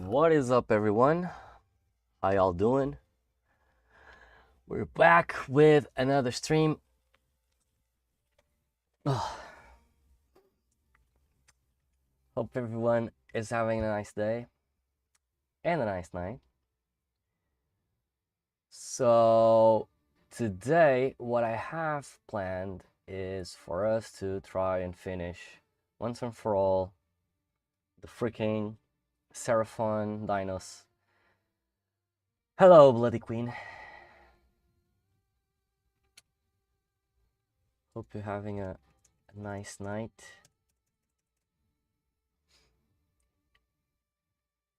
What is up, everyone? How y'all doing? We're back with another stream. Hope everyone is having a nice day and a nice night. So today what I have planned is for us to try and finish once and for all the freaking Seraphon Dinos. Hello, Bloody Queen. Hope you're having a nice night.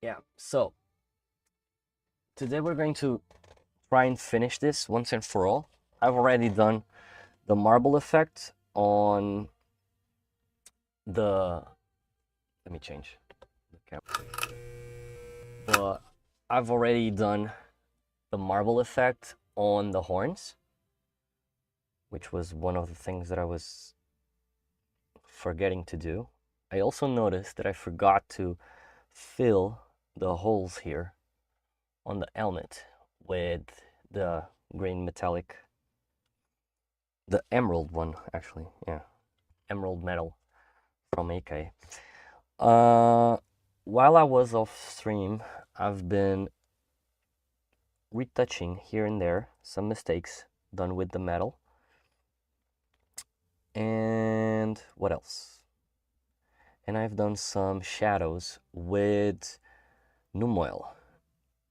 Yeah, so today we're going to try and finish this once and for all. I've already done the marble effect on the... Let me change the camera. But I've already done the marble effect on the horns, which was one of the things that I was forgetting to do. I also noticed that I forgot to fill the holes here on the helmet with the green metallic, the emerald one, actually, yeah, emerald metal from AK. While I was off stream, I've been retouching here and there some mistakes done with the metal. And what else? And I've done some shadows with Numoil.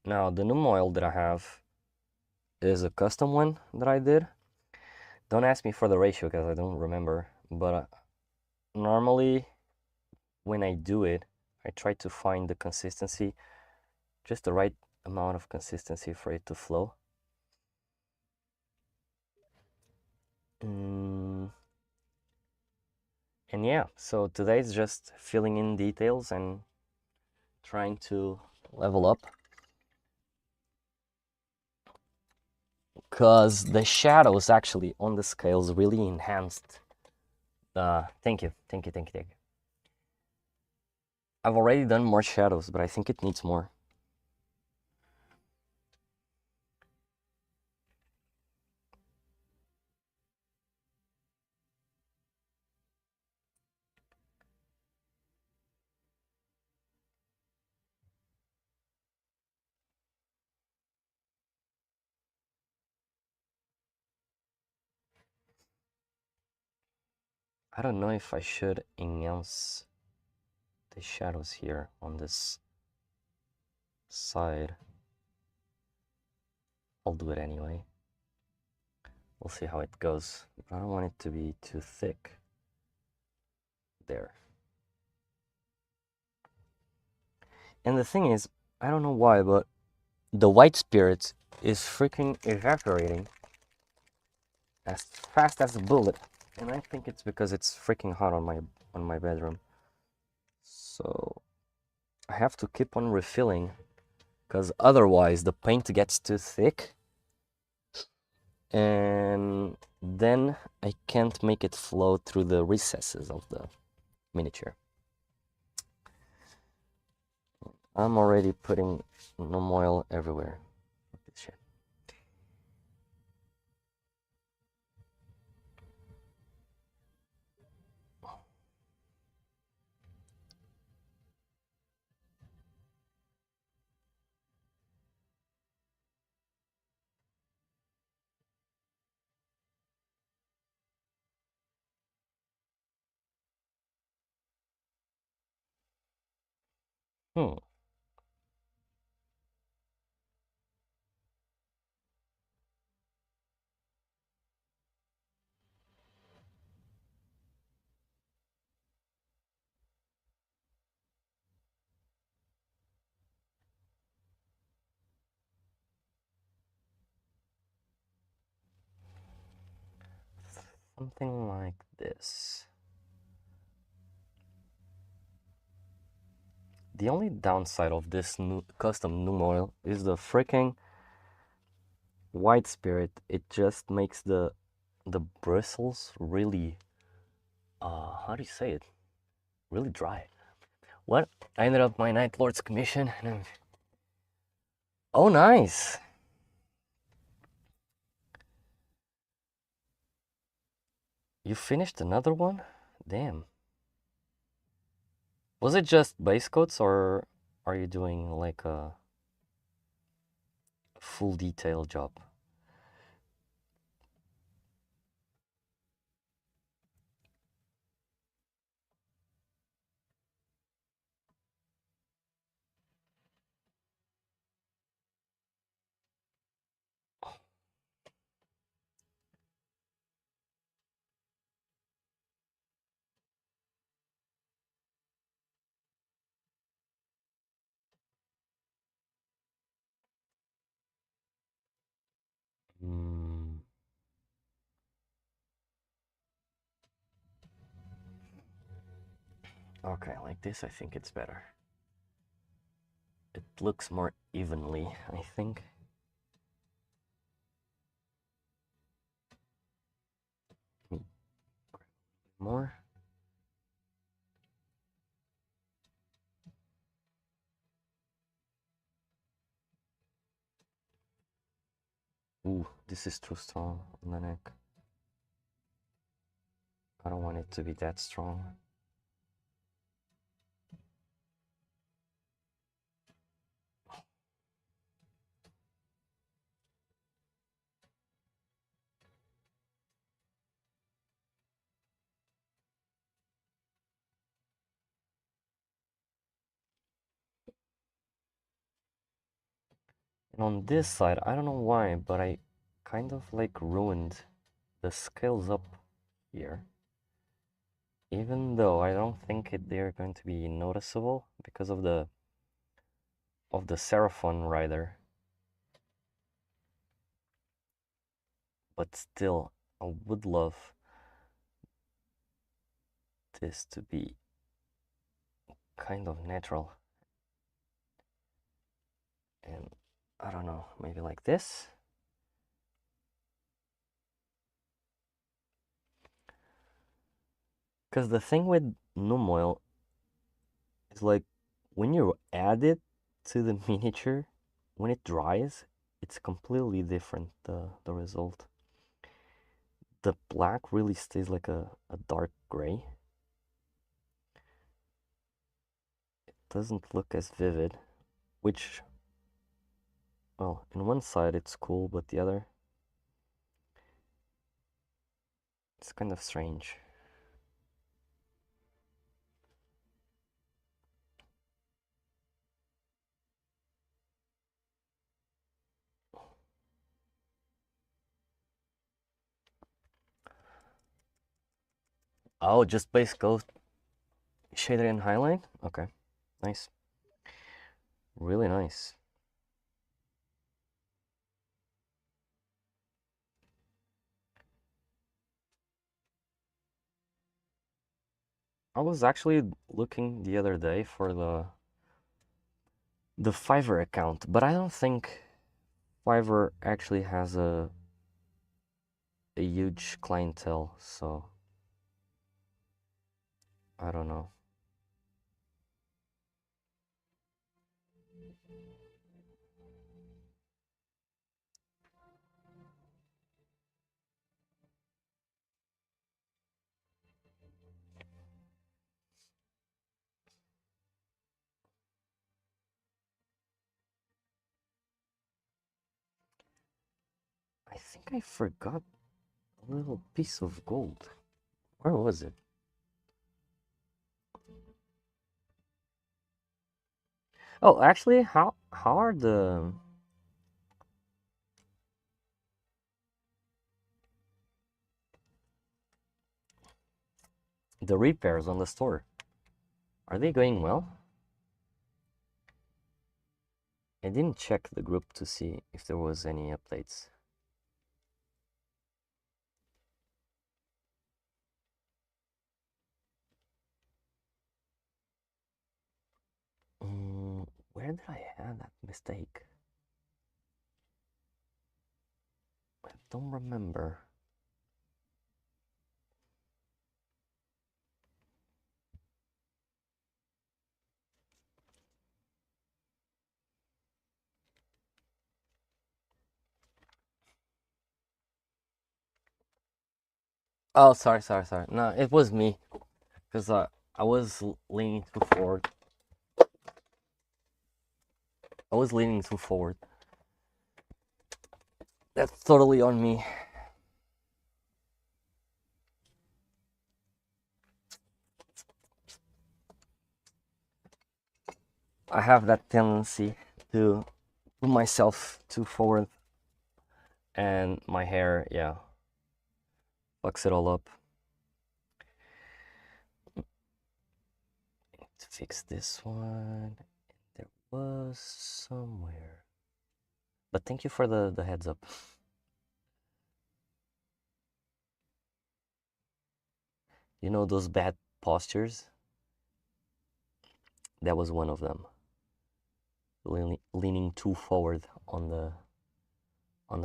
Now, the Numoil that I have is a custom one that I did. Don't ask me for the ratio because I don't remember, but normally when I do it, I try to find the consistency, just the right amount of consistency for it to flow. And yeah, so today is just filling in details and trying to level up, because the shadows actually on the scales really enhanced the... Thank you. I've already done more shadows, but I think it needs more. I don't know if I should enhance the shadows here on this side. I'll do it anyway. We'll see how it goes. I don't want it to be too thick. There. And the thing is, I don't know why, but the white spirit is freaking evaporating as fast as a bullet. And I think it's because it's freaking hot on my bedroom. So I have to keep on refilling, because otherwise the paint gets too thick and then I can't make it flow through the recesses of the miniature. I'm already putting Numoil everywhere. Look at this shit. Hmm. Something like this. The only downside of this new custom Numoil is the freaking white spirit. It just makes the bristles really, how do you say it? Really dry. What I ended up my Night Lord's commission. And oh, nice. You finished another one? Damn. Was it just base coats or are you doing like a full detail job? Mm, okay, like this I think it's better. It looks more evenly, I think. More. Ooh, this is too strong on the neck. I don't want it to be that strong. And on this side, I don't know why, but I kind of like ruined the scales up here. Even though I don't think they're going to be noticeable because of the Seraphon rider. But still, I would love this to be kind of natural. And I don't know, maybe like this. Because the thing with Numoil is like when you add it to the miniature, when it dries, it's completely different, the result. The black really stays like a dark gray. It doesn't look as vivid, which, well, in one side it's cool, but the other, it's kind of strange. Oh, just base coat, shader and highlight? Okay, nice. Really nice. I was actually looking the other day for the Fiverr account, but I don't think Fiverr actually has a huge clientele, so I don't know. I think I forgot a little piece of gold. Where was it? Oh, actually, how are the repairs on the store? Are they going well? I didn't check the group to see if there was any updates. Where did I have that mistake? I don't remember. Oh, sorry, sorry, sorry. No, it was me because I was leaning too forward. I was leaning too forward. That's totally on me. I have that tendency to put myself too forward, and my hair, yeah, fucks it all up. To fix this one, there was somewhere. But thank you for the heads up. You know those bad postures? That was one of them. Leaning too forward on the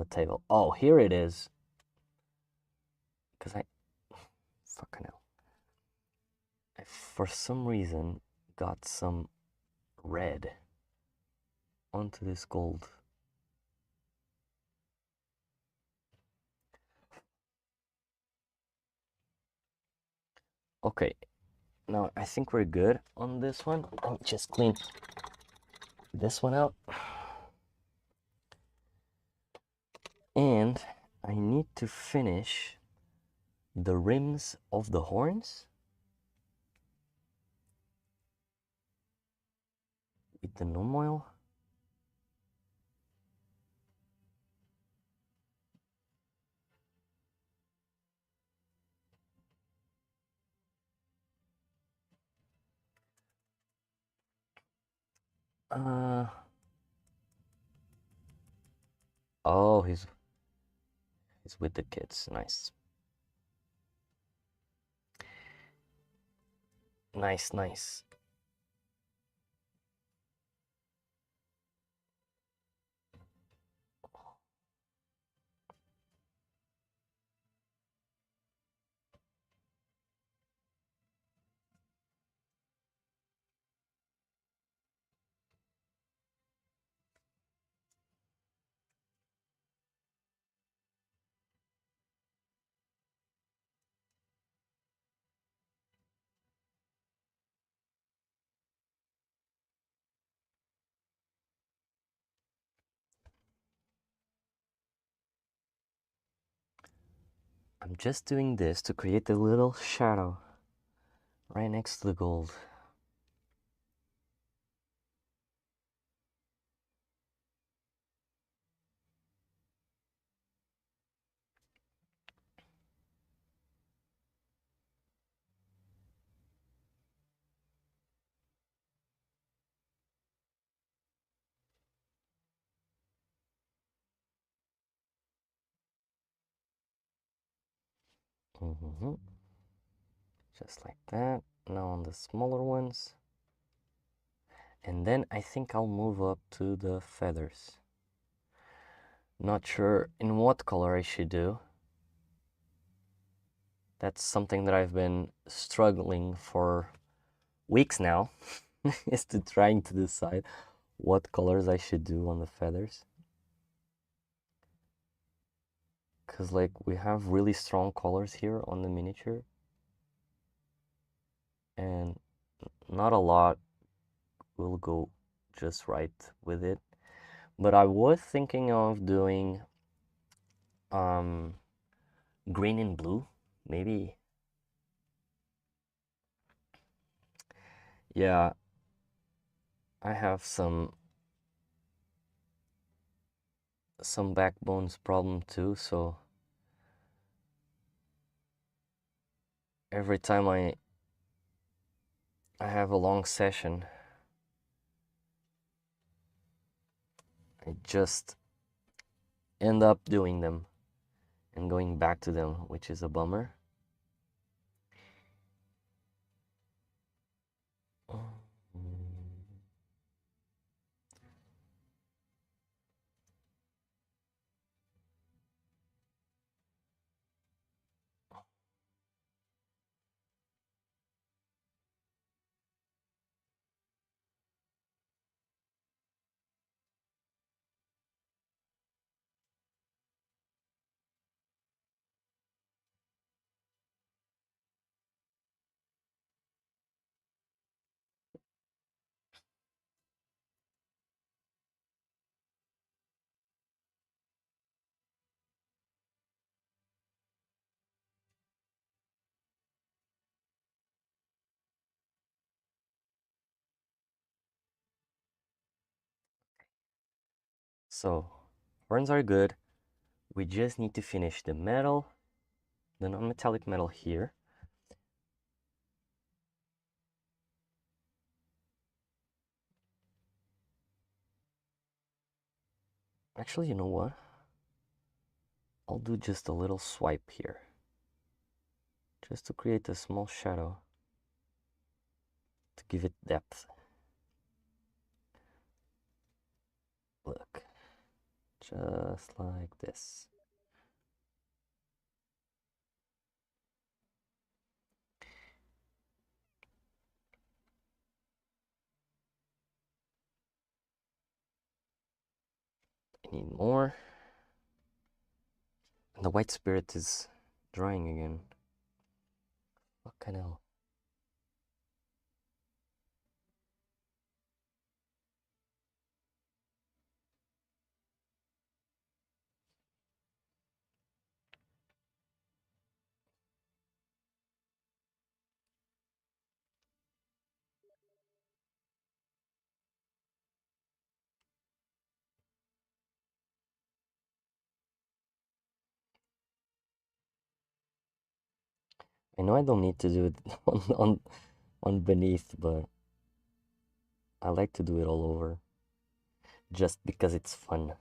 table. Oh, here it is. Cause I fucking hell. I for some reason got some red onto this gold. Okay, now I think we're good on this one. Let me just clean this one out. And I need to finish the rims of the horns with the gnome oil. Uh oh, he's with the kids. Nice. Nice, nice. I'm just doing this to create a little shadow right next to the gold. Mm-hmm. Just like that. Now on the smaller ones. And then I think I'll move up to the feathers. Not sure in what color I should do. That's something that I've been struggling for weeks now, is to trying to decide what colors I should do on the feathers. Because like we have really strong colors here on the miniature, and not a lot will go just right with it. But I was thinking of doing um, green and blue, maybe. Yeah, I have some backbones problem too, so every time I have a long session, I just end up doing them and going back to them, which is a bummer. So, horns are good. We just need to finish the metal, the non-metallic metal here. Actually, you know what? I'll do just a little swipe here, just to create a small shadow, to give it depth. Look, just like this. I need more. And the white spirit is drying again. What kind of... I know I don't need to do it on beneath, but I like to do it all over, just because it's fun.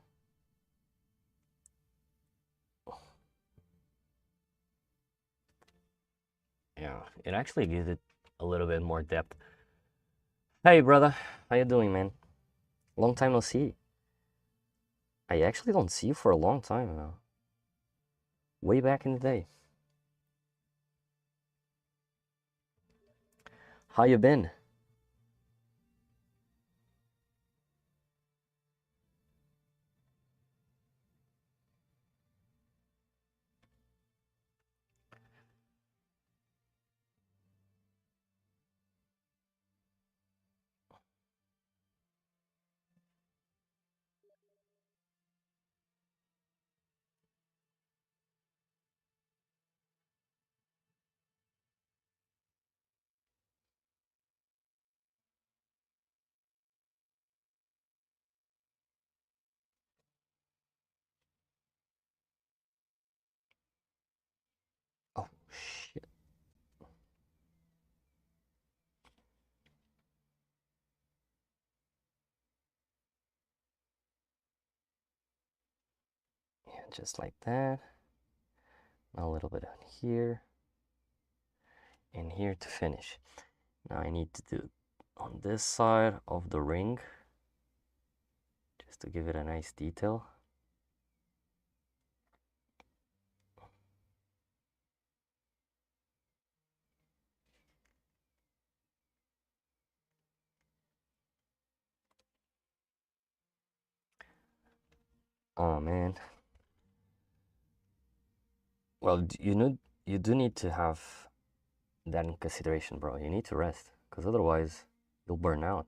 Yeah, it actually gives it a little bit more depth. Hey, brother, how you doing, man? Long time no see. I actually don't see you for a long time now. Way back in the day. How you been? Oh, shit. Yeah, just like that. Now a little bit on here. And here to finish. Now I need to do on this side of the ring, just to give it a nice detail. Oh man. Well, you do need to have that in consideration, bro. You need to rest, because otherwise you'll burn out.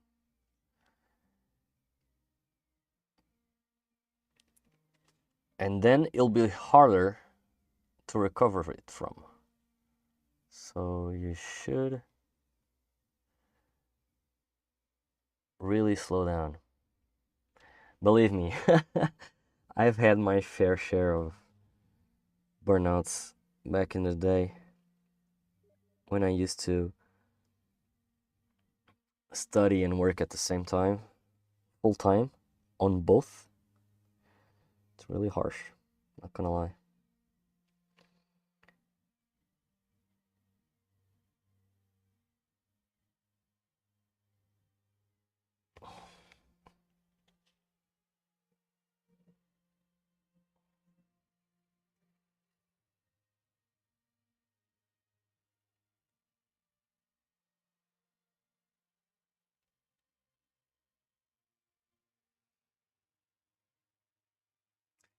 And then it'll be harder to recover it from. So you should really slow down. Believe me, I've had my fair share of burnouts back in the day when I used to study and work at the same time, full time, on both. It's really harsh, not gonna lie.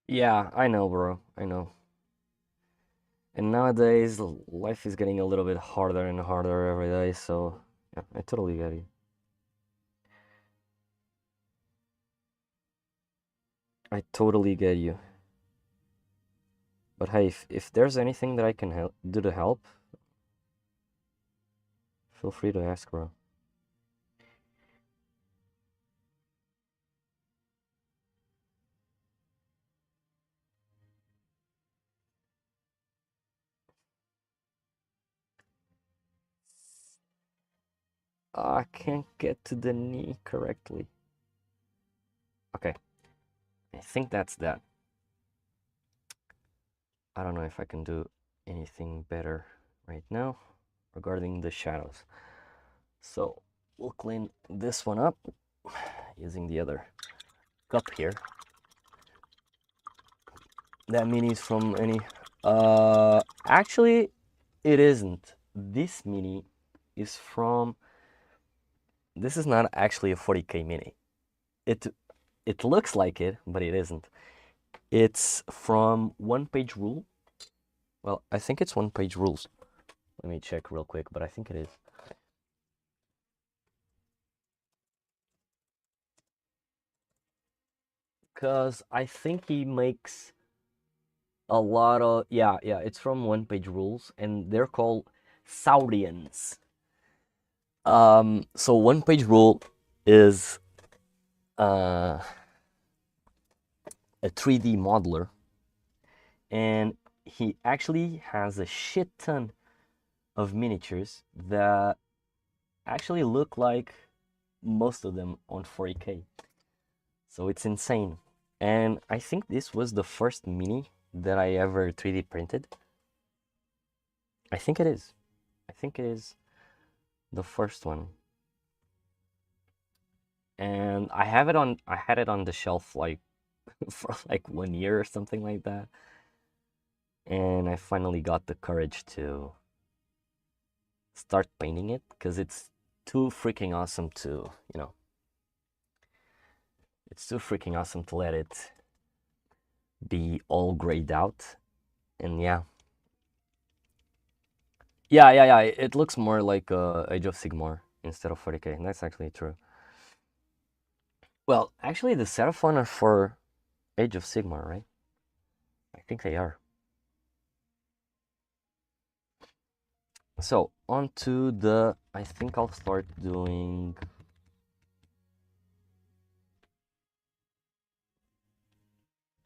Yeah, I know, bro. I know. And nowadays, life is getting a little bit harder and harder every day, so yeah, I totally get you. I totally get you. But hey, if there's anything that I can do to help, feel free to ask, bro. I can't get to the knee correctly. Okay, I think that's that. I don't know if I can do anything better right now regarding the shadows. So we'll clean this one up using the other cup here. That mini is from any... Actually, it isn't. This mini is from... This is not actually a 40K mini. It looks like it, but it isn't. It's from One Page Rule. Well, I think it's One Page Rules. Let me check real quick, but I think it is. Because I think he makes a lot of... Yeah, it's from One Page Rules, and they're called Saurians. So One Page Rule is a 3D modeler, and he actually has a shit ton of miniatures that actually look like most of them on 40K. So it's insane. And I think this was the first mini that I ever 3D printed. I think it is. I think it is the first one. And I had it on the shelf like for like 1 year or something like that. And I finally got the courage to start painting it because it's too freaking awesome to, it's too freaking awesome to let it be all grayed out. And yeah, it looks more like Age of Sigmar instead of 40K, and that's actually true. Well, actually, the Seraphon are for Age of Sigmar, right? I think they are. So, on to the... I think I'll start doing...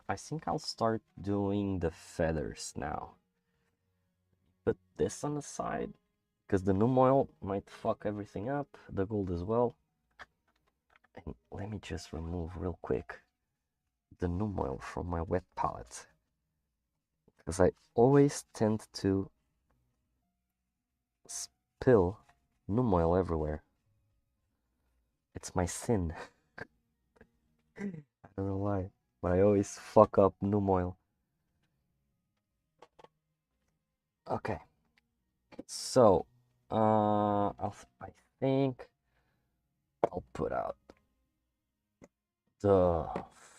I think I'll start doing the feathers now. Put this on the side, because the Numoil might fuck everything up, the gold as well. And let me just remove real quick the Numoil from my wet palette, because I always tend to spill Numoil everywhere. It's my sin. I don't know why, but I always fuck up Numoil. Okay, so I think I'll put out the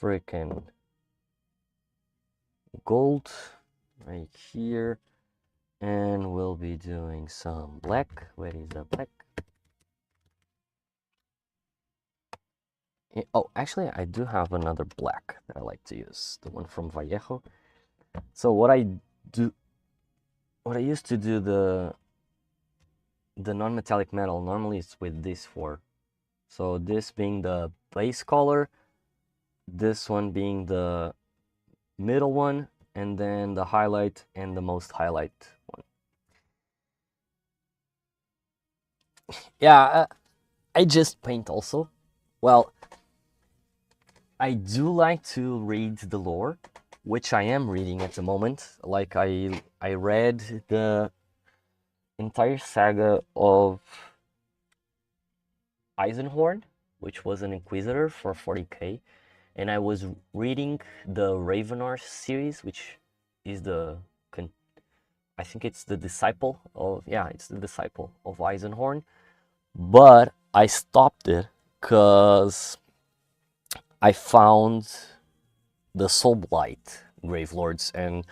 freaking gold right here, and we'll be doing some black. Where is the black? Oh, actually, I do have another black that I like to use, the one from Vallejo. So what I used to do, the non-metallic metal, normally it's with these four. So this being the base color, this one being the middle one, and then the highlight and the most highlight one. Yeah, I just paint also. Well, I do like to read the lore, which I am reading at the moment. Like I read the entire saga of Eisenhorn, which was an Inquisitor for 40K, and I was reading the Ravenor series, which is I think it's the disciple of... Yeah, it's the disciple of Eisenhorn. But I stopped it because I found the Soulblight Gravelords, and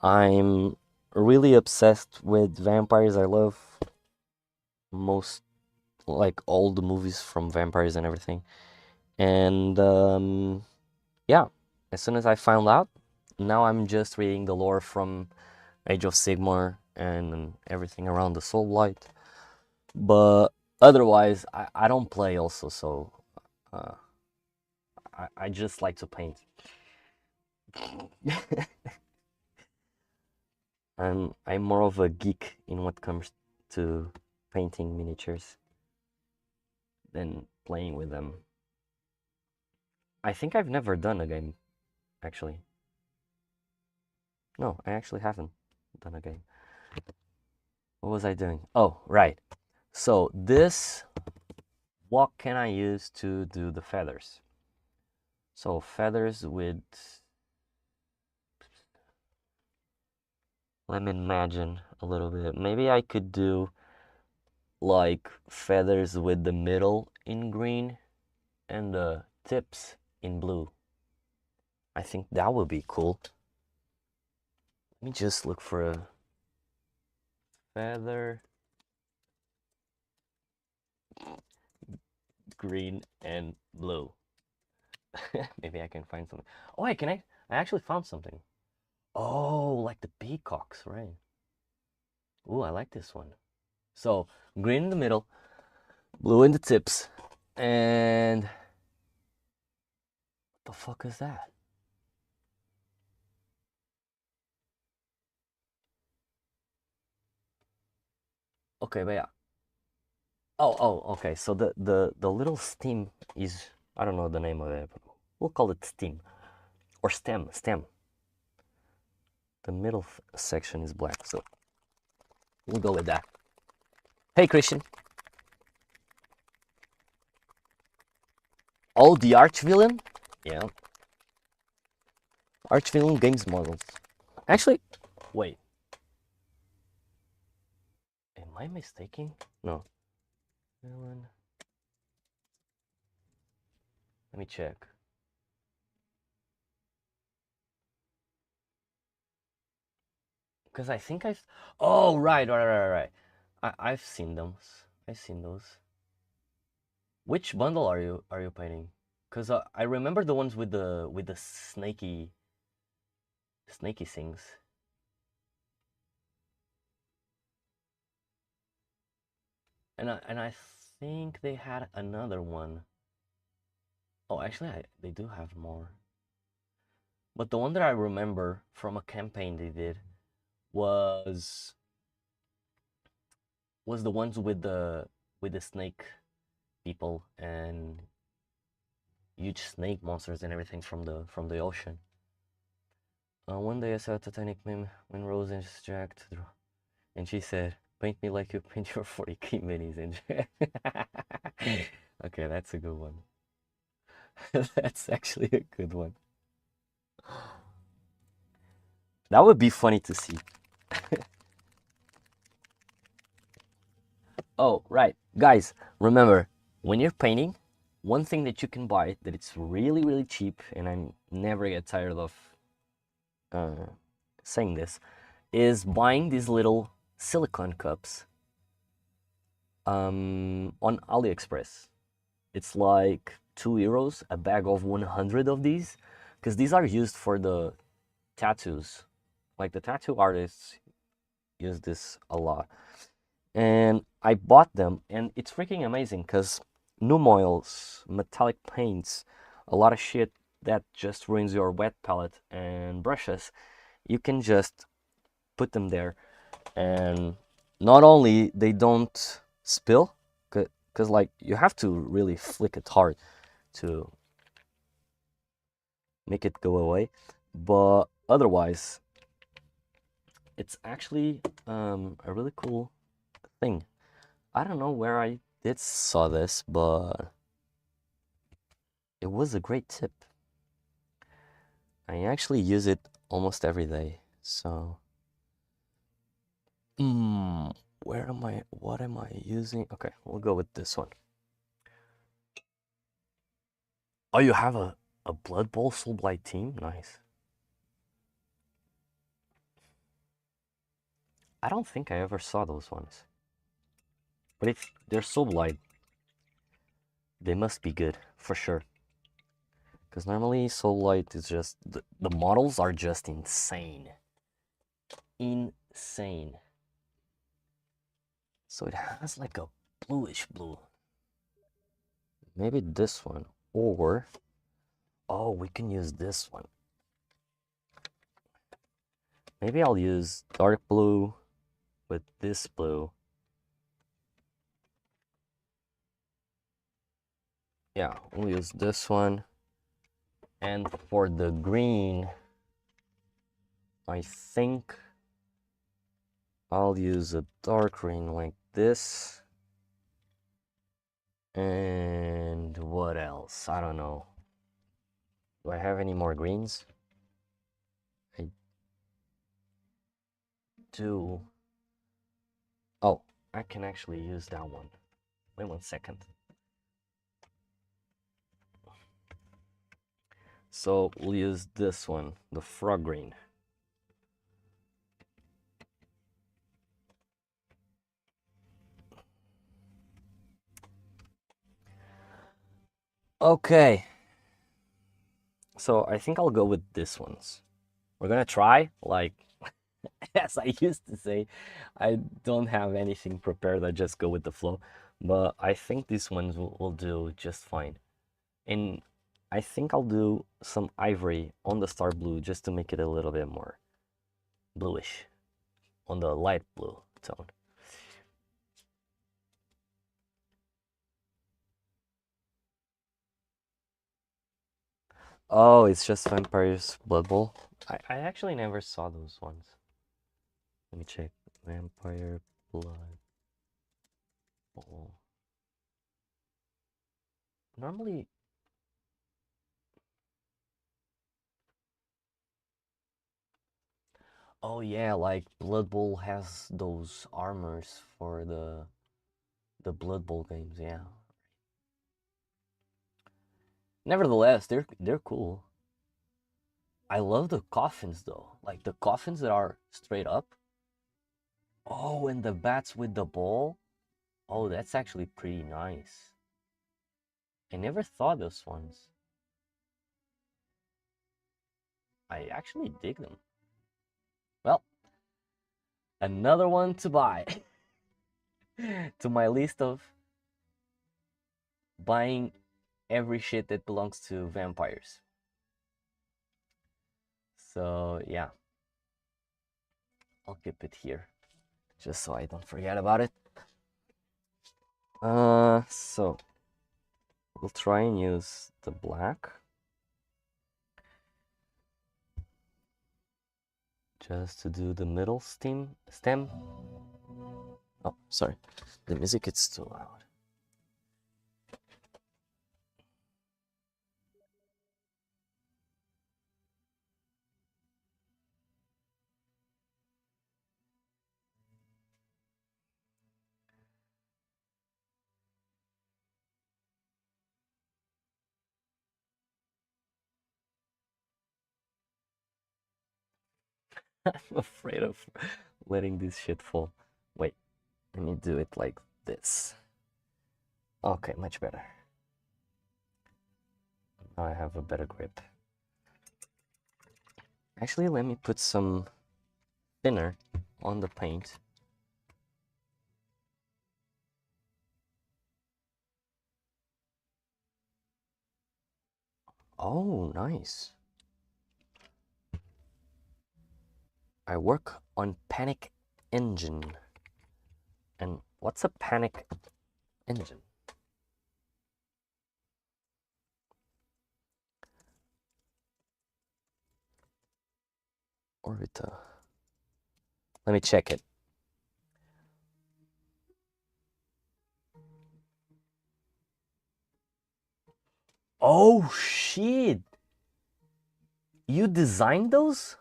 I'm really obsessed with vampires. I love most, like, all the movies from vampires and everything. And yeah, as soon as I found out, now I'm just reading the lore from Age of Sigmar and everything around the Soulblight. But otherwise, I don't play also, so I just like to paint. I'm more of a geek in what comes to painting miniatures. than playing with them. I think I've never done a game, actually. No, I actually haven't done a game. What was I doing? Oh, right. So this, what can I use to do the feathers? So feathers with, let me imagine a little bit. Maybe I could do like feathers with the middle in green and the tips in blue. I think that would be cool. Let me just look for a feather, green and blue. Maybe I can find something. Oh, wait, can I? I actually found something. Oh, like the peacocks, right? Ooh, I like this one. So green in the middle, blue in the tips, and what the fuck is that? Okay, but yeah. Okay. So the little stem is, I don't know the name of it, but we'll call it stem or stem. The middle section is black, so we'll go with that. Hey, Christian. Oh, the arch villain? Yeah. Arch villain games models. Actually, wait. Am I mistaken? No. Villain. Let me check. Because I think I've. Oh, right. I've seen those. I've seen those. Which bundle are you painting? Because I remember the ones with the snaky things. And I think they had another one. Oh, actually, they do have more. But the one that I remember from a campaign they did was the ones with the snake people and huge snake monsters and everything from the ocean. One day I saw a Titanic meme when Rose and Jack to draw, and she said, "Paint me like you paint your 40k minis." And okay, that's a good one. That's actually a good one. That would be funny to see. Oh, right. Guys, remember, when you're painting, one thing that you can buy that it's really, really cheap, and I never get tired of uh, saying this, is buying these little silicone cups on AliExpress. It's like €2, a bag of 100 of these, because these are used for the tattoos. Like the tattoo artists use this a lot. And I bought them, and it's freaking amazing because Numoils, metallic paints, a lot of shit that just ruins your wet palette and brushes, you can just put them there, and not only they don't spill, because like you have to really flick it hard to make it go away, but otherwise it's actually a really cool thing. I don't know where I did saw this, but it was a great tip. I actually use it almost every day. So, where am I? What am I using? Okay, we'll go with this one. Oh, you have a Blood Bowl Soul Blight team? Nice. I don't think I ever saw those ones. But if they're Soul Blight, they must be good for sure. Because normally Soul Blight is just the models are just insane. Insane. So it has like a bluish blue. Maybe this one. Or, oh, we can use this one. Maybe I'll use dark blue with this blue. yeah, we'll use this one. And for the green, I think I'll use a dark green like this. And what else? I don't know. Do I have any more greens? I do. Oh, I can actually use that one. Wait 1 second. So we'll use this one, the frog green. Okay. So I think I'll go with this ones. We're gonna try, like, as I used to say, I don't have anything prepared, I just go with the flow. But I think these ones will do just fine. And I think I'll do some ivory on the star blue just to make it a little bit more bluish on the light blue tone. Oh, it's just Vampire's Blood Bowl. I actually never saw those ones. Let me check. Vampire Blood Bowl. Normally, oh yeah, like Blood Bowl has those armors for the Blood Bowl games, yeah. Nevertheless, they're cool. I love the coffins though. Like the coffins that are straight up. Oh, and the bats with the ball. Oh, that's actually pretty nice. I never thought those ones. I actually dig them. Well, another one to buy to my list of buying every shit that belongs to vampires. So yeah, I'll keep it here just so I don't forget about it. So we'll try and use the black just to do the middle stem. Oh, sorry, the music is too loud. I'm afraid of letting this shit fall. Wait, let me do it like this. Okay, much better. Now I have a better grip. Actually, let me put some thinner on the paint. Oh, nice. I work on Panic Engine. And what's a Panic Engine? Orbita. Let me check it. Oh shit! You designed those?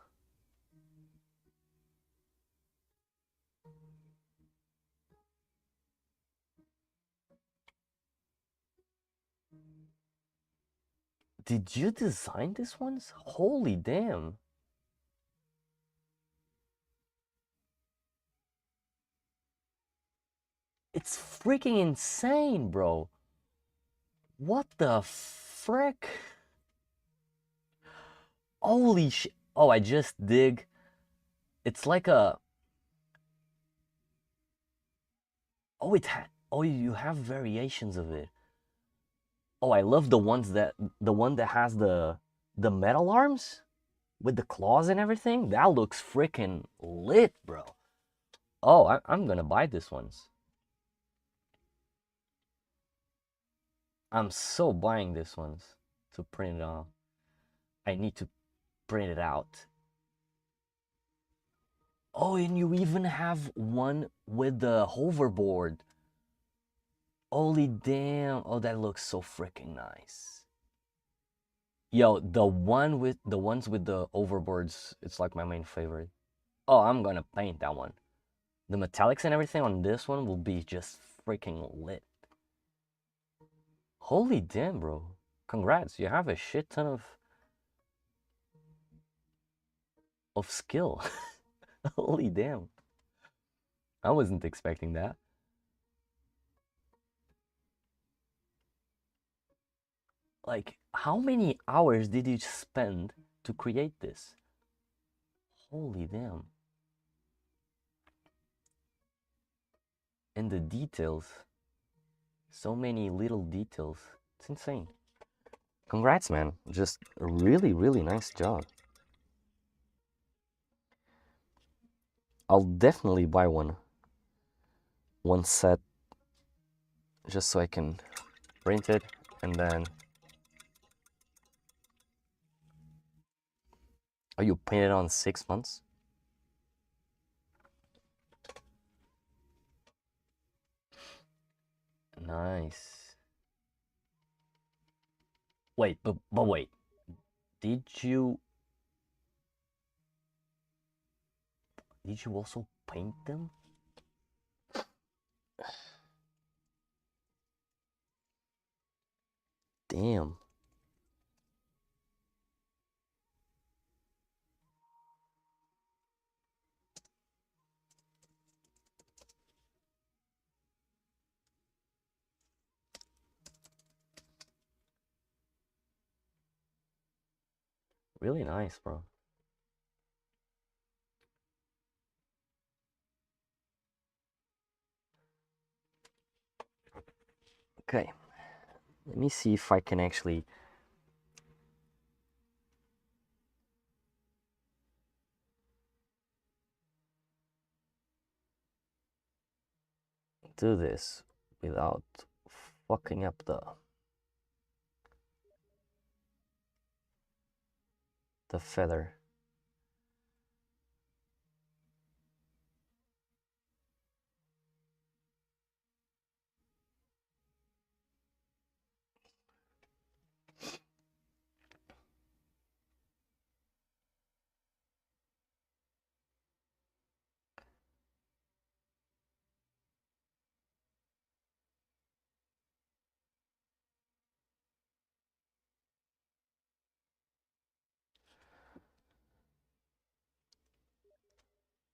Did you design these ones? Holy damn. It's freaking insane, bro. What the frick? Holy shit. Oh, I just dig. It's like a. Oh, oh, you have variations of it. Oh, I love the one that has the metal arms with the claws and everything. That looks freaking lit, bro. Oh, I'm gonna buy this ones. I'm so buying this ones to print it on. I need to print it out. Oh, and you even have one with the hoverboard. Holy damn. Oh, that looks so freaking nice. Yo, the ones with the overboards, it's like my main favorite. Oh, I'm gonna paint that one. The metallics and everything on this one will be just freaking lit. Holy damn, bro. Congrats, you have a shit ton of skill. Holy damn. I wasn't expecting that. Like, how many hours did you spend to create this? Holy damn. And the details. So many little details. It's insane. Congrats, man. Just a really, really nice job. I'll definitely buy one set just so I can print it and then. Oh, you painted on 6 months? Nice. Wait, but wait. Did you also paint them? Damn. Really nice, bro. Okay. Let me see if I can actually do this without fucking up the feather.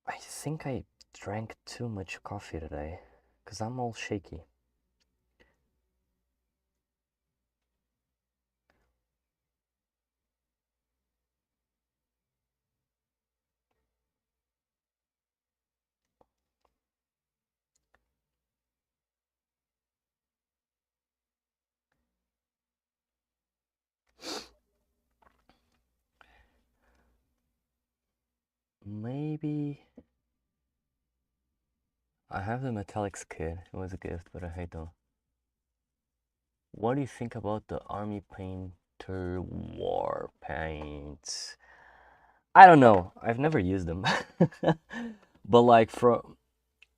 I think I drank too much coffee today because I'm all shaky. Maybe I have the metallics kit. It was a gift, but I hate them. What do you think about the Army Painter War paints? I don't know. I've never used them. But like from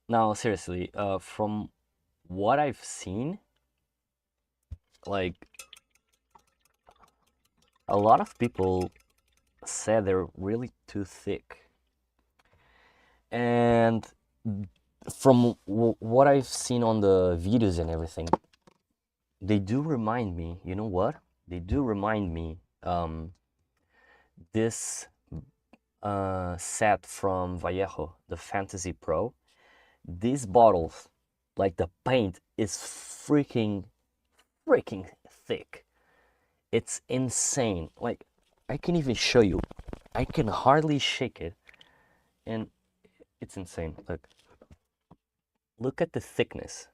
now, seriously, from what I've seen, like a lot of people said they're really too thick. And from what I've seen on the videos and everything, they do remind me, you know what? They do remind me this set from Vallejo, the Fantasy Pro. These bottles, like the paint is freaking thick. It's insane. Like I can even show you. I can hardly shake it and it's insane. Look at the thickness.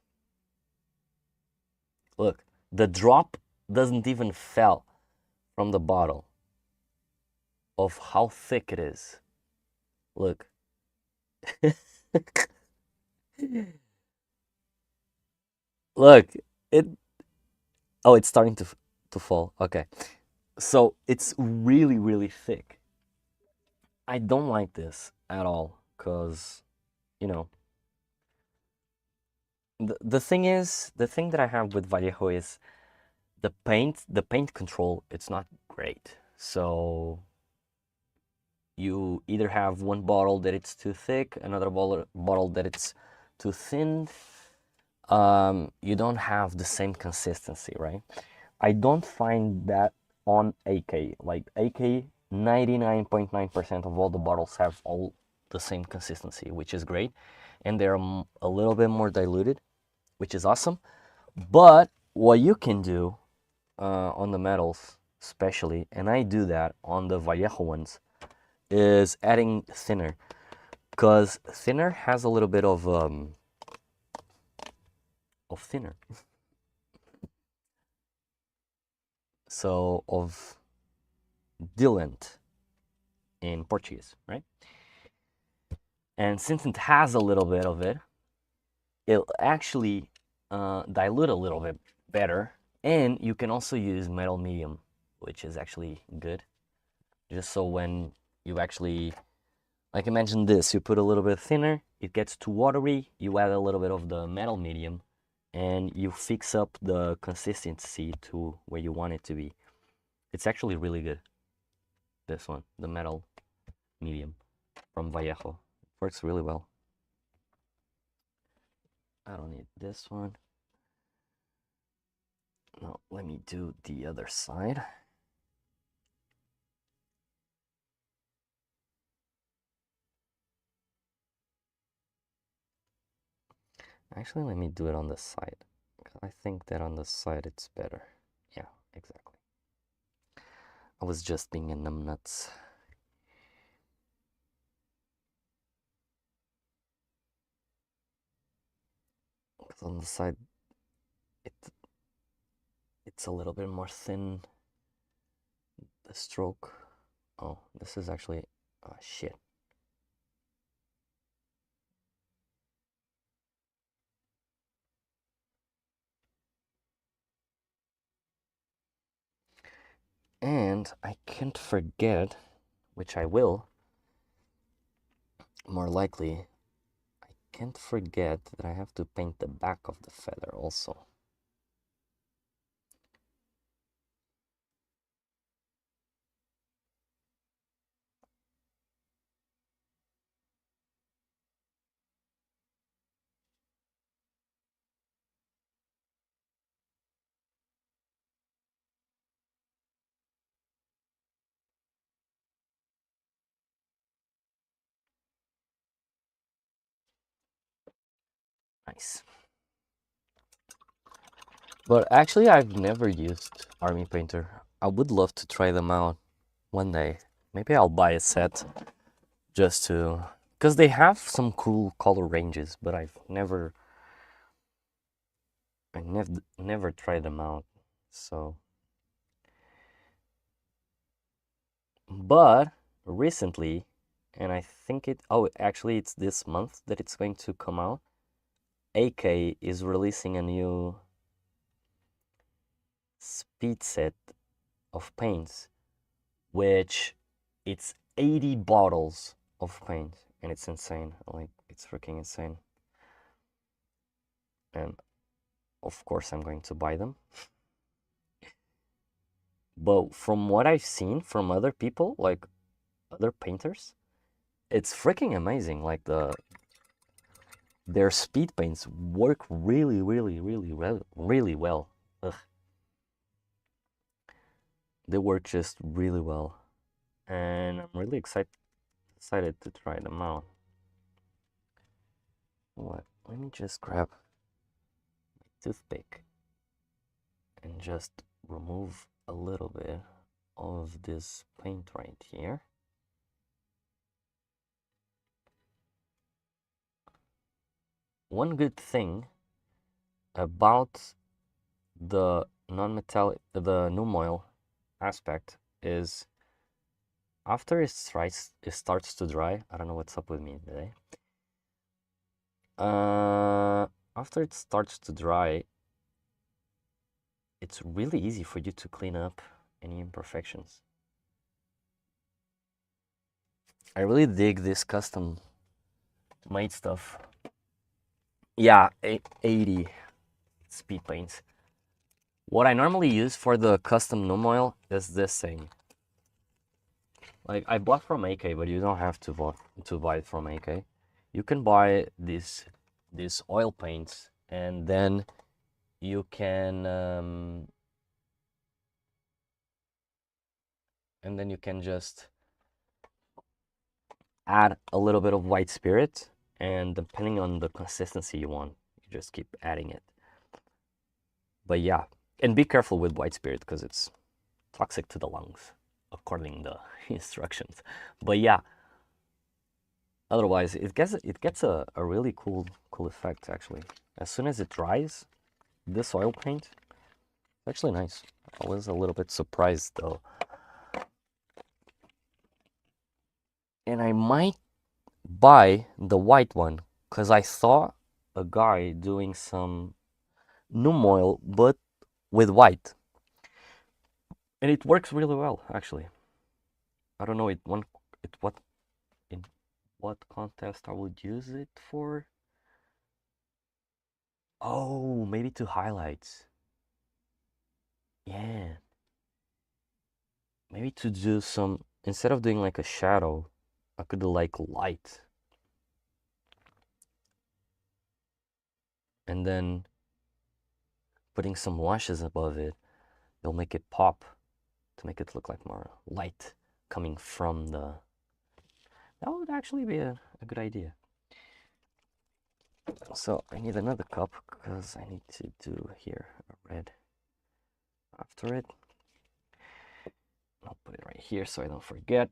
Look, the drop doesn't even fell from the bottle of how thick it is. Look. Look, it Oh, it's starting to fall. Okay. So it's really, really thick. I don't like this at all because, you know, the thing that I have with Vallejo is the paint control, it's not great. So you either have one bottle that it's too thick, another bottle that it's too thin. You don't have the same consistency, right? I don't find that on AK. Like AK, 99.9% of all the bottles have all the same consistency, which is great. And they're a little bit more diluted, which is awesome. But what you can do on the metals, especially, and I do that on the Vallejo ones, is adding thinner. Because thinner has a little bit of thinner. So, of diluent in Portuguese, right? And since it has a little bit of it, it'll actually dilute a little bit better. And you can also use metal medium, which is actually good. Just so when you actually, like I mentioned this, you put a little bit thinner, it gets too watery, you add a little bit of the metal medium, and you fix up the consistency to where you want it to be. It's actually really good. This one, the metal medium from Vallejo. Works really well. I don't need this one. No, let me do the other side. Actually, let me do it on the side. I think that on the side it's better. Yeah, exactly. I was just being a numbnuts. Because on the side, it it's a little bit more thin. The stroke. Oh, this is actually, oh shit. And I can't forget, which I will, more likely, I can't forget that I have to paint the back of the feather also. Nice. But actually, I've never used Army Painter. I would love to try them out one day. Maybe I'll buy a set just to, because they have some cool color ranges, but I never tried them out. So, but recently, and I think actually it's this month that it's going to come out. AK is releasing a new speed set of paints, which it's 80 bottles of paint, and it's insane. Like, it's freaking insane. And of course, I'm going to buy them. But from what I've seen from other people, like other painters, it's freaking amazing. Like their speed paints work really, really, really well, really well. Ugh. They work just really well, and I'm really excited to try them out. What? Let me just grab my toothpick and just remove a little bit of this paint right here. One good thing about the non-metallic, the Numoil aspect is after it starts to dry. I don't know what's up with me today. After it starts to dry, it it's really easy for you to clean up any imperfections. I really dig this custom made stuff. Yeah, 80 speed paints. What I normally use for the custom Numoil is this thing. Like, I bought from AK, but you don't have to buy it from AK. You can buy these oil paints, and then you can just add a little bit of white spirit, and depending on the consistency you want, you just keep adding it. But yeah, and be careful with white spirit because it's toxic to the lungs, according to the instructions. But yeah, otherwise it gets a really cool effect actually. As soon as it dries, this oil paint, it's actually nice. I was a little bit surprised though. And I might buy the white one because I saw a guy doing some Numoil but with white, and it works really well actually. I don't know in what contest I would use it for. Oh, maybe to highlights. Yeah, maybe to do some, instead of doing like a shadow, I could do like light, and then putting some washes above it, they'll make it pop to make it look like more light coming from the. That would actually be a good idea. So I need another cup because I need to do here a red after it. I'll put it right here so I don't forget.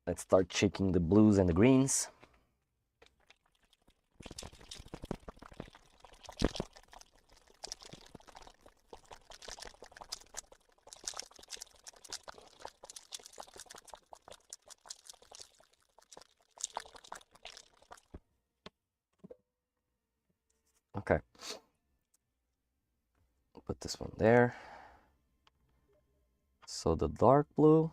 Let's start shaking the blues and the greens. Okay. Put this one there. So the dark blue.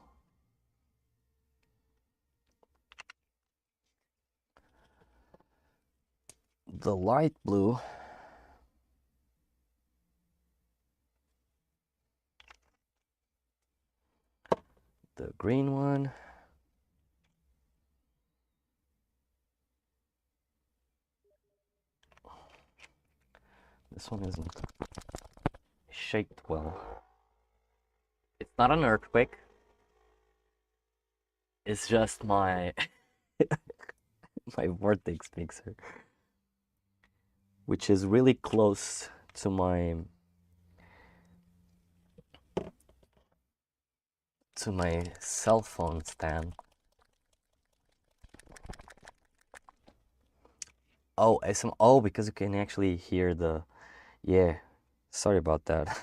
The light blue. The green one. This one isn't shaped well. It's not an earthquake. It's just my my vortex mixer, which is really close to my cell phone stand. Oh, oh, because you can actually hear the, yeah, sorry about that.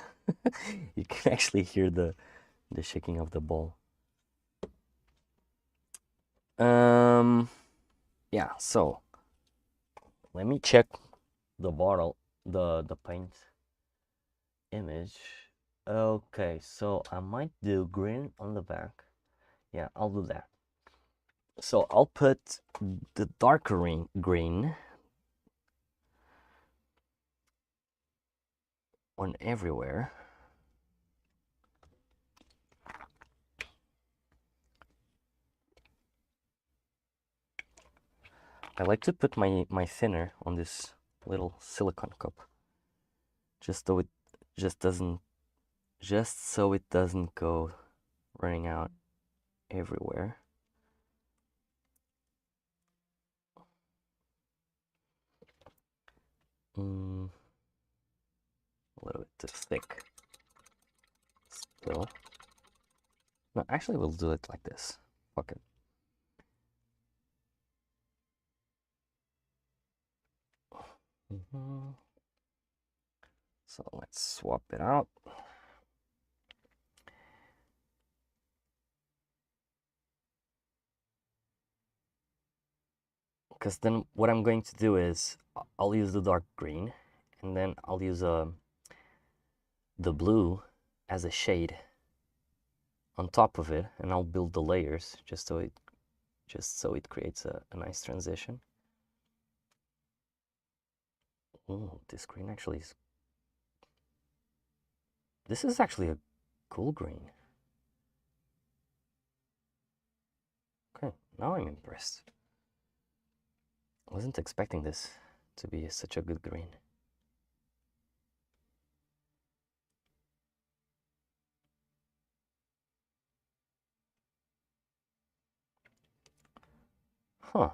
You can actually hear the shaking of the ball. Yeah, so let me check the bottle, the paint image. Okay, so I might do green on the back. Yeah, I'll do that. So I'll put the darker green on everywhere. I like to put my thinner on this little silicone cup, just so it doesn't go running out everywhere. A little bit too thick still. No, actually we'll do it like this. Fuck it. So let's swap it out. Because then what I'm going to do is I'll use the dark green, and then I'll use the blue as a shade on top of it, and I'll build the layers just so it creates a nice transition. Oh, this green actually is... This is actually a cool green. Okay, now I'm impressed. I wasn't expecting this to be such a good green. Huh.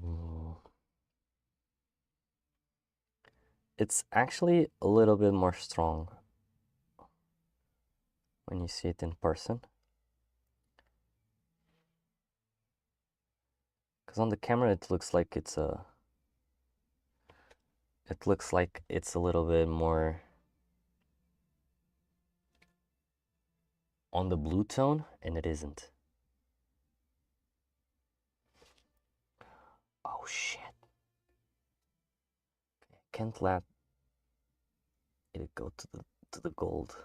Mm. It's actually a little bit more strong when you see it in person. Because on the camera it looks like it's a... It looks like it's a little bit more on the blue tone, and it isn't. Oh shit. Can't let it go to the gold.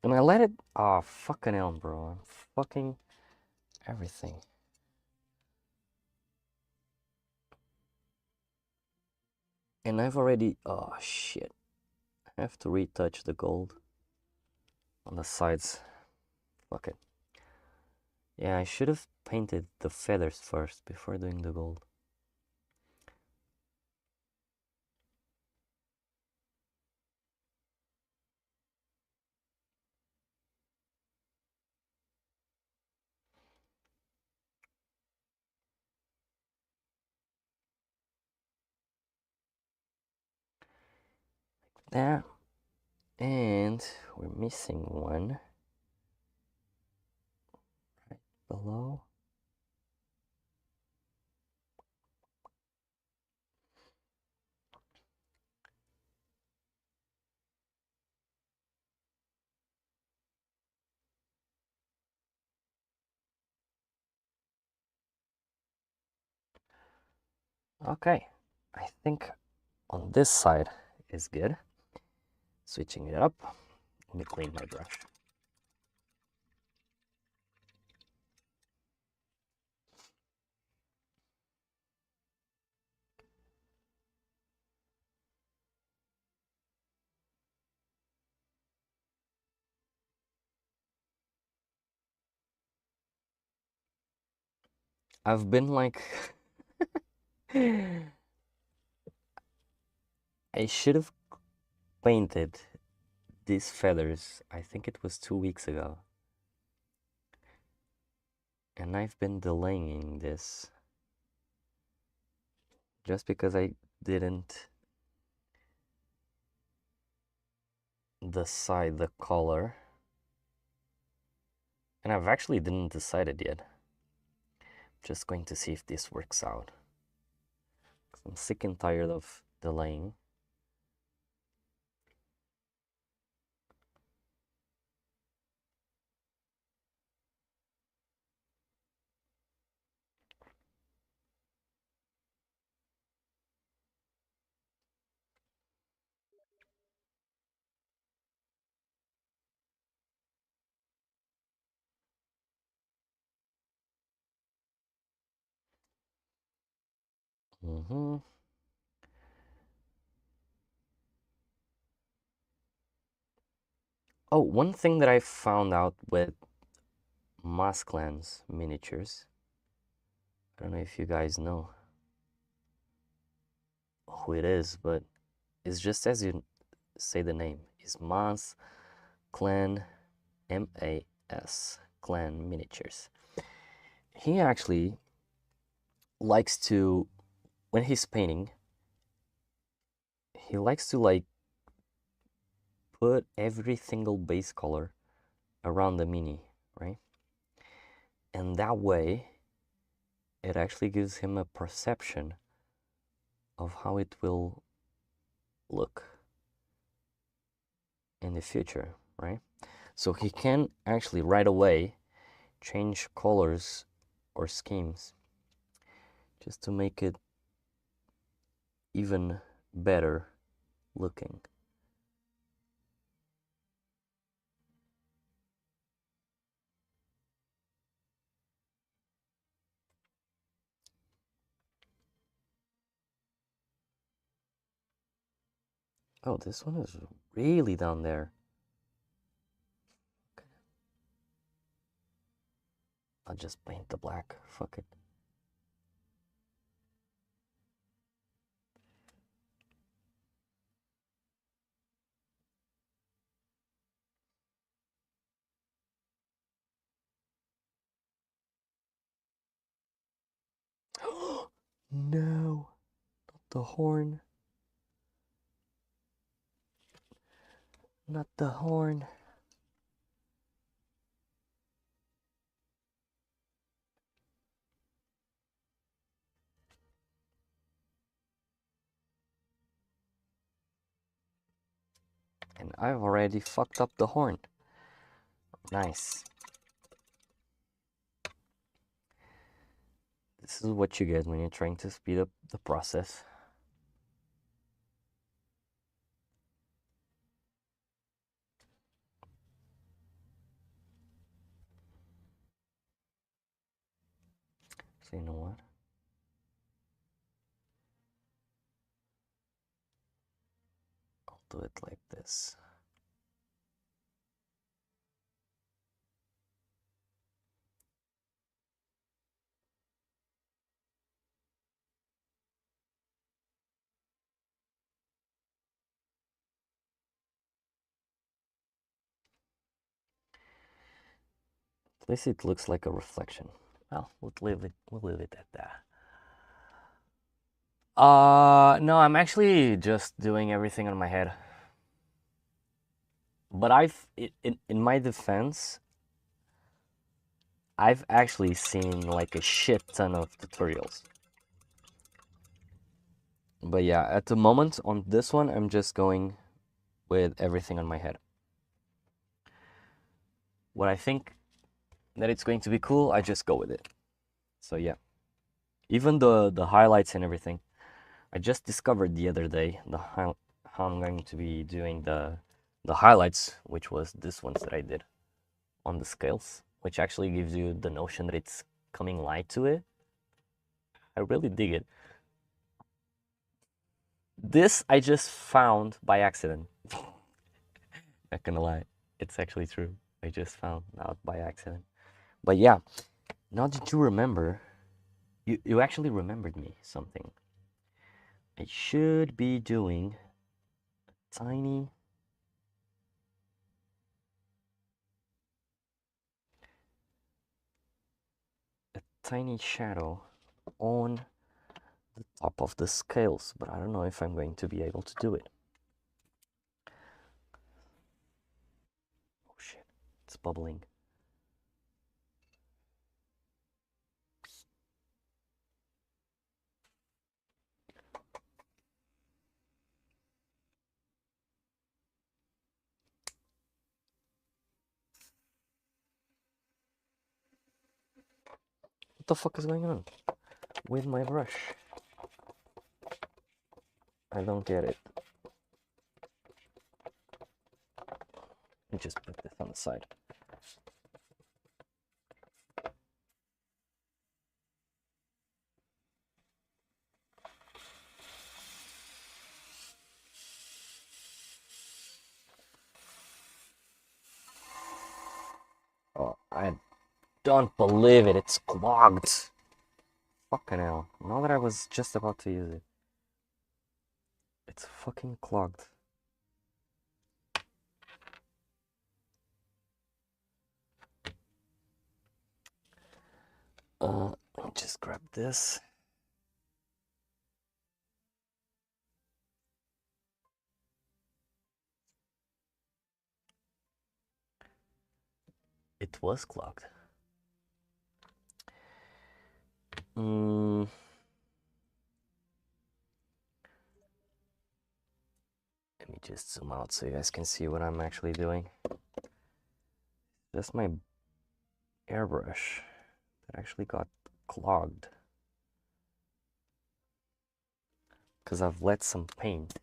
And I let it... Oh, fucking hell, bro. I'm fucking everything. And I've already... Oh, shit. I have to retouch the gold on the sides. Fuck it. Yeah, I should have painted the feathers first before doing the gold. There. And we're missing one right below. Okay, I think on this side is good. Switching it up. Let me clean my brush. I've been like... I should have painted these feathers, I think it was 2 weeks ago. And I've been delaying this just because I didn't decide the color. And I've actually didn't decide it yet. Just going to see if this works out. I'm sick and tired of delaying. Mm-hmm. Oh, one thing that I found out with Masclan's miniatures, I don't know if you guys know who it is, but it's just as you say the name. It's Mas Clan, M-A-S, Clan Miniatures. He actually likes to, when he's painting, he likes to like put every single base color around the Mini, right? And that way, it actually gives him a perception of how it will look in the future, right? So he can actually right away change colors or schemes just to make it even better looking. Oh, this one is really down there. I'll just paint the black. Fuck it. No, not the horn. Not the horn. And I've already fucked up the horn. Nice. This is what you get when you're trying to speed up the process. So you know what? I'll do it like this. At least it looks like a reflection. Well, we'll leave it at that. No, I'm actually just doing everything on my head. But in my defense, I've actually seen like a shit ton of tutorials. But yeah, at the moment on this one, I'm just going with everything on my head. What I think that it's going to be cool, I just go with it. So yeah, even the highlights and everything, I just discovered the other day how I'm going to be doing the highlights, which was this ones that I did on the scales, which actually gives you the notion that it's coming light to it. I really dig it. This I just found by accident. Not gonna lie, it's actually true. I just found out by accident. But yeah, now that you remember, you actually remembered me something. I should be doing tiny tiny shadow on the top of the scales, but I don't know if I'm going to be able to do it. Oh shit, it's bubbling. What the fuck is going on with my brush? I don't get it. Let me just put this on the side. Oh, I don't believe it. It's clogged. Fucking hell. Now that I was just about to use it. It's fucking clogged. Let me just grab this. it was clogged. Let me just zoom out so you guys can see what I'm actually doing. Just my airbrush that actually got clogged because I've let some paint.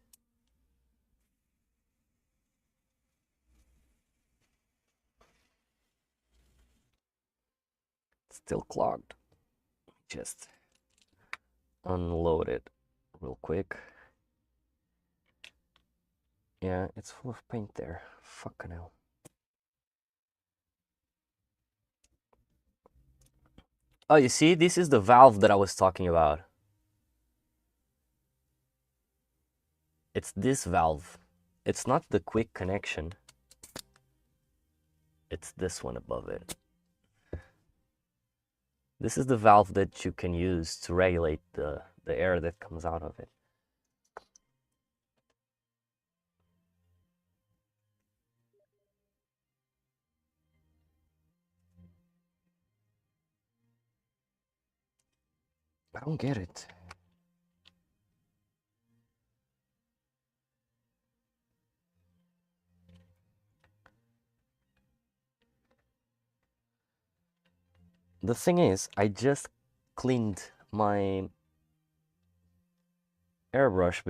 Still clogged. Just unload it real quick. Yeah, it's full of paint there. Fucking hell. Oh, you see, this is the valve that I was talking about. It's this valve. It's not the quick connection. It's this one above it. This is the valve that you can use to regulate the air that comes out of it. I don't get it. The thing is, I just cleaned my airbrush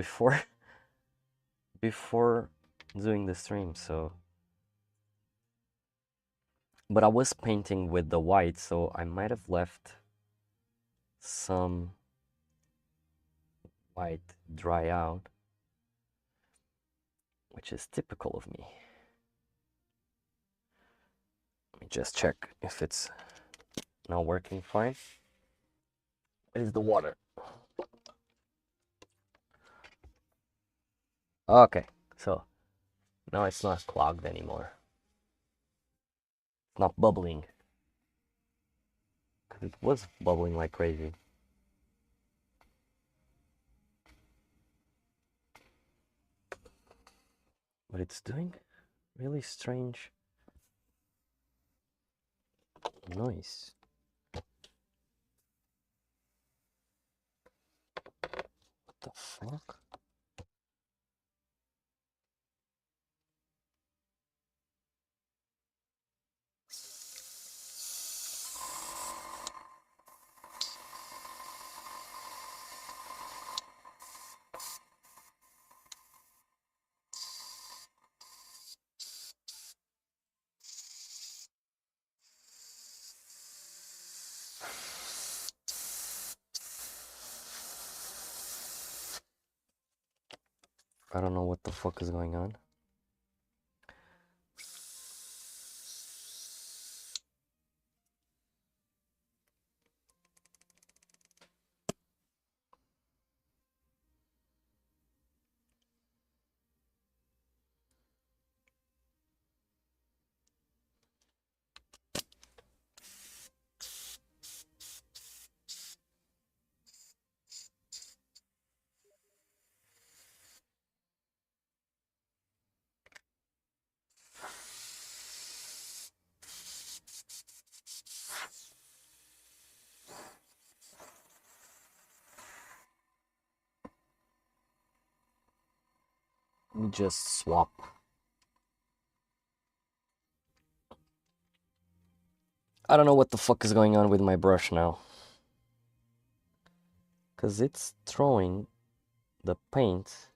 before doing the stream, so. But I was painting with the white, so I might have left some white dry out, which is typical of me. Let me just check if it's now working fine. It is the water. Okay, so now it's not clogged anymore. It's not bubbling. Because it was bubbling like crazy. But it's doing really strange noise. What the fuck? I don't know what the fuck is going on. Let me just swap. I don't know what the fuck is going on with my brush now. Because it's throwing the paint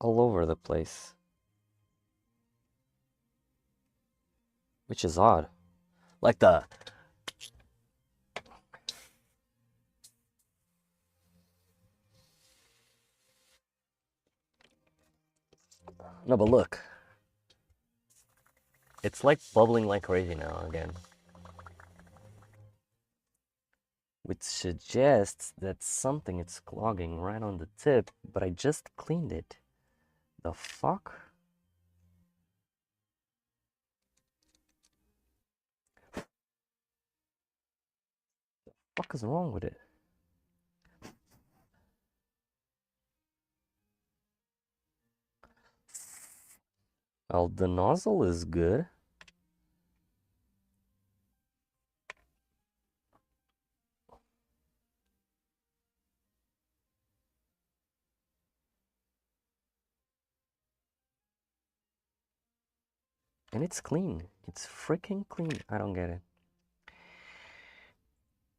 all over the place. Which is odd. Like the... No, but look. It's like bubbling like crazy now again. Which suggests that something is clogging right on the tip, but I just cleaned it. The fuck? What is wrong with it? Well, the nozzle is good. And it's clean. It's freaking clean. I don't get it.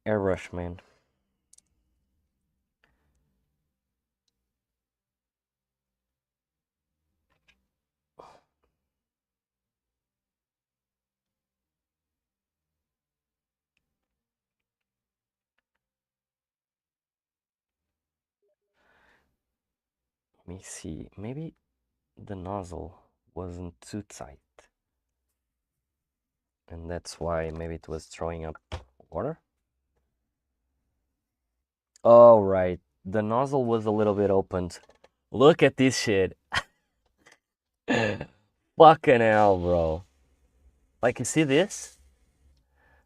Airbrush, man. Let me see. Maybe the nozzle wasn't too tight. And that's why maybe it was throwing up water. Oh, right. The nozzle was a little bit opened. Look at this shit. Fucking hell, bro. Like, you see this?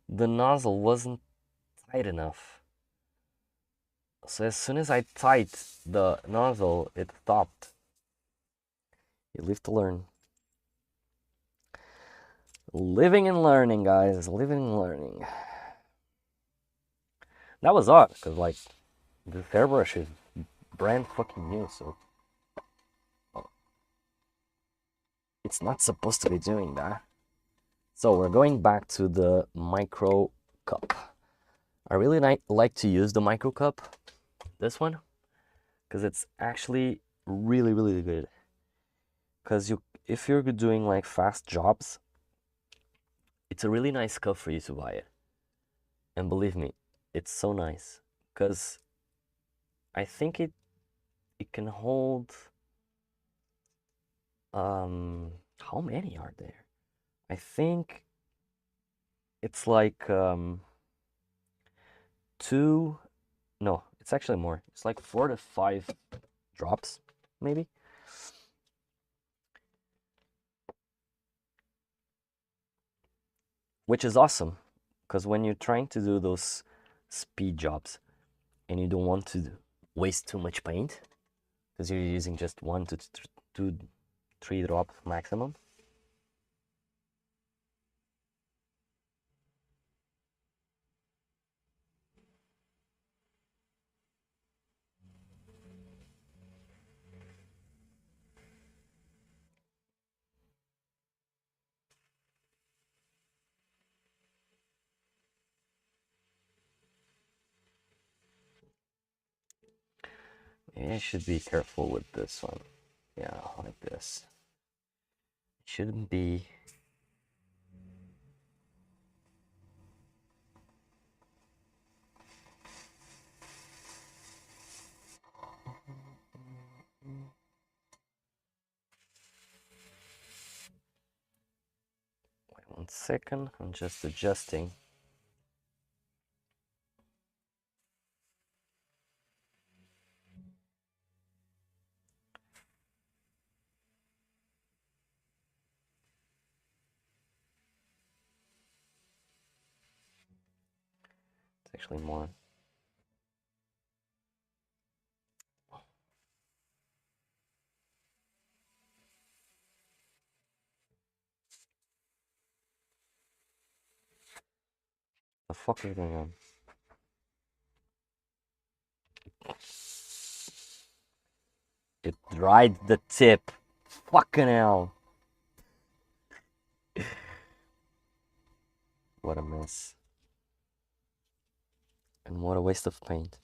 The nozzle wasn't tight enough. So as soon as I tightened the nozzle, it stopped. You live to learn. Living and learning, guys. Living and learning. That was odd, because, like, this airbrush is brand fucking new, so it's not supposed to be doing that. So we're going back to the micro cup. I really like to use the micro cup, this one, because it's actually really, really good. Because if you're doing like fast jobs, it's a really nice cup for you to buy it. And believe me, it's so nice. Because I think it can hold how many are there? I think it's like no, it's actually more. It's like 4 to 5 drops, maybe. Which is awesome, because when you're trying to do those speed jobs and you don't want to waste too much paint, because you're using just 1 to 2, 3 drops maximum. Maybe I should be careful with this one. Yeah, like this. It shouldn't be. Wait 1 second, I'm just adjusting. It's actually more. The fuck is going on? It dried the tip. Fucking hell. What a mess. And what a waste of paint.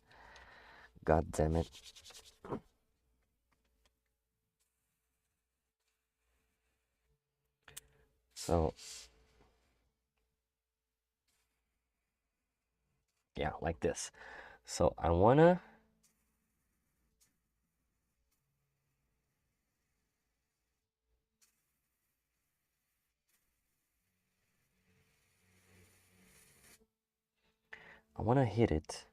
God damn it. So, yeah, like this. So I wanna hit it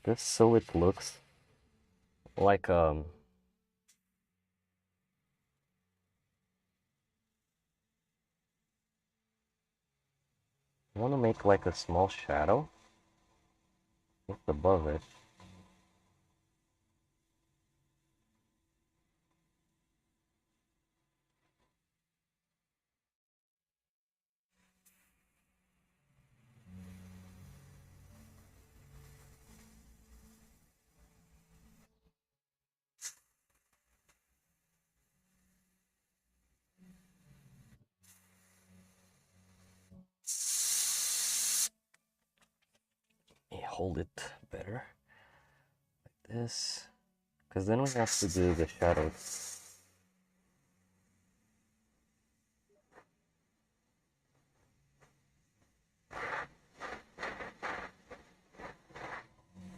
just so it looks like I wanna make like a small shadow Just above it. Yeah, hold it better like this, because then we have to do the shadows.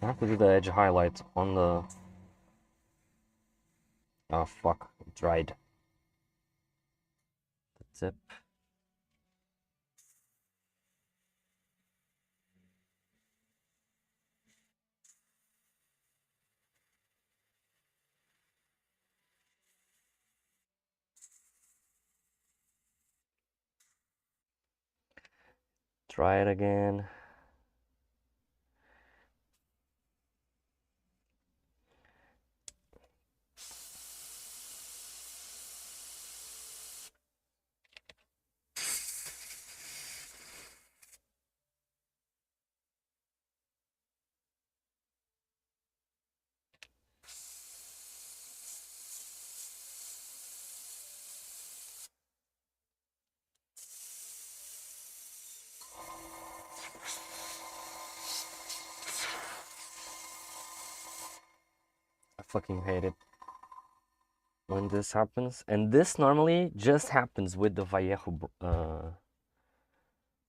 I have to do the edge highlights on the... Oh fuck, it dried. The tip. Try it again. I fucking hate it when this happens. And this normally just happens with the Vallejo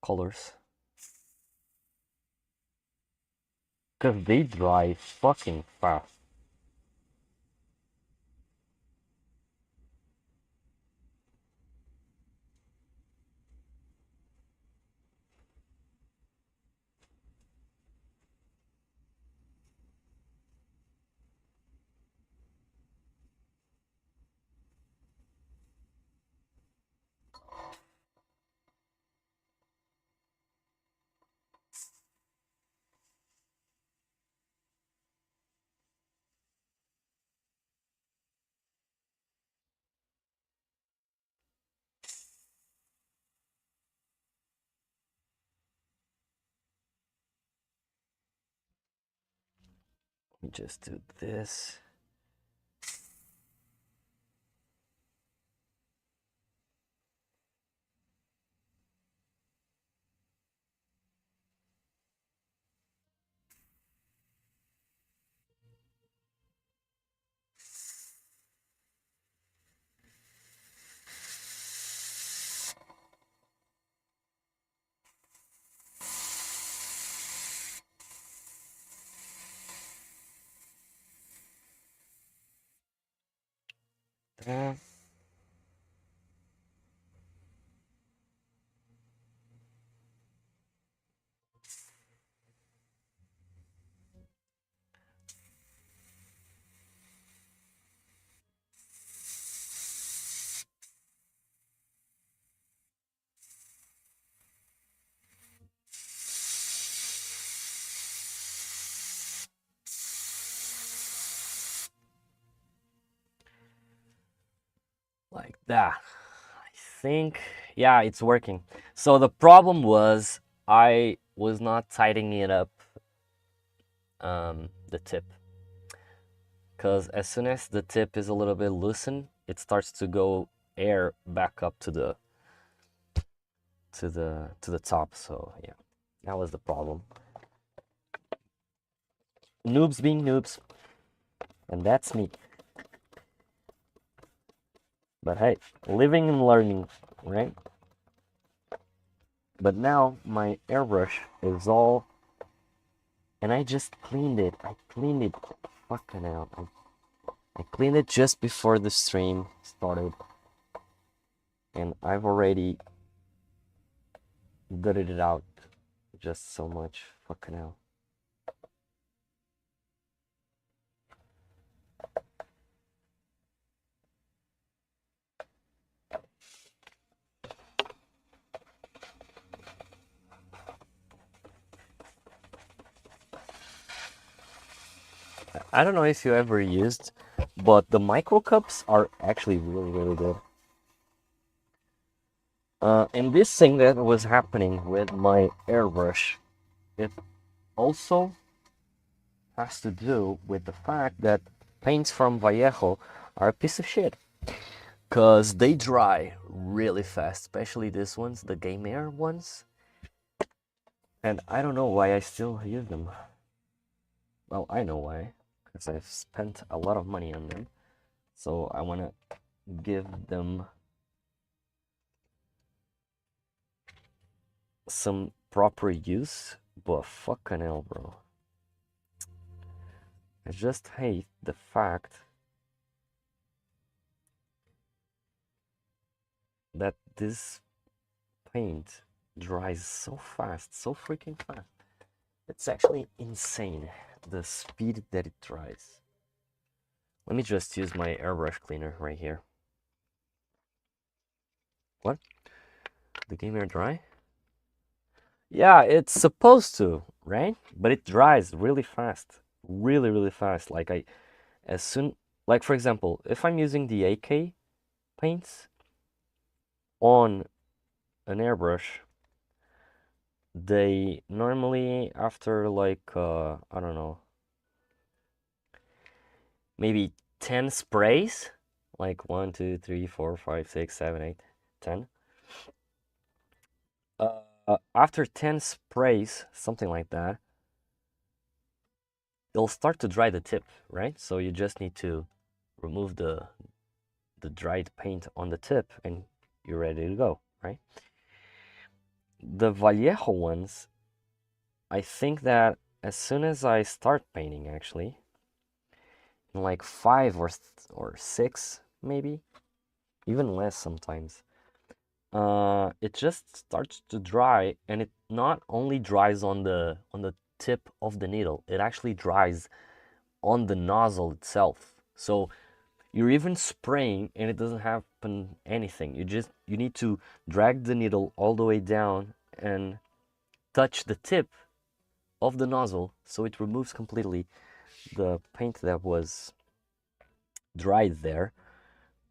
colors. Because they dry fucking fast. Let me just do this. There. Like that. I think, yeah, it's working. So the problem was I was not tightening it up, the tip. Because as soon as the tip is a little bit loosened, it starts to go air back up to the top. So yeah, that was the problem. Noobs being noobs, and that's me. But hey, living and learning, right? But now my airbrush is all, and I just cleaned it. I cleaned it. Fucking hell. I cleaned it just before the stream started, and I've already gutted it out just so much. Fucking hell. I don't know if you ever used, but the micro cups are actually really, really good. And this thing that was happening with my airbrush, it also has to do with the fact that paints from Vallejo are a piece of shit. Because they dry really fast, especially these ones, the Game Air ones. And I don't know why I still use them. Well, I know why. Because I've spent a lot of money on them. So I want to give them some proper use. But fucking hell, bro. I just hate the fact that this paint dries so fast, so freaking fast. It's actually insane, the speed that it dries. Let me just use my airbrush cleaner right here. What? The Game Air dry? Yeah, it's supposed to, right? But it dries really fast. Really, really fast. As soon, like for example, if I'm using the AK paints on an airbrush, they normally after I don't know, maybe 10 sprays, like 1, 2, 3, 4, 5, 6, 7, 8, 10. After 10 sprays, something like that, it'll start to dry the tip, right? So you just need to remove the dried paint on the tip and you're ready to go, right? The Vallejo ones, I think that as soon as I start painting, actually, in like 5 or 6 maybe, even less sometimes, it just starts to dry, and it not only dries on the tip of the needle, it actually dries on the nozzle itself. So you're even spraying and it doesn't happen anything. You need to drag the needle all the way down and touch the tip of the nozzle so it removes completely the paint that was dried there.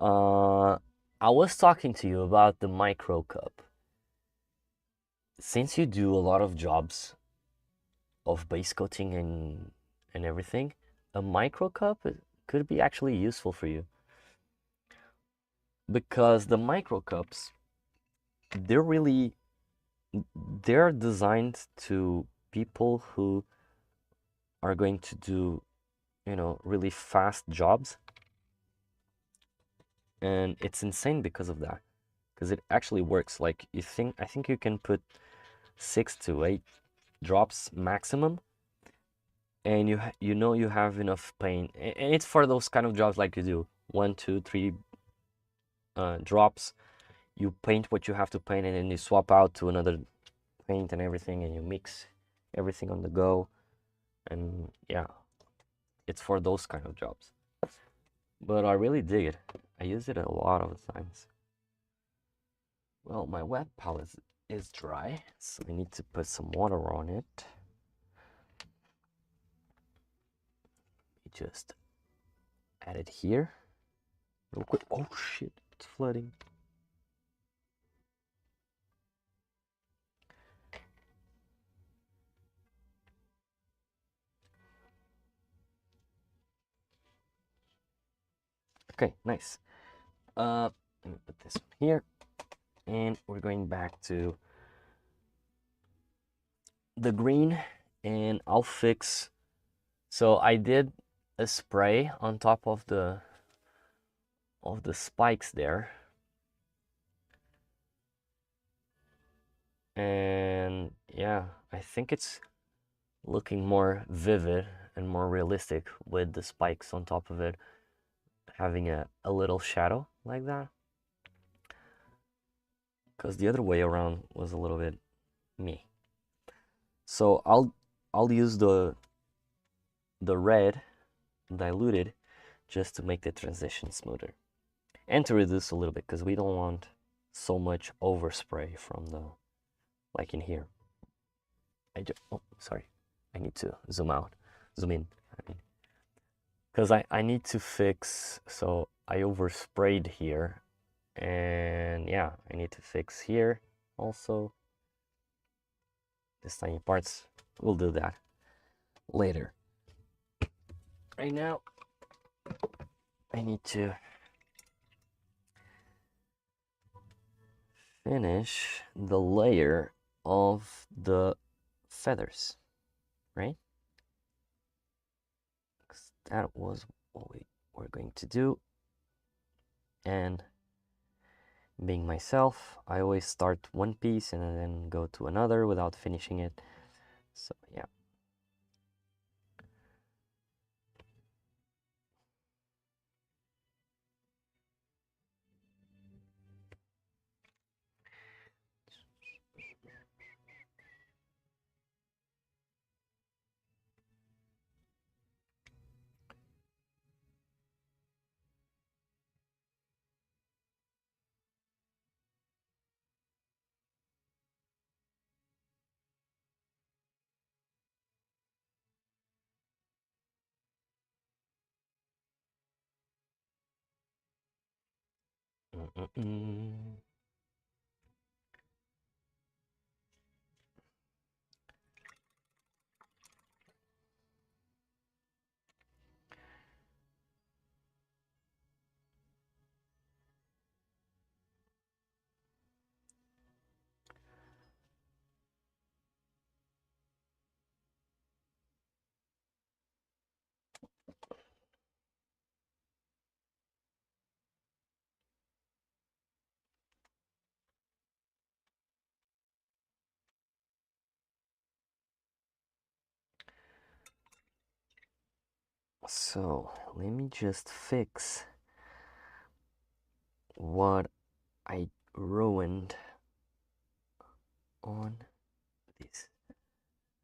I was talking to you about the micro cup. Since you do a lot of jobs of base coating and everything, a micro cup could be actually useful for you, because the micro cups, they're really they're designed to people who are going to do, really fast jobs. And it's insane because of that, because it actually works. Like I think you can put 6 to 8 drops maximum, and you have enough paint, and it's for those kind of jobs like you do 1, 2, 3 drops. You paint what you have to paint, and then you swap out to another paint and everything, and you mix everything on the go. And yeah, it's for those kind of jobs. But I really dig it. I use it a lot of times. Well, my wet palette is dry, so I need to put some water on it. Just add it here real quick. Oh shit, it's flooding. Okay, nice. Let me put this one here, and we're going back to the green, and I'll fix. So I did a spray on top of the spikes there, and yeah, I think it's looking more vivid and more realistic with the spikes on top of it having a little shadow like that, because the other way around was a little bit me. So I'll use the red diluted just to make the transition smoother and to reduce a little bit, because we don't want so much overspray from the, like in here. Oh, sorry, I need to zoom in. I mean, because I need to fix, so I oversprayed here, and yeah, I need to fix here also. These tiny parts, we'll do that later. Right now, I need to finish the layer of the feathers, right? That was what we were going to do. And being myself, I always start one piece and then go to another without finishing it. So yeah. Mm-mm-mm. So let me just fix what I ruined on this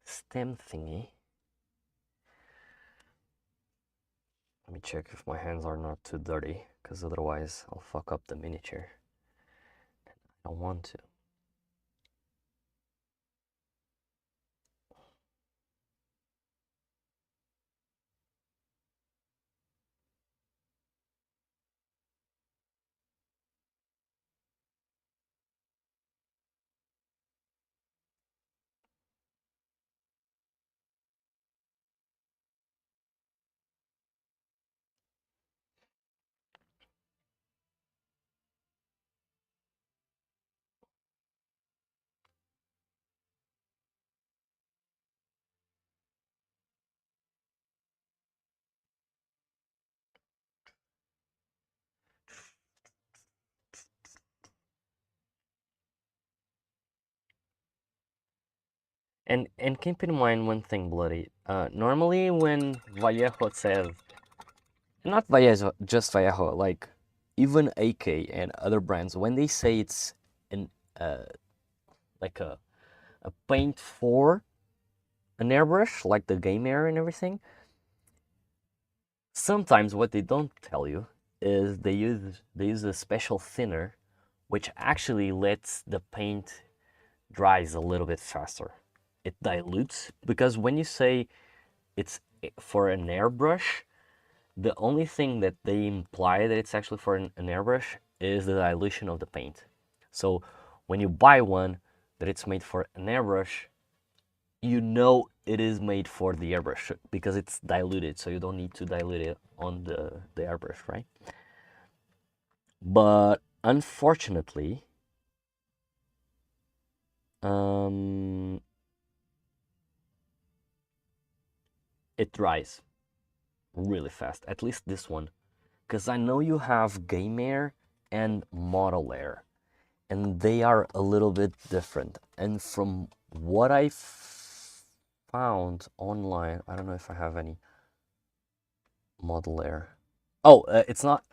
stem thingy. Let me check if my hands are not too dirty, because otherwise I'll fuck up the miniature. I don't want to. And keep in mind one thing, Bloody. Normally when Vallejo says, not Vallejo, just Vallejo, like even AK and other brands, when they say it's an like a paint for an airbrush, like the Game Air and everything, sometimes what they don't tell you is they use a special thinner, which actually lets the paint dries a little bit faster. It dilutes, because when you say it's for an airbrush, the only thing that they imply that it's actually for an airbrush is the dilution of the paint. So when you buy one that it's made for an airbrush, you know it is made for the airbrush because it's diluted, so you don't need to dilute it on the airbrush, right? But unfortunately, um, it dries really fast, at least this one, because I know you have Game Air and Model Air, and they are a little bit different. And from what I found online, I don't know if I have any Model Air. Oh, it's not.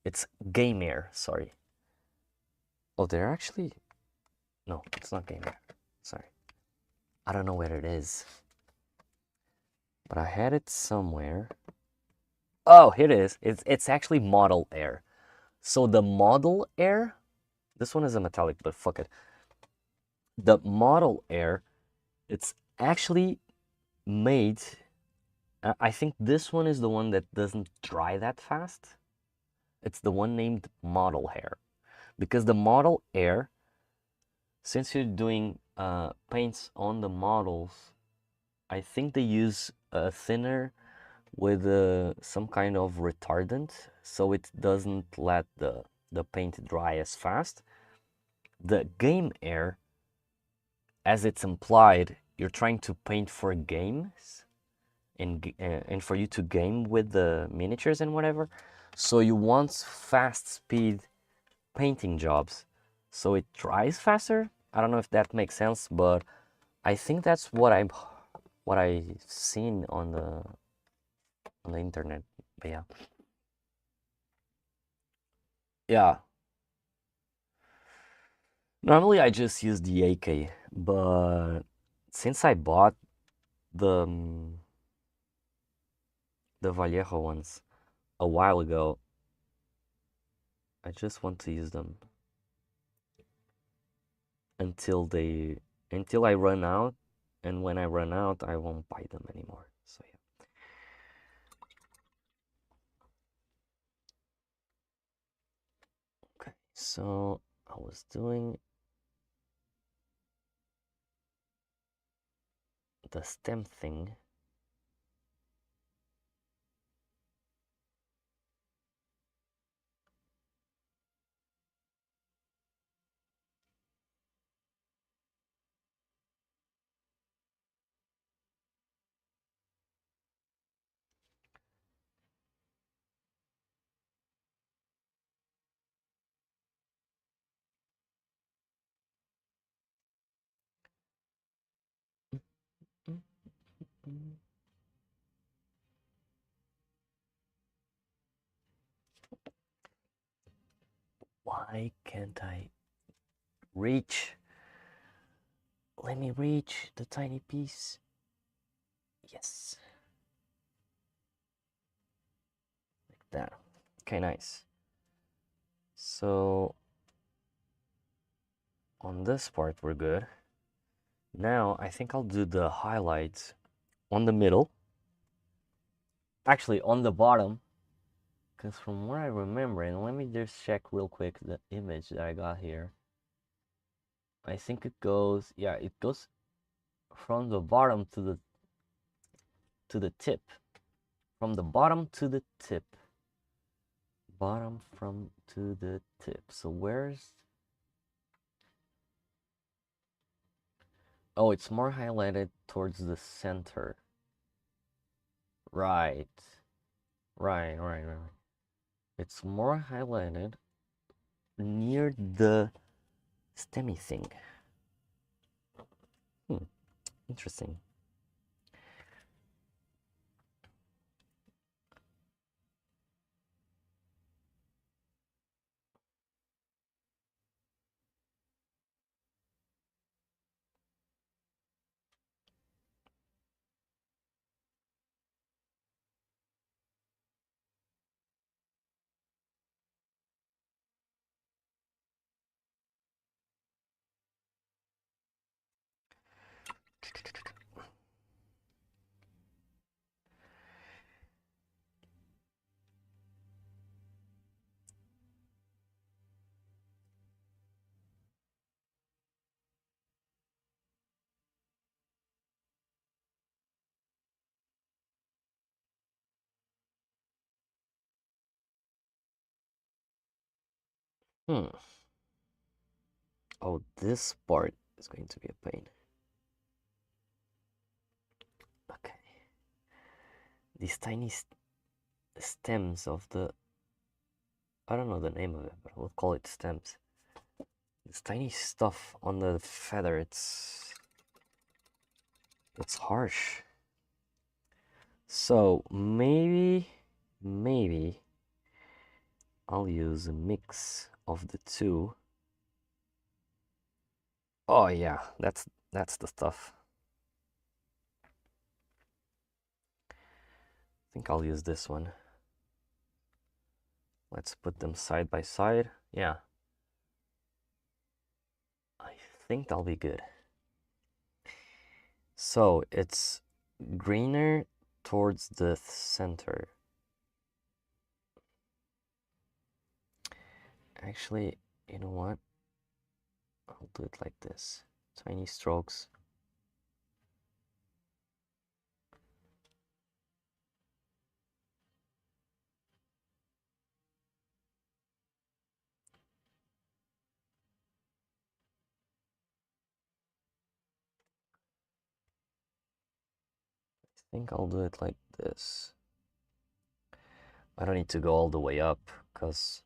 It's Game Air. Sorry. Oh, they're actually. No, it's not Game Air. Sorry. I don't know where it is, but I had it somewhere. Oh, here it is. It's actually Model Air. So the Model Air. This one is a metallic, but fuck it. The Model Air, it's actually made I think this one is the one that doesn't dry that fast. It's the one named Model Hair. Because the Model Air, since you're doing paints on the models, I think they use a thinner with some kind of retardant, so it doesn't let the paint dry as fast. The Game Air, as it's implied, you're trying to paint for games and for you to game with the miniatures and whatever. So you want fast speed painting jobs, so it dries faster. I don't know if that makes sense, but I think that's what I've seen on the internet. But yeah, yeah. Normally I just use the AK, but since I bought the the Vallejo ones a while ago, I just want to use them until I run out, and when I run out, I won't buy them anymore. So yeah. Okay, so I was doing the stem thing. Why can't I reach? Let me reach the tiny piece. Yes, like that. Okay, nice. So on this part, we're good. Now I think I'll do the highlights on the middle. Actually, on the bottom, because from what I remember, and let me just check real quick the image that I got here. I think it goes, yeah, it goes from the bottom to the tip. From the bottom to the tip. Bottom from to the tip. So where's... Oh, it's more highlighted towards the center. Right. Right. It's more highlighted near the stemmy thing. Interesting. Hmm. Oh, this part is going to be a pain. Okay. These tiny stems of the... I don't know the name of it, but we'll call it stems. This tiny stuff on the feather, it's harsh. So maybe I'll use a mix of the two. Oh yeah, that's the stuff. I think I'll use this one. Let's put them side by side. Yeah. I think that'll be good. So it's greener towards the center. Actually, you know what? I'll do it like this. Tiny strokes. I think I'll do it like this. I don't need to go all the way up because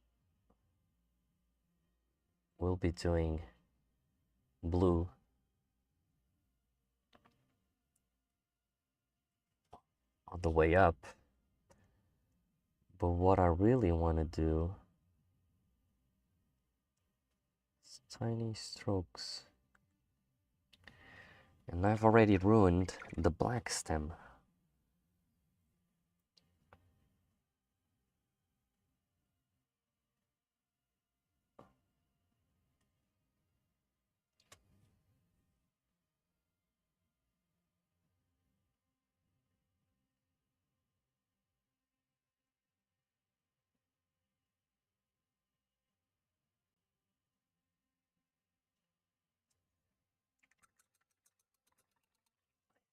we'll be doing blue on the way up. But what I really want to do is tiny strokes. And I've already ruined the black stem.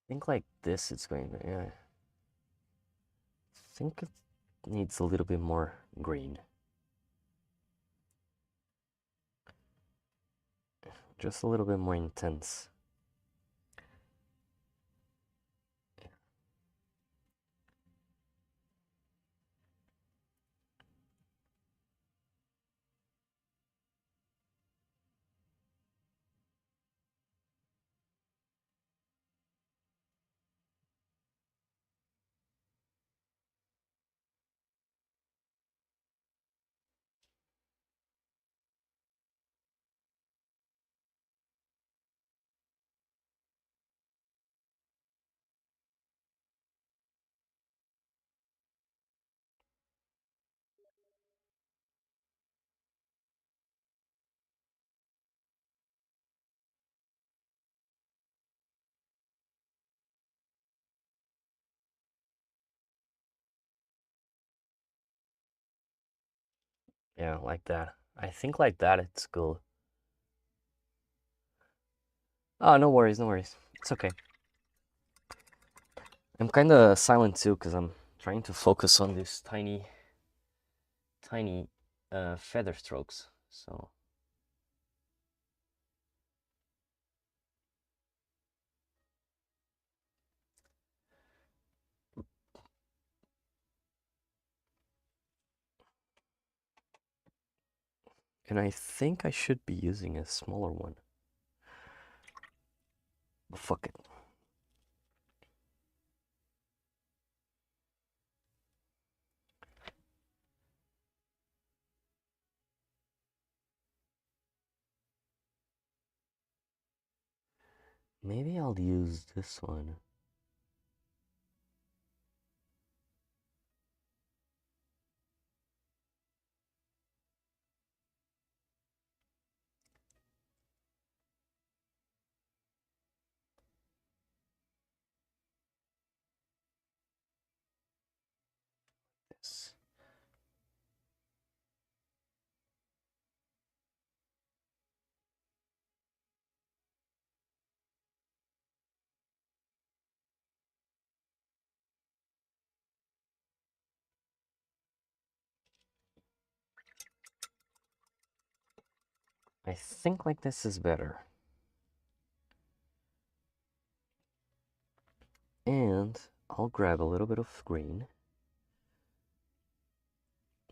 I think like this it's going to, yeah. I think it needs a little bit more green. Just a little bit more intense. Yeah, like that. I think like that it's cool. Oh, no worries, no worries. It's okay. I'm kind of silent too because I'm trying to focus on these tiny, tiny feather strokes. So and I think I should be using a smaller one. But fuck it. Maybe I'll use this one. This. I think like this is better. And I'll grab a little bit of green.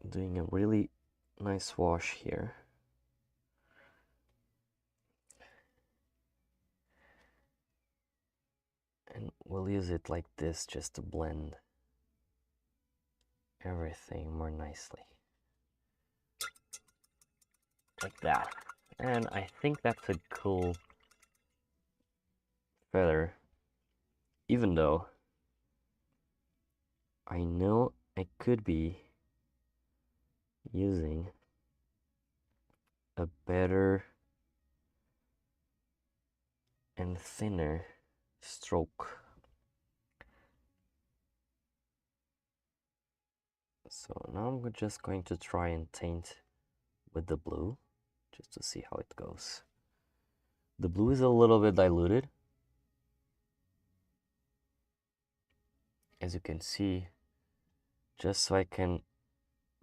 Doing a really nice wash here. And we'll use it like this just to blend everything more nicely. Like that. And I think that's a cool feather. Even though I know I could be using a better and thinner stroke. So now I'm just going to try and taint with the blue, just to see how it goes. The blue is a little bit diluted, as you can see, just so I can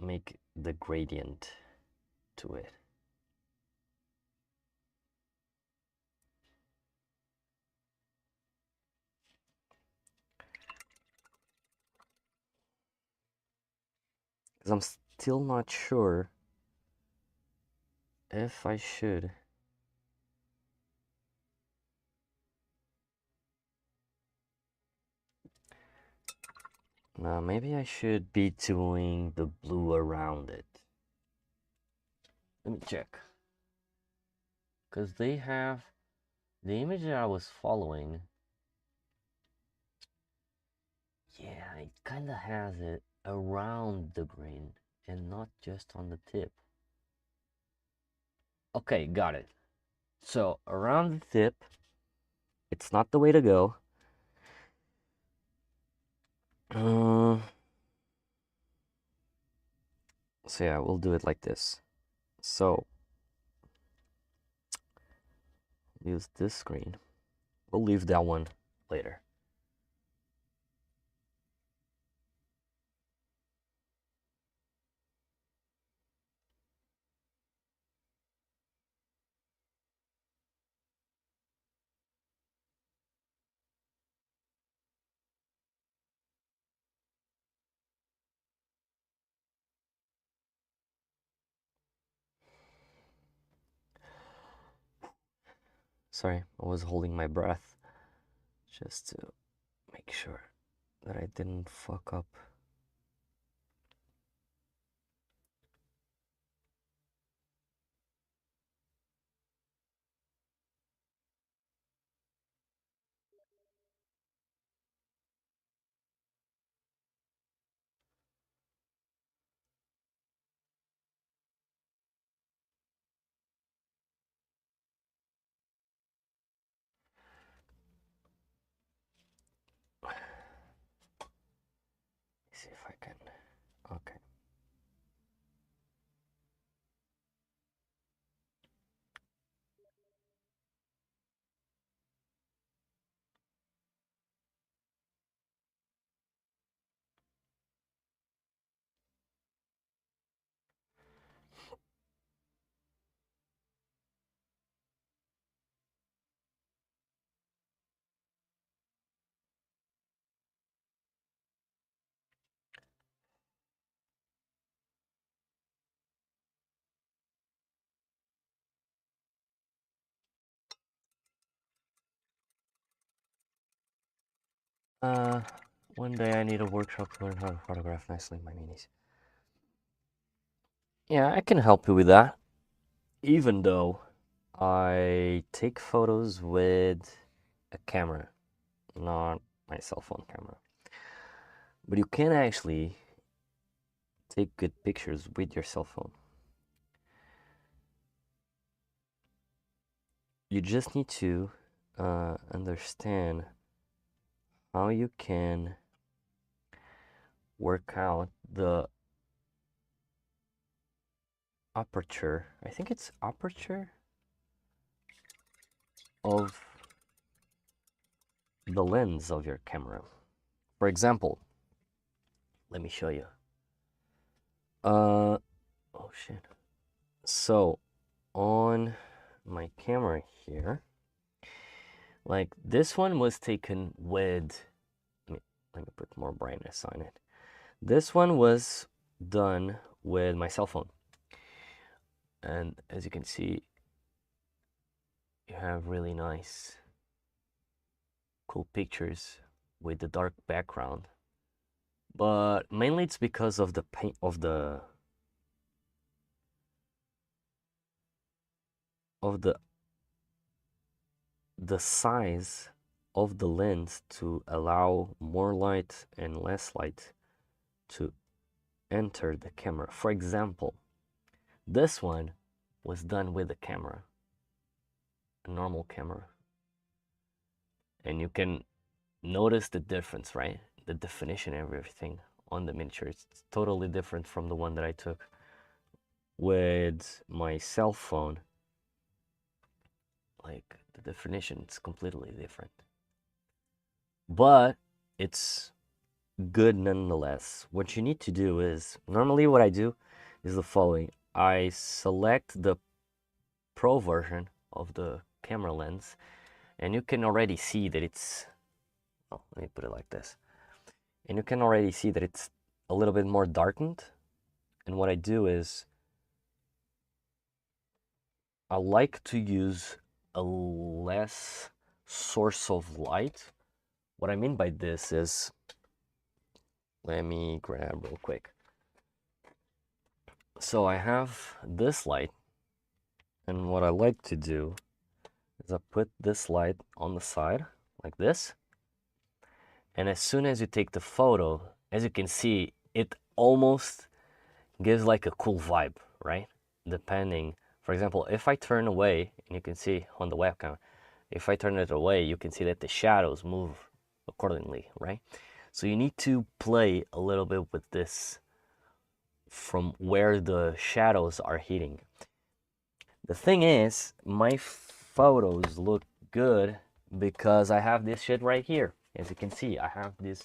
make the gradient to it. Because I'm still not sure if I should now maybe I should be doing the blue around it. Let me check. Because they have the image that I was following. Yeah, it kind of has it around the grain and not just on the tip. Okay, got it. So around the tip, it's not the way to go. So yeah, we'll do it like this. So use this screen. We'll leave that one later. Sorry, I was holding my breath just to make sure that I didn't fuck up. See if I can. Okay. Uh, One day I need a workshop to learn how to photograph nicely my minis. Yeah, I can help you with that. Even though I take photos with a camera, not my cell phone camera. But you can actually take good pictures with your cell phone. You just need to understand how you can work out the aperture. I think it's aperture of the lens of your camera. For example, let me show you. Oh shit. So on my camera here, like this one was taken with, let me put more brightness on it. This one was done with my cell phone. And as you can see, you have really nice, cool pictures with the dark background. But mainly it's because of the paint of the size of the lens to allow more light and less light to enter the camera. For example, this one was done with a camera, a normal camera. And you can notice the difference, right? The definition and everything on the miniature. It's totally different from the one that I took with my cell phone. Like, the definition is completely different. But it's good nonetheless. What you need to do is, normally what I do is the following. I select the Pro version of the camera lens, and you can already see that it's, oh, let me put it like this. And you can already see that it's a little bit more darkened. And what I do is I like to use a less source of light. What I mean by this is, let me grab real quick. So I have this light, and what I like to do is I put this light on the side like this. And as soon as you take the photo, as you can see, it almost gives like a cool vibe, right? Depending, for example, if I turn away, and you can see on the webcam, if I turn it away, you can see that the shadows move accordingly, right? So you need to play a little bit with this from where the shadows are hitting. The thing is, my photos look good because I have this shit right here. As you can see, I have these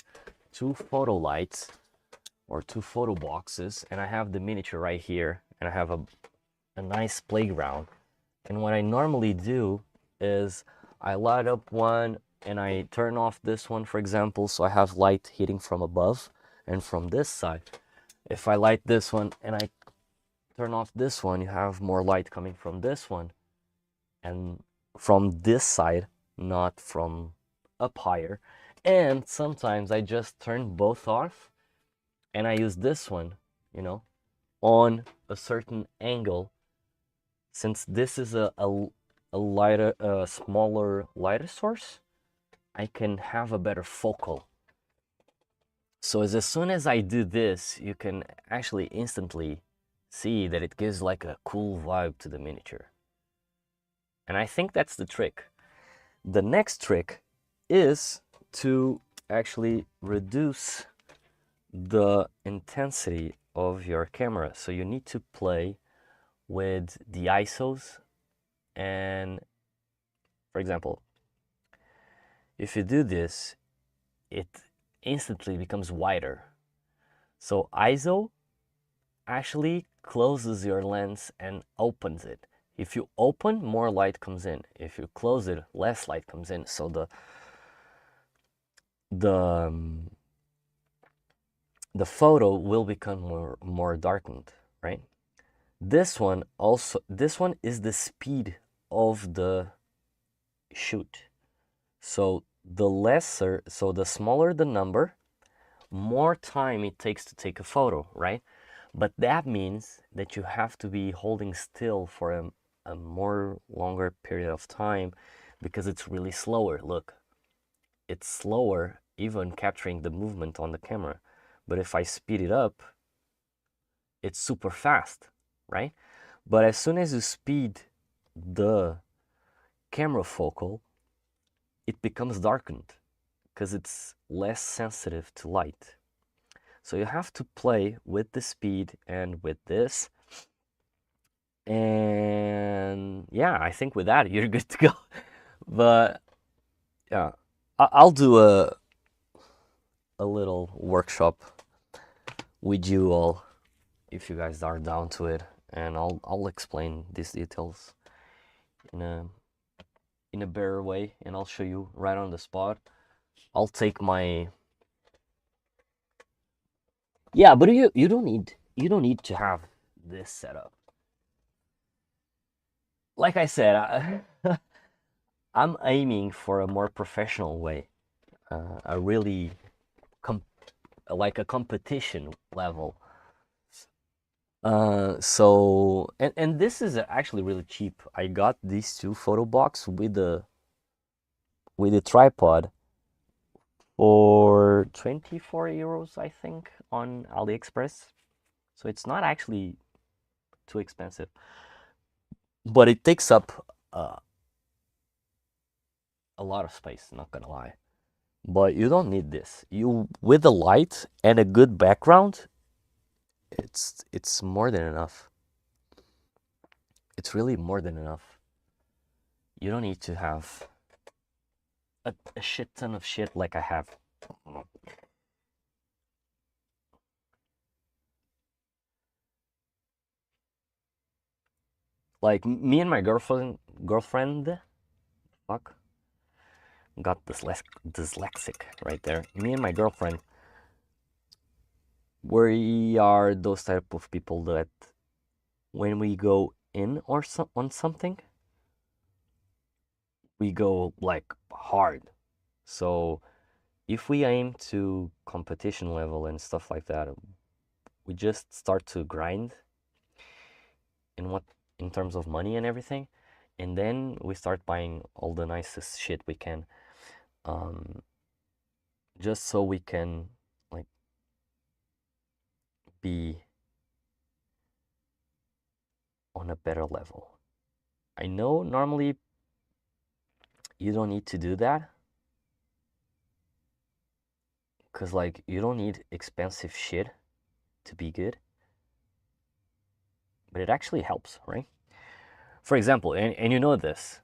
two photo lights or two photo boxes, and I have the miniature right here, and I have a nice playground. And what I normally do is I light up one and I turn off this one, for example, so I have light hitting from above and from this side. If I light this one and I turn off this one, you have more light coming from this one and from this side, not from up higher. And sometimes I just turn both off and I use this one, you know, on a certain angle. Since this is a lighter, smaller lighter source, I can have a better focal. So as soon as I do this, you can actually instantly see that it gives like a cool vibe to the miniature. And I think that's the trick. The next trick is to actually reduce the intensity of your camera. So you need to play with the ISOs, and for example, if you do this, it instantly becomes wider. So ISO actually closes your lens and opens it. If you open, more light comes in. If you close it, less light comes in. So the photo will become more darkened, right? This one is the speed of the shoot. So the smaller the number, more time it takes to take a photo, right? But that means that you have to be holding still for a more longer period of time because it's really slower. Look, it's slower even capturing the movement on the camera. But if I speed it up, it's super fast, right? But as soon as you speed the camera focal, it becomes darkened because it's less sensitive to light. So you have to play with the speed and with this. And yeah, I think with that, you're good to go. But yeah, I'll do a little workshop with you all if you guys are down to it, and I'll explain these details in a better way, and I'll show you right on the spot. I'll take my, yeah, but you don't need to have this setup. Like I said, I'm aiming for a more professional way, a really like a competition level. So and this is actually really cheap. I got these two photo box with the tripod for 24 euros, I think, on AliExpress. So it's not actually too expensive, but it takes up a lot of space, not gonna lie. But you don't need this. You with the light and a good background, it's more than enough. It's really more than enough. You don't need to have a shit ton of shit like I have. Like me and my girlfriend, fuck, got dyslexic right there. Me and my girlfriend, we are those type of people that when we go in or on something, we go like hard. So if we aim to competition level and stuff like that, we just start to grind in what in terms of money and everything, and then we start buying all the nicest shit we can, um, just so we can like be on a better level. I know normally you don't need to do that because like you don't need expensive shit to be good, but it actually helps, right? For example, and you know this,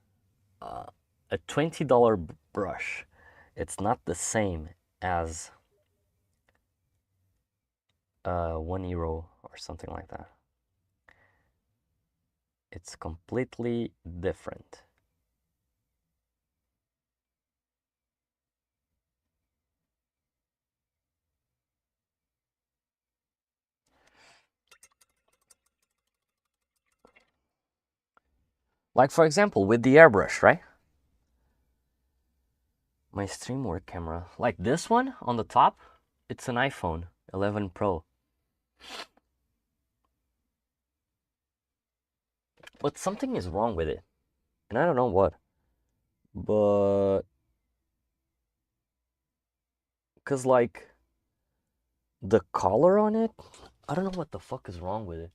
uh, a $20 brush, it's not the same as €1 or something like that. It's completely different. Like for example, with the airbrush, right? My Streamwork camera, like this one on the top, it's an iPhone 11 Pro. But something is wrong with it, and I don't know what. But cause like the color on it, I don't know what the fuck is wrong with it.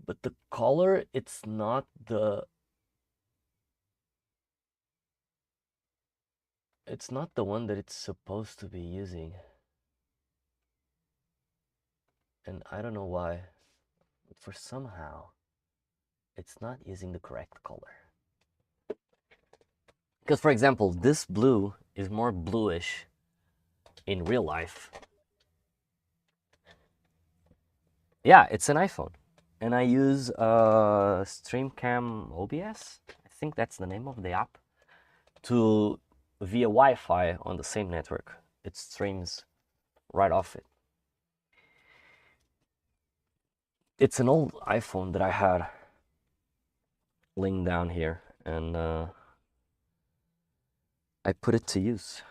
But the color, it's not the one that it's supposed to be using. And I don't know why, but for somehow it's not using the correct color. Because for example, this blue is more bluish in real life. Yeah, it's an iPhone. And I use StreamCam OBS. I think that's the name of the app. To via Wi-Fi on the same network. It streams right off it. It's an old iPhone that I had laying down here, and I put it to use.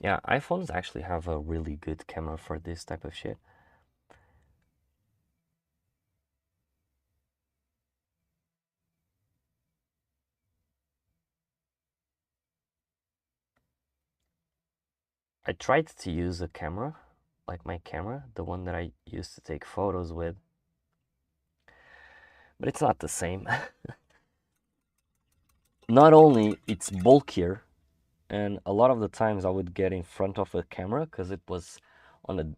Yeah, iPhones actually have a really good camera for this type of shit. I tried to use a camera, like my camera, the one that I used to take photos with, but it's not the same. Not only it's bulkier, and a lot of the times I would get in front of a camera because it was on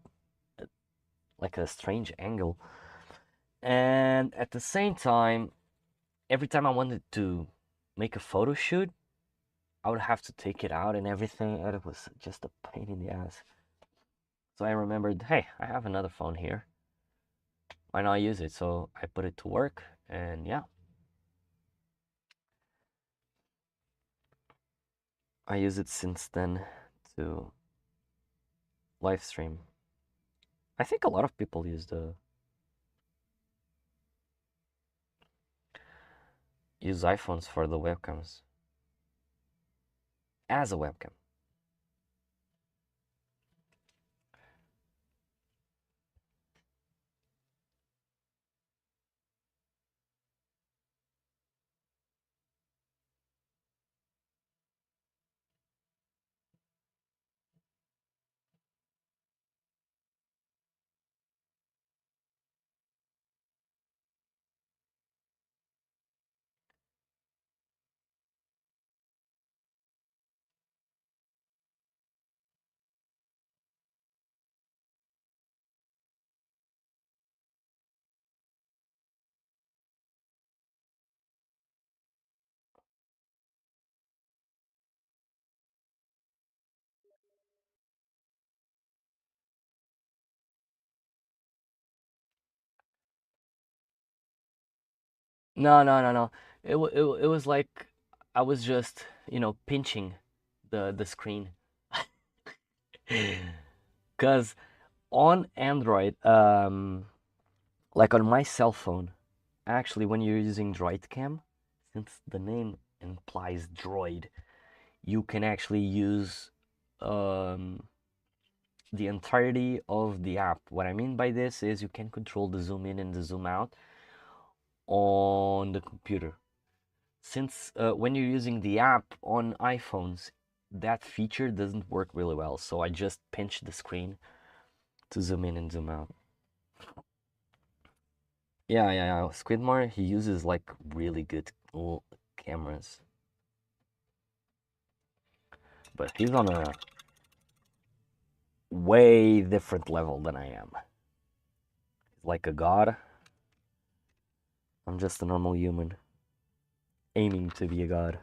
like a strange angle, and at the same time, every time I wanted to make a photo shoot, I would have to take it out and everything, and it was just a pain in the ass. So I remembered, hey, I have another phone here. Why not use it? So I put it to work, and yeah, I use it since then to live stream. I think a lot of people use iPhones for the webcams as a webcam. No, no, no, no. It was like I was just, pinching the screen. Because on Android, like on my cell phone, actually, when you're using Droid Cam, since the name implies droid, you can actually use um, the entirety of the app. What I mean by this is you can control the zoom in and the zoom out on the computer. Since when you're using the app on iPhones, that feature doesn't work really well. So I just pinch the screen to zoom in and zoom out. Yeah, yeah, yeah. Squidmar, he uses like really good cameras, but he's on a way different level than I am. He's like a god. I'm just a normal human aiming to be a god.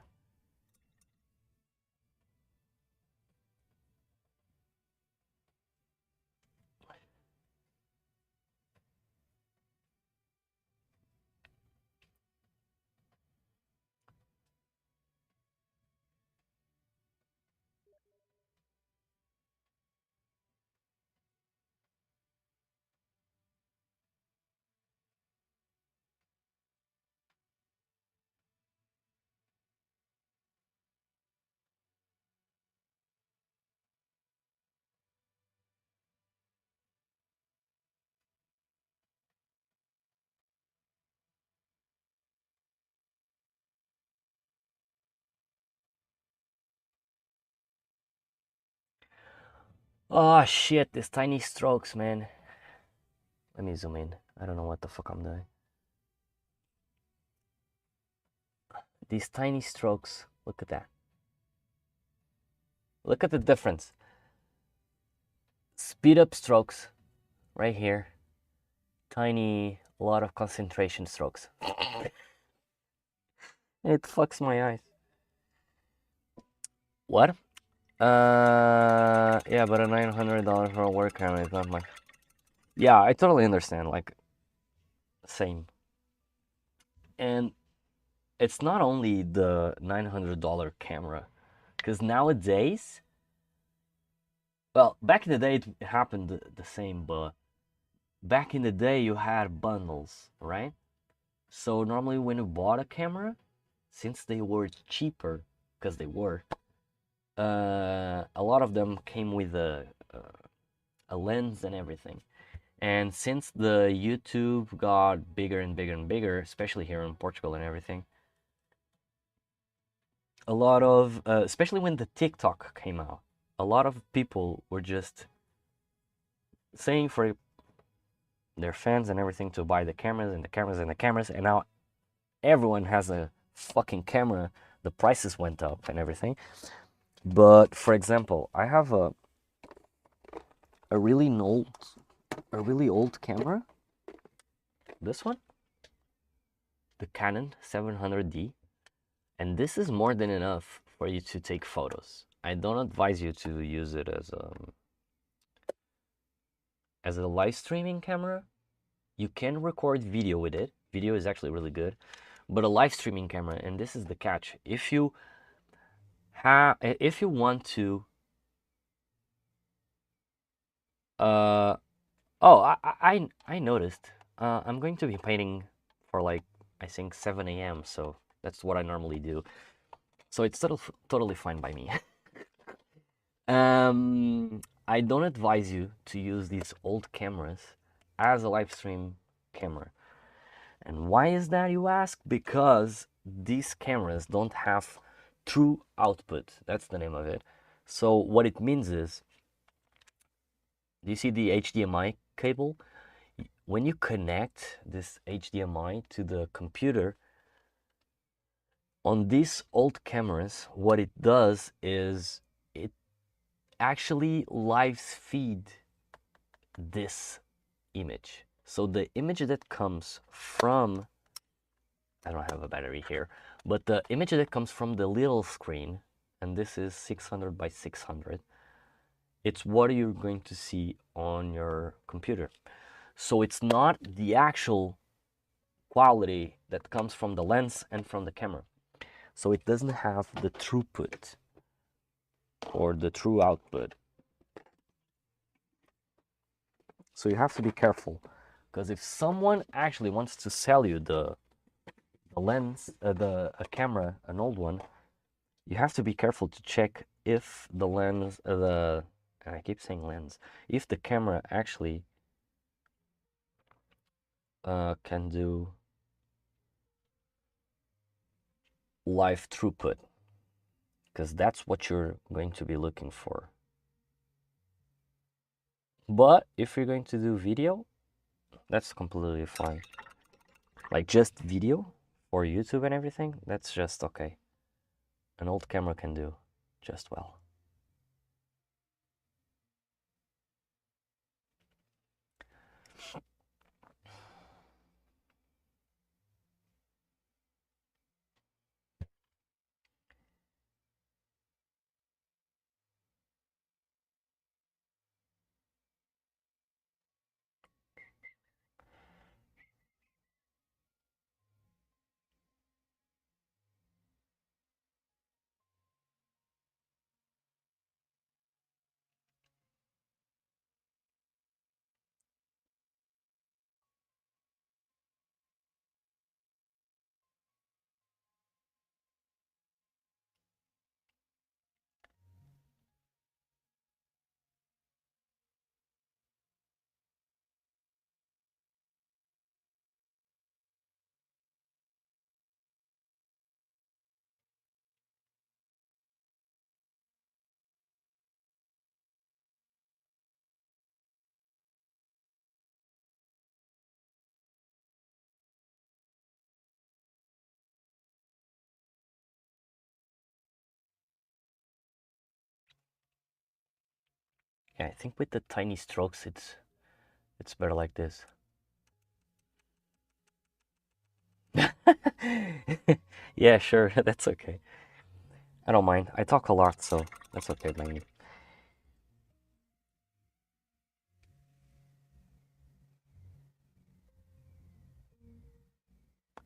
Oh shit, these tiny strokes, man. Let me zoom in. I don't know what the fuck I'm doing. These tiny strokes, look at that. Look at the difference. Speed up strokes right here. Tiny, a lot of concentration strokes. It fucks my eyes. What? Yeah, but a $900 for a work camera is not much. Yeah, I totally understand. Like, same. And it's not only the $900 camera, because nowadays, well, back in the day it happened the same, but back in the day you had bundles, right? So normally when you bought a camera, since they were cheaper, because they were, a lot of them came with a lens and everything. And since the YouTube got bigger and bigger and bigger, especially here in Portugal and everything, a lot of, especially when the TikTok came out, a lot of people were just saying for their fans and everything to buy the cameras and the cameras and the cameras, and now everyone has a fucking camera. The prices went up and everything. But for example, I have a really old a really old camera. This one, the Canon 700D, and this is more than enough for you to take photos. I don't advise you to use it as a live streaming camera. You can record video with it. Video is actually really good, but a live streaming camera, and this is the catch. If you want to, uh, oh, I noticed. I'm going to be painting for like I think 7 a.m. So that's what I normally do. So it's totally fine by me. I don't advise you to use these old cameras as a live stream camera. And why is that, you ask? Because these cameras don't have true output. That's the name of it. So what it means is, do you see the HDMI cable? When you connect this HDMI to the computer, on these old cameras, what it does is it actually live feed this image. So the image that comes from, I don't have a battery here, but the image that comes from the little screen, and this is 600 by 600, it's what you're going to see on your computer. So it's not the actual quality that comes from the lens and from the camera. So it doesn't have the throughput or the true output. So you have to be careful, because if someone actually wants to sell you the lens, a camera, an old one, you have to be careful to check if the lens, I keep saying lens, if the camera actually can do live throughput, because that's what you're going to be looking for. But if you're going to do video, that's completely fine. Like just video for YouTube and everything, that's just okay. An old camera can do just well. Yeah, I think with the tiny strokes, it's better like this. Yeah, sure, that's okay. I don't mind. I talk a lot, so that's okay by me.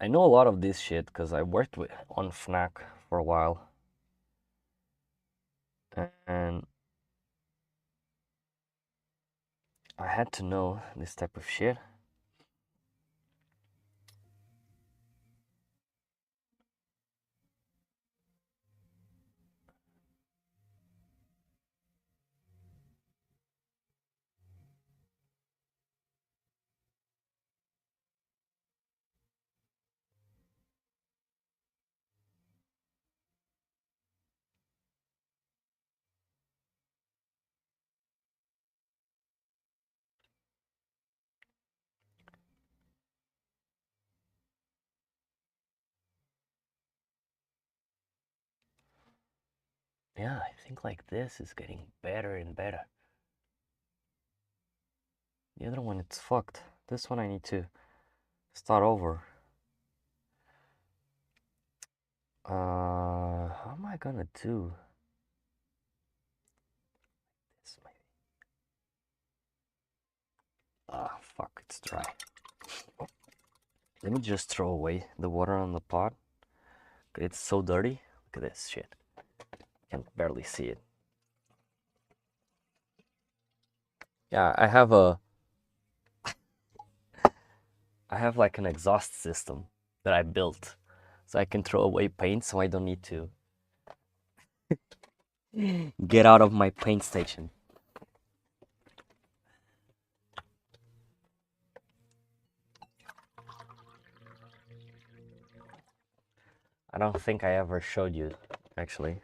I know a lot of this shit because I worked on Fnac for a while, and I had to know this type of shit. Yeah, I think like this is getting better and better. The other one, it's fucked. This one I need to start over. How am I gonna do this? Maybe. Ah, fuck, it's dry. Let me just throw away the water on the pot. It's so dirty. Look at this shit. Can barely see it. Yeah, I have like an exhaust system that I built, so I can throw away paint, so I don't need to get out of my paint station. I don't think I ever showed you, actually.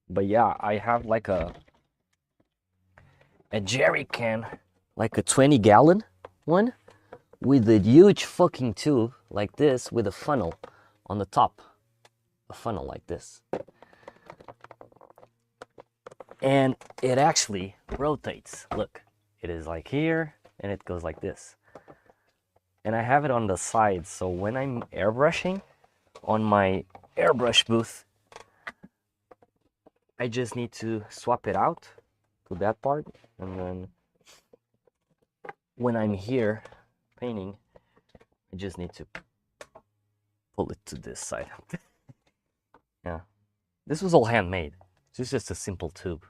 But yeah, I have like a jerry can, like a 20-gallon one, with a huge fucking tube like this, with a funnel on the top. A funnel like this. And it actually rotates. Look, it is like here, and it goes like this. And I have it on the side, so when I'm airbrushing on my airbrush booth, I just need to swap it out to that part, and then when I'm here painting, I just need to pull it to this side. Yeah, this was all handmade. This is just a simple tube.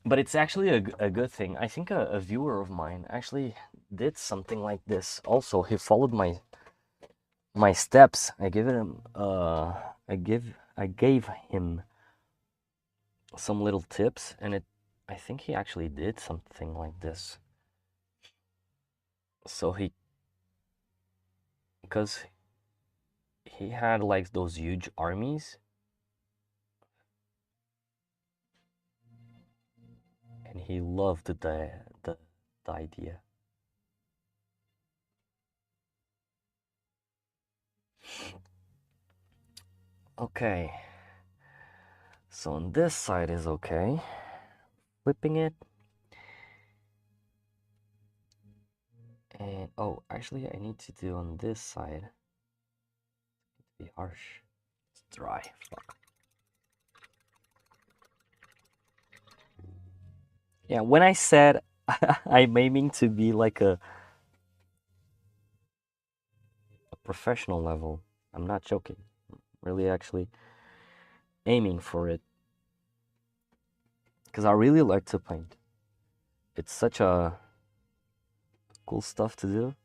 But it's actually a good thing. I think a viewer of mine actually did something like this. Also, he followed my steps. I gave him some little tips, and I think he actually did something like this. So because he had like those huge armies, and he loved the idea. Okay, so on this side is okay. Flipping it. And oh, actually I need to do on this side. Be harsh. It's dry. Fuck. Yeah, when I said I'm aiming to be like a professional level, I'm not joking. I'm really actually aiming for it. Because I really like to paint. It's such a cool stuff to do.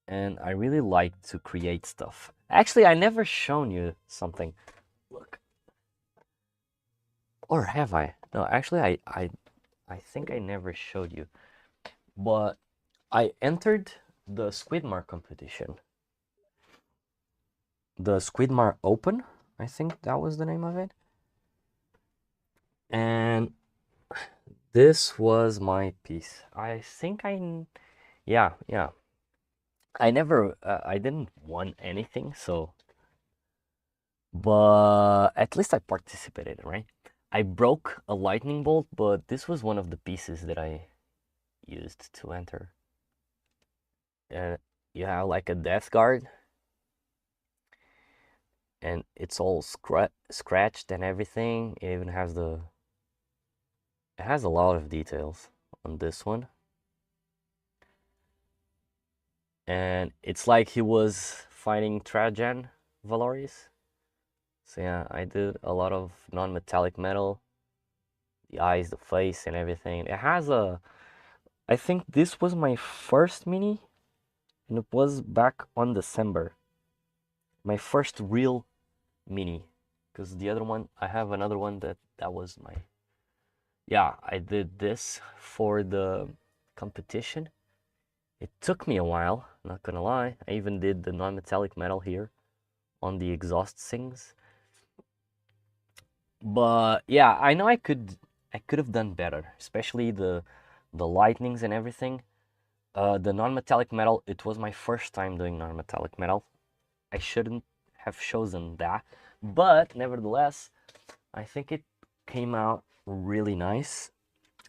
And I really like to create stuff. Actually, I never shown you something. Look. Or have I? No, actually I think I never showed you. But I entered the Squidmar competition. The Squidmar Open, I think that was the name of it. And this was my piece. I think yeah. I didn't won anything, so, but at least I participated, right? I broke a lightning bolt, but this was one of the pieces that I used to enter. And you have like a death guard, and it's all scratched and everything. It even has it has a lot of details on this one. And it's like he was fighting Trajan Valoris. So yeah, I did a lot of non-metallic metal, the eyes, the face, and everything. It has I think this was my first mini, and it was back on December. My first real mini, because the other one, I have another one that was my, yeah, I did this for the competition. It took me a while, not gonna lie. I even did the non-metallic metal here on the exhaust sings. But yeah, I know I could have done better, especially the lightnings and everything. The non-metallic metal, it was my first time doing non-metallic metal. I shouldn't have chosen that, but nevertheless, I think it came out really nice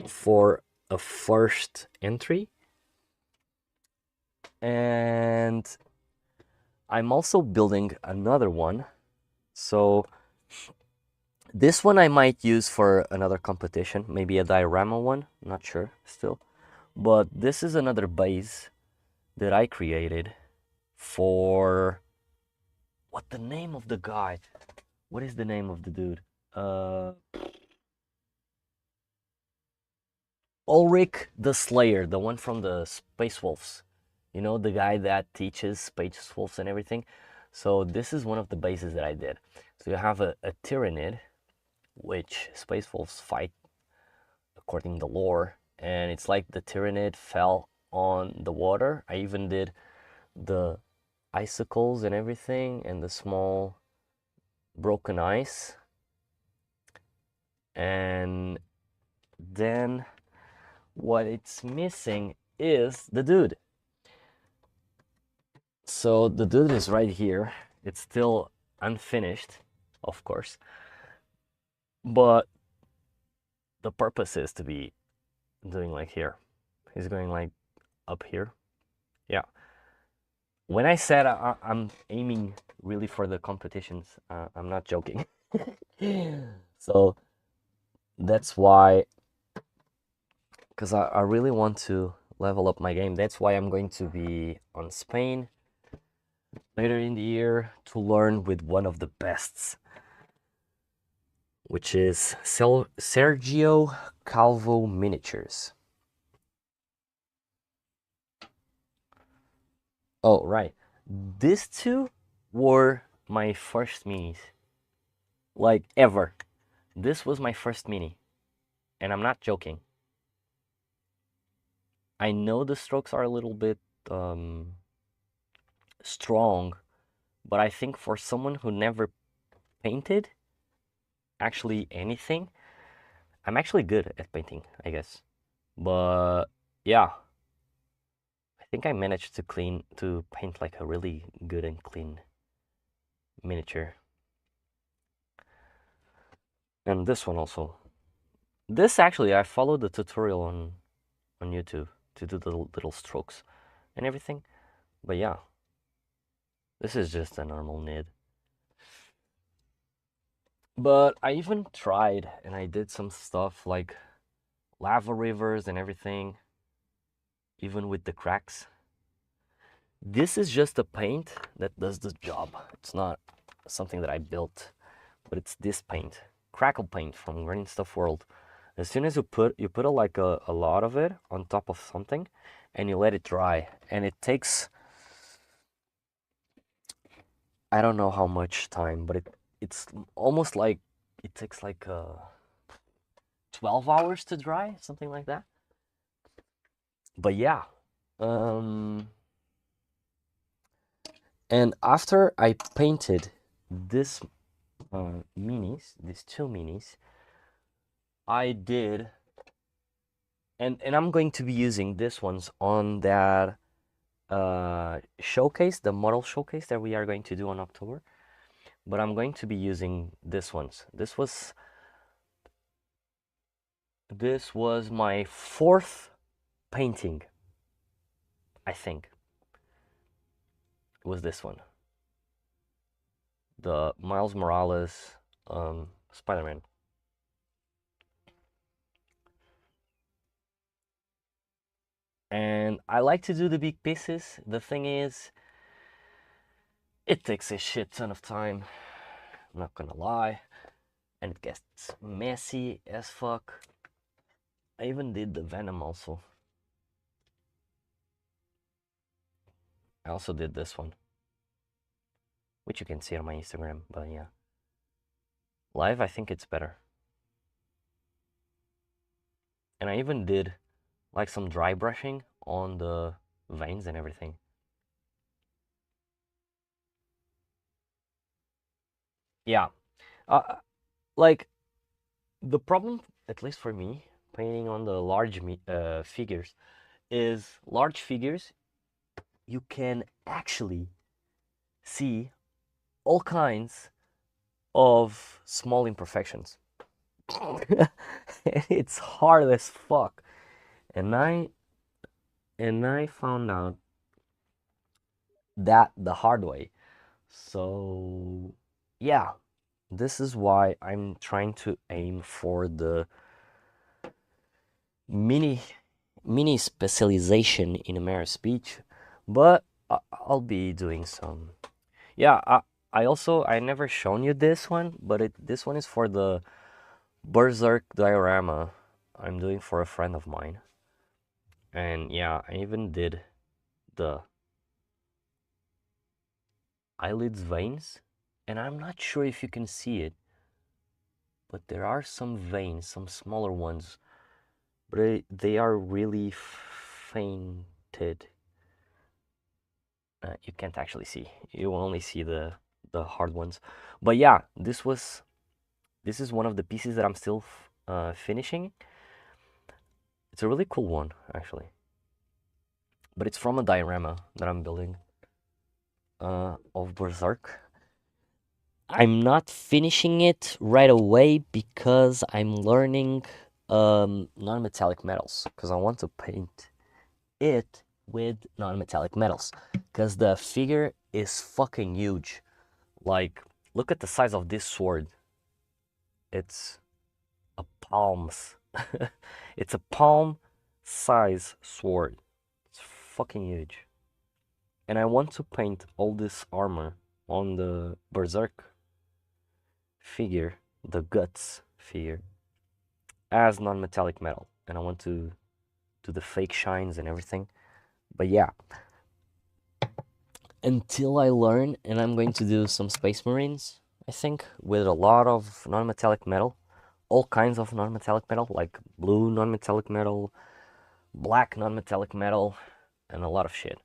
for a first entry. And I'm also building another one. So this one I might use for another competition, maybe a diorama one, not sure still. But this is another base that I created for, what the name of the guy? What is the name of the dude? Ulrich the Slayer, the one from the Space Wolves. You know, the guy that teaches Space Wolves and everything. So this is one of the bases that I did. So you have a Tyrannid, which Space Wolves fight according to lore. And it's like the Tyrannid fell on the water. I even did the icicles and everything, and the small broken ice. And then what it's missing is the dude. So the dude is right here. It's still unfinished, of course, but the purpose is to be doing like here. He's going like up here. Yeah. When I said I'm aiming really for the competitions, I'm not joking. So that's why because I really want to level up my game. That's why I'm going to be on Spain later in the year to learn with one of the bests, which is Sergio Calvo Miniatures. Oh, right. These two were my first minis, like ever. This was my first mini, and I'm not joking. I know the strokes are a little bit strong, but I think for someone who never painted actually anything, I'm actually good at painting, I guess. But yeah, I think I managed to paint like a really good and clean miniature. And this one also. This actually, I followed the tutorial on YouTube to do the little strokes and everything. But yeah, this is just a normal nib. But I even tried and I did some stuff like lava rivers and everything, even with the cracks. This is just a paint that does the job. It's not something that I built, but it's this paint, crackle paint from Green Stuff World. As soon as you put a lot of it on top of something, and you let it dry, and it takes, I don't know how much time, but it's almost like it takes like 12 hours to dry, something like that. But yeah, and after I painted this these two minis, I did, and I'm going to be using this ones on that showcase, the model showcase that we are going to do in October. But I'm going to be using this ones. This was my fourth painting, I think. It was this one, the Miles Morales Spider-Man. And I like to do the big pieces. The thing is, it takes a shit ton of time, I'm not gonna lie, and it gets messy as fuck. I even did the Venom also. I also did this one, which you can see on my Instagram, but yeah. Live, I think it's better. And I even did like some dry brushing on the veins and everything. Yeah. Like, the problem, at least for me, painting on the large figures, is large figures, you can actually see all kinds of small imperfections. It's hard as fuck. And I found out that the hard way. So yeah, this is why I'm trying to aim for the mini specialization in a mirror speech, but I'll be doing some. Yeah, I never shown you this one, but this one is for the Berserk diorama I'm doing for a friend of mine. And yeah, I even did the eyelids veins, and I'm not sure if you can see it, but there are some veins, some smaller ones, but they are really fainted. You can't actually see. You only see the hard ones. But yeah, this is one of the pieces that I'm still finishing. It's a really cool one, actually. But it's from a diorama that I'm building of Berserk. I'm not finishing it right away because I'm learning non-metallic metals, because I want to paint it with non-metallic metals, because the figure is fucking huge. Like, look at the size of this sword. It's a palm's. It's a palm size sword. It's fucking huge. And I want to paint all this armor on the Berserk figure, the Guts figure, as non-metallic metal. And I want to do the fake shines and everything. But yeah, until I learn, and I'm going to do some Space Marines, I think, with a lot of non-metallic metal, all kinds of non-metallic metal, like blue non-metallic metal, black non-metallic metal, and a lot of shit.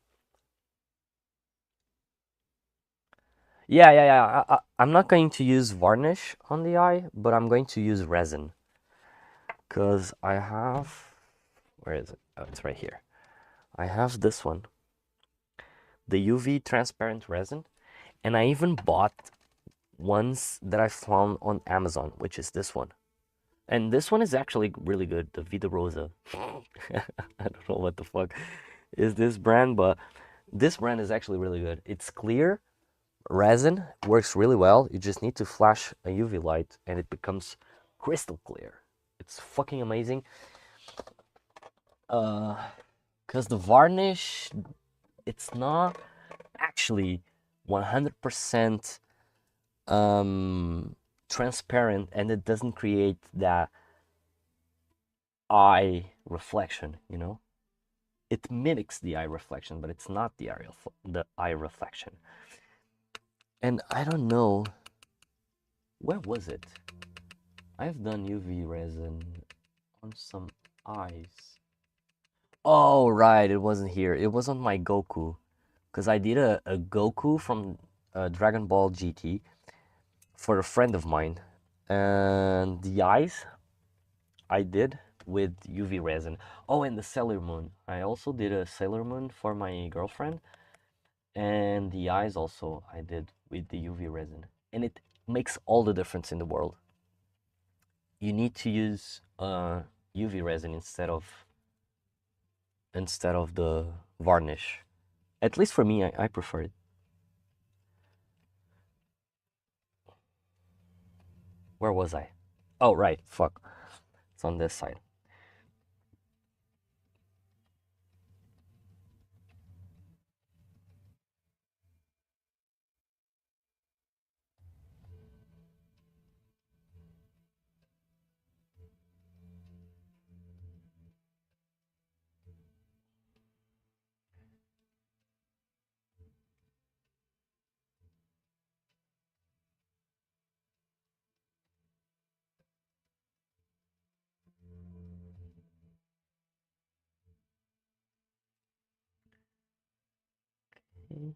Yeah. I'm not going to use varnish on the eye, but I'm going to use resin. Because I have... Where is it? Oh, it's right here. I have this one. The UV transparent resin. And I even bought ones that I found on Amazon, which is this one. And this one is actually really good, the Vida Rosa. I don't know what the fuck is this brand, but this brand is actually really good. It's clear resin, works really well. You just need to flash a UV light and it becomes crystal clear. It's fucking amazing. Because the varnish, it's not actually 100% transparent, and it doesn't create that eye reflection, you know? It mimics the eye reflection, but it's not the eye reflection. And I don't know, where was it? I've done UV resin on some eyes. Oh, right, it wasn't here. It was on my Goku. Because I did a Goku from Dragon Ball GT for a friend of mine. And the eyes I did with UV resin. Oh, and the Sailor Moon. I also did a Sailor Moon for my girlfriend. And the eyes also I did with the UV resin. And it makes all the difference in the world. You need to use UV resin instead of the varnish. At least for me, I prefer it. Where was I? Oh, right. Fuck. It's on this side. Okay.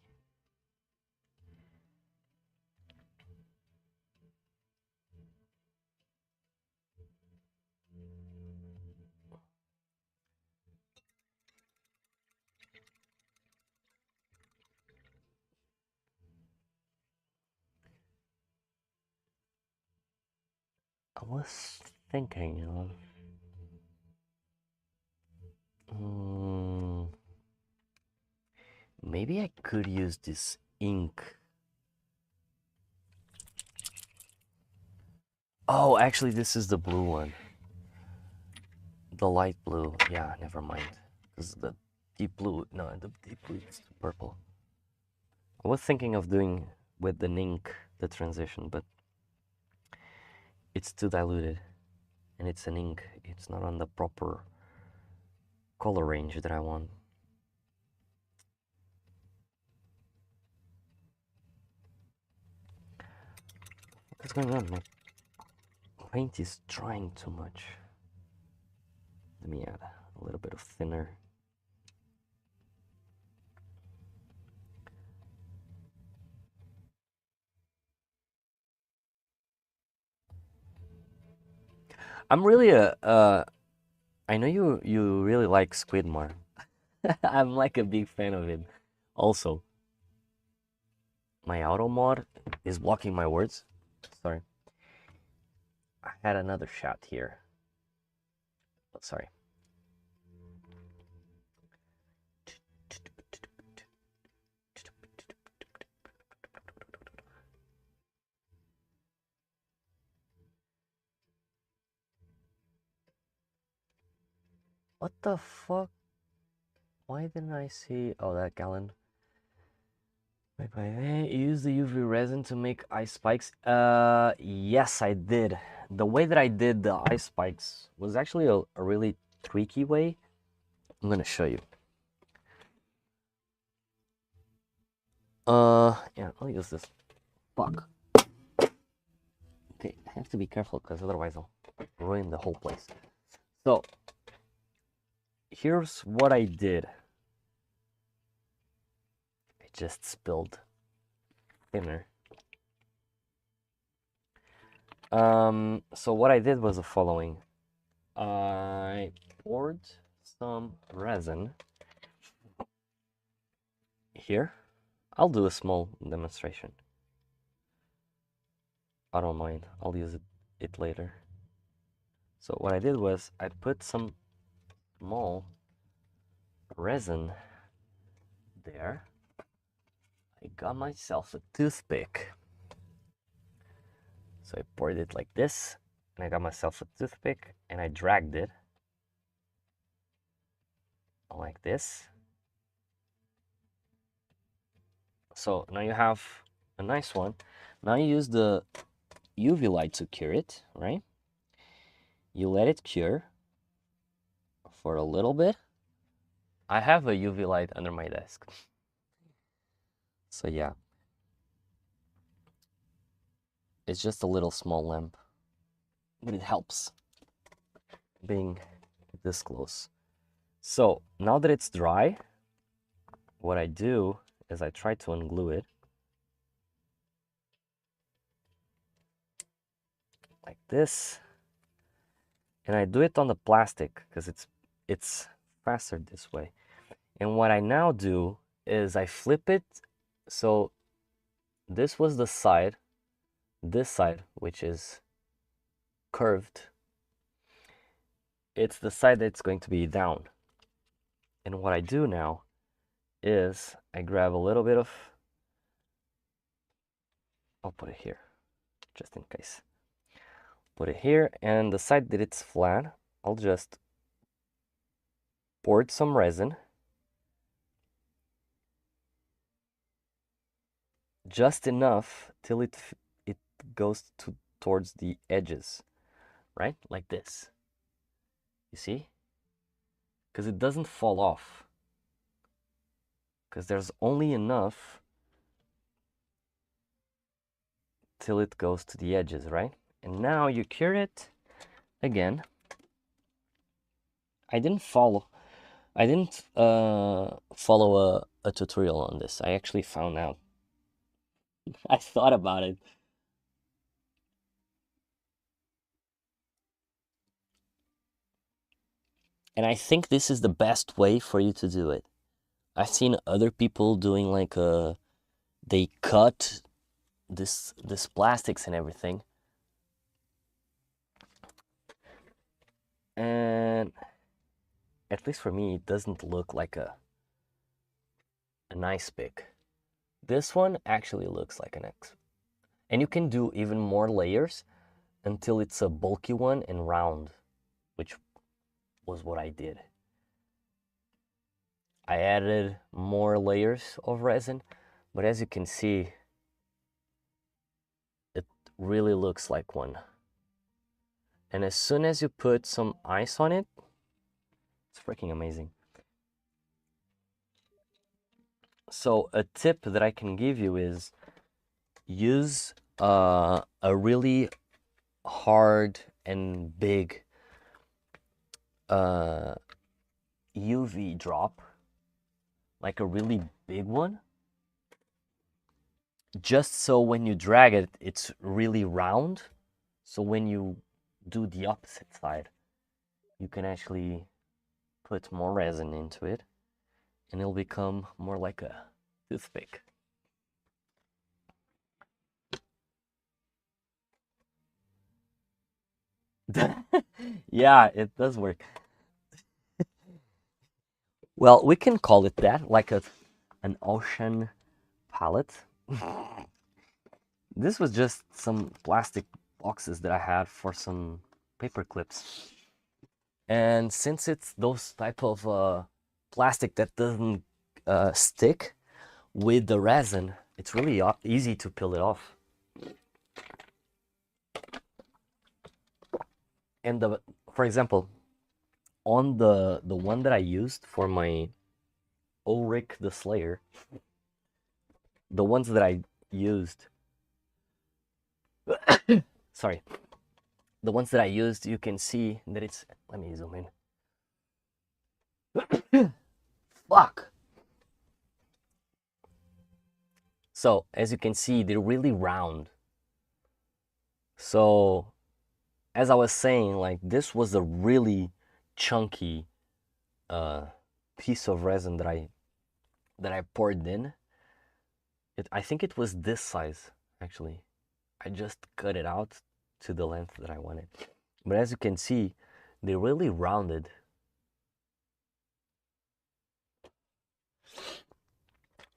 I was thinking of... Mm, maybe I could use this ink. Oh, actually, this is the blue one. The light blue. Yeah, never mind. Because the deep blue... No, the deep blue is purple. I was thinking of doing with the ink the transition, but it's too diluted. And it's an ink. It's not on the proper color range that I want. What's going on? My paint is drying too much. Let me add a little bit of thinner. I'm really I know you really like Squidmar. I'm like a big fan of him. Also, my auto mod is blocking my words. Sorry. I had another shot here. Oh, sorry. What the fuck? Why didn't I see? Oh, that gallon. Wait, use the UV resin to make ice spikes. Yes, I did. The way that I did the ice spikes was actually a really tricky way. I'm gonna show you. Yeah, I'll use this. Fuck. Okay, I have to be careful because otherwise I'll ruin the whole place. So, here's what I did. I just spilled thinner. So what I did was the following. I poured some resin here. I'll do a small demonstration. I don't mind. I'll use it later. So what I did was I put some small resin there. I got myself a toothpick. So I poured it like this, and I got myself a toothpick, and I dragged it like this. So now you have a nice one. Now you use the UV light to cure it, right? You let it cure for a little bit. I have a UV light under my desk. So yeah. It's just a little small lamp, but it helps being this close. So now that it's dry, what I do is I try to unglue it like this, and I do it on the plastic because it's faster this way. And what I now do is I flip it, so this was the side, this side, which is curved, it's the side that's going to be down. And what I do now is I grab a little bit of, I'll put it here just in case. Put it here, and the side that it's flat, I'll just pour some resin, just enough till it goes towards the edges, right? Like this. You see? Because it doesn't fall off. Because there's only enough till it goes to the edges, right? And now you cure it again. I didn't follow a tutorial on this. I actually found out. I thought about it. And I think this is the best way for you to do it. I've seen other people doing like they cut this plastics and everything. And at least for me, it doesn't look like a nice pick. This one actually looks like an X. And you can do even more layers until it's a bulky one and round, which was what I did. I added more layers of resin, but as you can see, it really looks like one. And as soon as you put some ice on it, it's freaking amazing. So a tip that I can give you is use a really hard and big UV drop, like a really big one, just so when you drag it, it's really round. So when you do the opposite side, you can actually put more resin into it, and it'll become more like a toothpick. Yeah, it does work. Well, we can call it that, like an ocean palette. This was just some plastic boxes that I had for some paper clips. And since it's those type of plastic that doesn't stick with the resin, it's really easy to peel it off. And for example, on the one that I used for my Ulrich the Slayer, the ones that I used, sorry, the ones that I used, you can see that it's, let me zoom in. Fuck. So as you can see, they're really round. So as I was saying, like this was a really chunky piece of resin that I poured in. I think it was this size actually. I just cut it out to the length that I wanted. But as you can see, they're really rounded.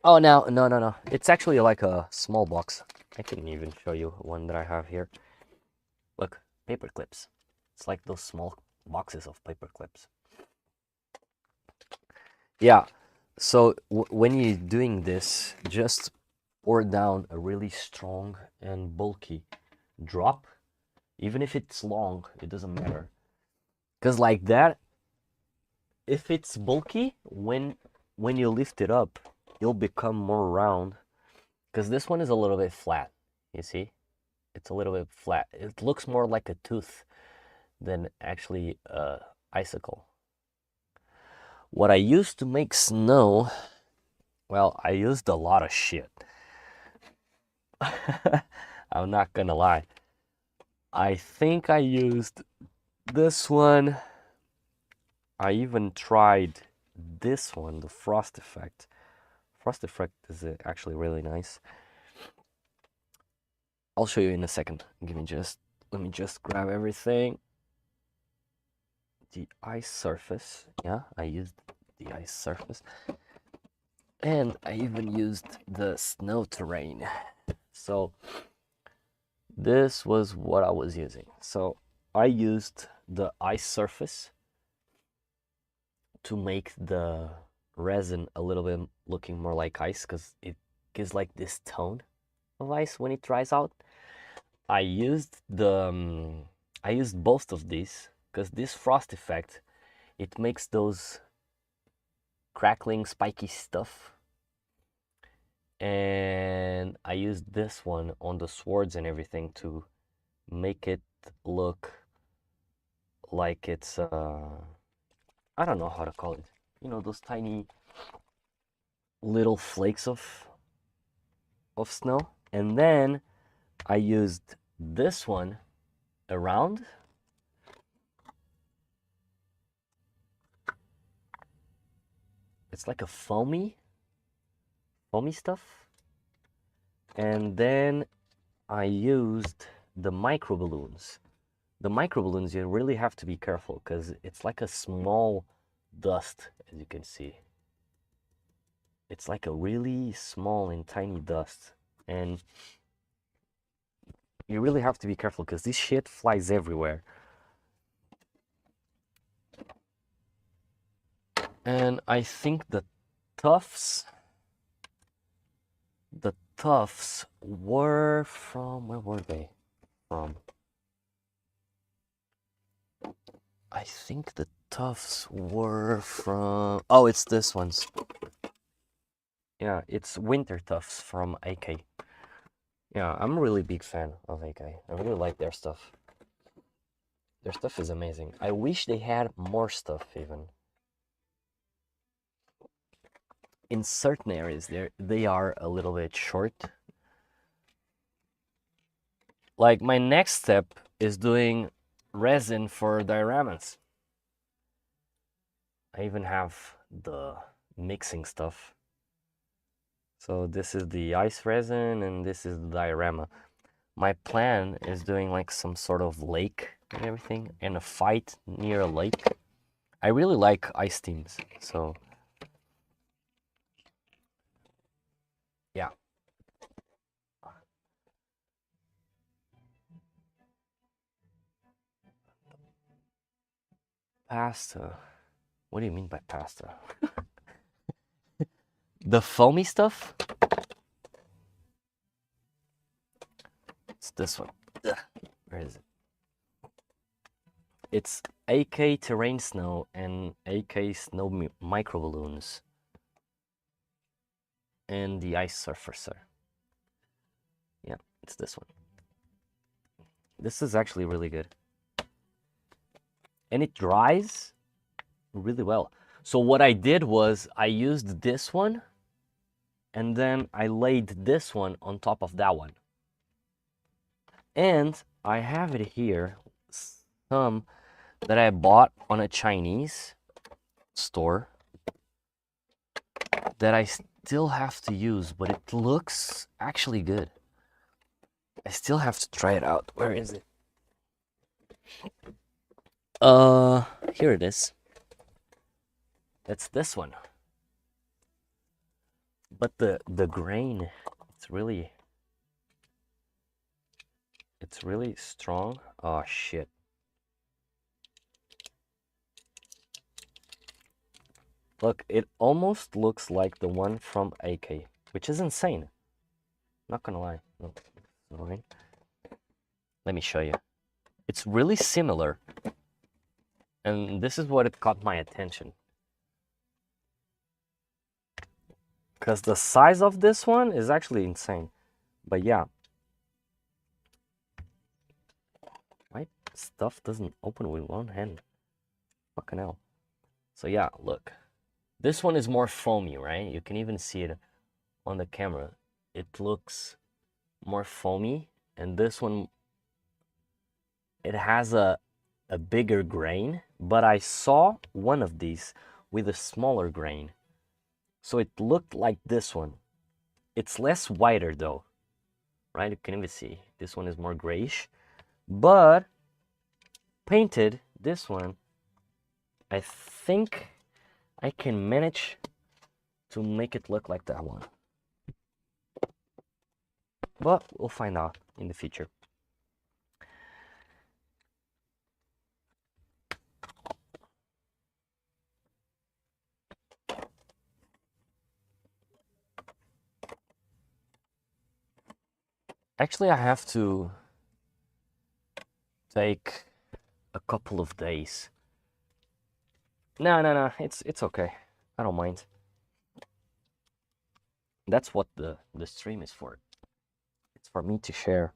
Oh, now, no. It's actually like a small box. I can even show you one that I have here. Look, paper clips. It's like those small boxes of paper clips. Yeah, so when you're doing this, just pour down a really strong and bulky drop. Even if it's long, it doesn't matter. Because like that, if it's bulky, when you lift it up, you'll become more round. Because this one is a little bit flat, you see? It's a little bit flat. It looks more like a tooth than actually a icicle. What I used to make snow, well, I used a lot of shit. I'm not gonna lie. I think I used this one. I even tried this one, the Frost Effect. Frost Effect is actually really nice. I'll show you in a second. Let me just grab everything. The ice surface. Yeah, I used the ice surface. And I even used the snow terrain. So this was what I was using. So I used the ice surface to make the resin a little bit looking more like ice, because it gives like this tone of ice when it dries out. I used both of these because this Frost Effect, it makes those crackling spiky stuff, and I used this one on the swords and everything to make it look like it's I don't know how to call it, you know, those tiny little flakes of snow. And then I used this one around. It's like a foamy stuff. And then I used the micro balloons. The micro balloons, you really have to be careful because it's like a small dust, as you can see. It's like a really small and tiny dust. And you really have to be careful because this shit flies everywhere. And I think the tufts were from, where were they from? I think the tufts were from, oh, it's this one's. Yeah, it's Winter Tufts from AK. Yeah, I'm a really big fan of AK. I really like their stuff. Their stuff is amazing. I wish they had more stuff even. In certain areas, they are a little bit short. Like my next step is doing resin for dioramas. I even have the mixing stuff. So this is the ice resin and this is the diorama. My plan is doing like some sort of lake and everything, and a fight near a lake. I really like ice themes, so yeah. Pasta. What do you mean by pasta? The foamy stuff? It's this one. Ugh. Where is it? It's AK Terrain Snow and AK Snow Micro Balloons. And the Ice Surfer. Yeah, it's this one. This is actually really good. And it dries really well. So what I did was I used this one and then I laid this one on top of that one. And I have it here, some that I bought on a Chinese store that I still have to use, but it looks actually good. I still have to try it out. Where is it? Here it is. It's this one. But the grain, it's really strong. Oh shit. Look, it almost looks like the one from AK, which is insane. Not gonna lie. No, sorry. Let me show you. It's really similar. And this is what it caught my attention. Because the size of this one is actually insane. But yeah. My stuff doesn't open with one hand. Fucking hell. So yeah, look. This one is more foamy, right? You can even see it on the camera. It looks more foamy. And this one, it has a bigger grain. But I saw one of these with a smaller grain. So it looked like this one. It's less whiter though, right? You can even see this one is more grayish. But painted, this one, I think I can manage to make it look like that one. But we'll find out in the future. Actually, I have to take a couple of days. No, it's okay. I don't mind. That's what the stream is for. It's for me to share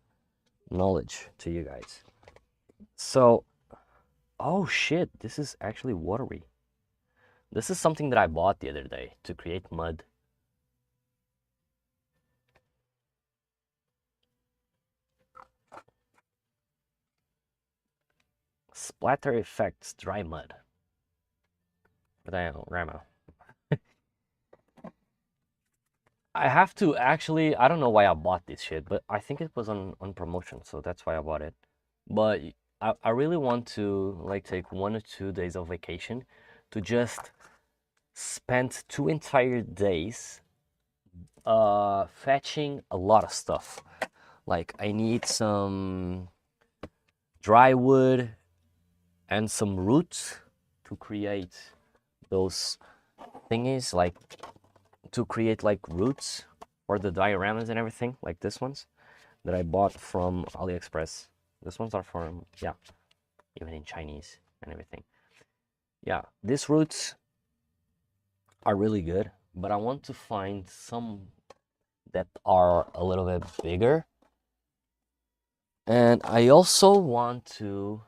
knowledge to you guys. So, oh shit, this is actually watery. This is something that I bought the other day to create mud. Splatter effects, dry mud. But I don't Rama. I have to actually, I don't know why I bought this shit, but I think it was on promotion, so that's why I bought it. But I really want to like take 1 or 2 days of vacation to just spend 2 entire days fetching a lot of stuff. Like I need some dry wood and some roots to create those thingies, like to create like roots for the dioramas and everything, like this ones that I bought from AliExpress. This ones are from, yeah, even in Chinese and everything. Yeah, these roots are really good, but I want to find some that are a little bit bigger. And I also want to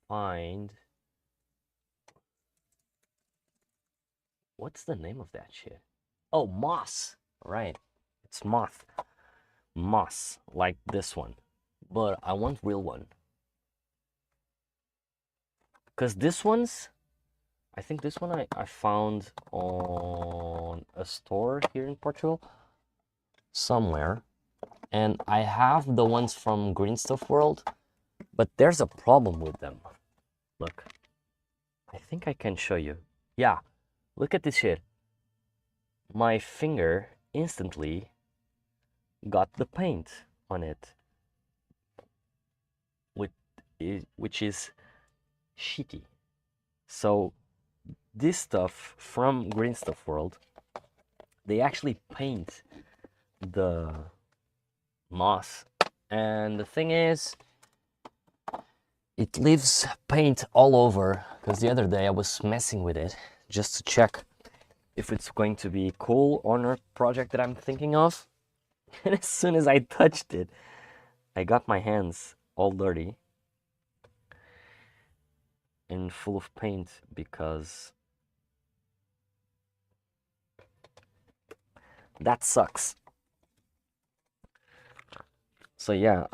find, what's the name of that shit? Oh, moss. Right. It's moss. Moss, like this one. But I want real one. Because this one's, I think this one I found on a store here in Portugal. Somewhere. And I have the ones from Green Stuff World. But there's a problem with them. Look. I think I can show you. Yeah. Look at this shit. My finger instantly got the paint on it, which is shitty. So this stuff from Green Stuff World, they actually paint the moss, and the thing is, it leaves paint all over, because the other day I was messing with it just to check if it's going to be cool on a project that I'm thinking of. And as soon as I touched it, I got my hands all dirty and full of paint, because that sucks. So yeah,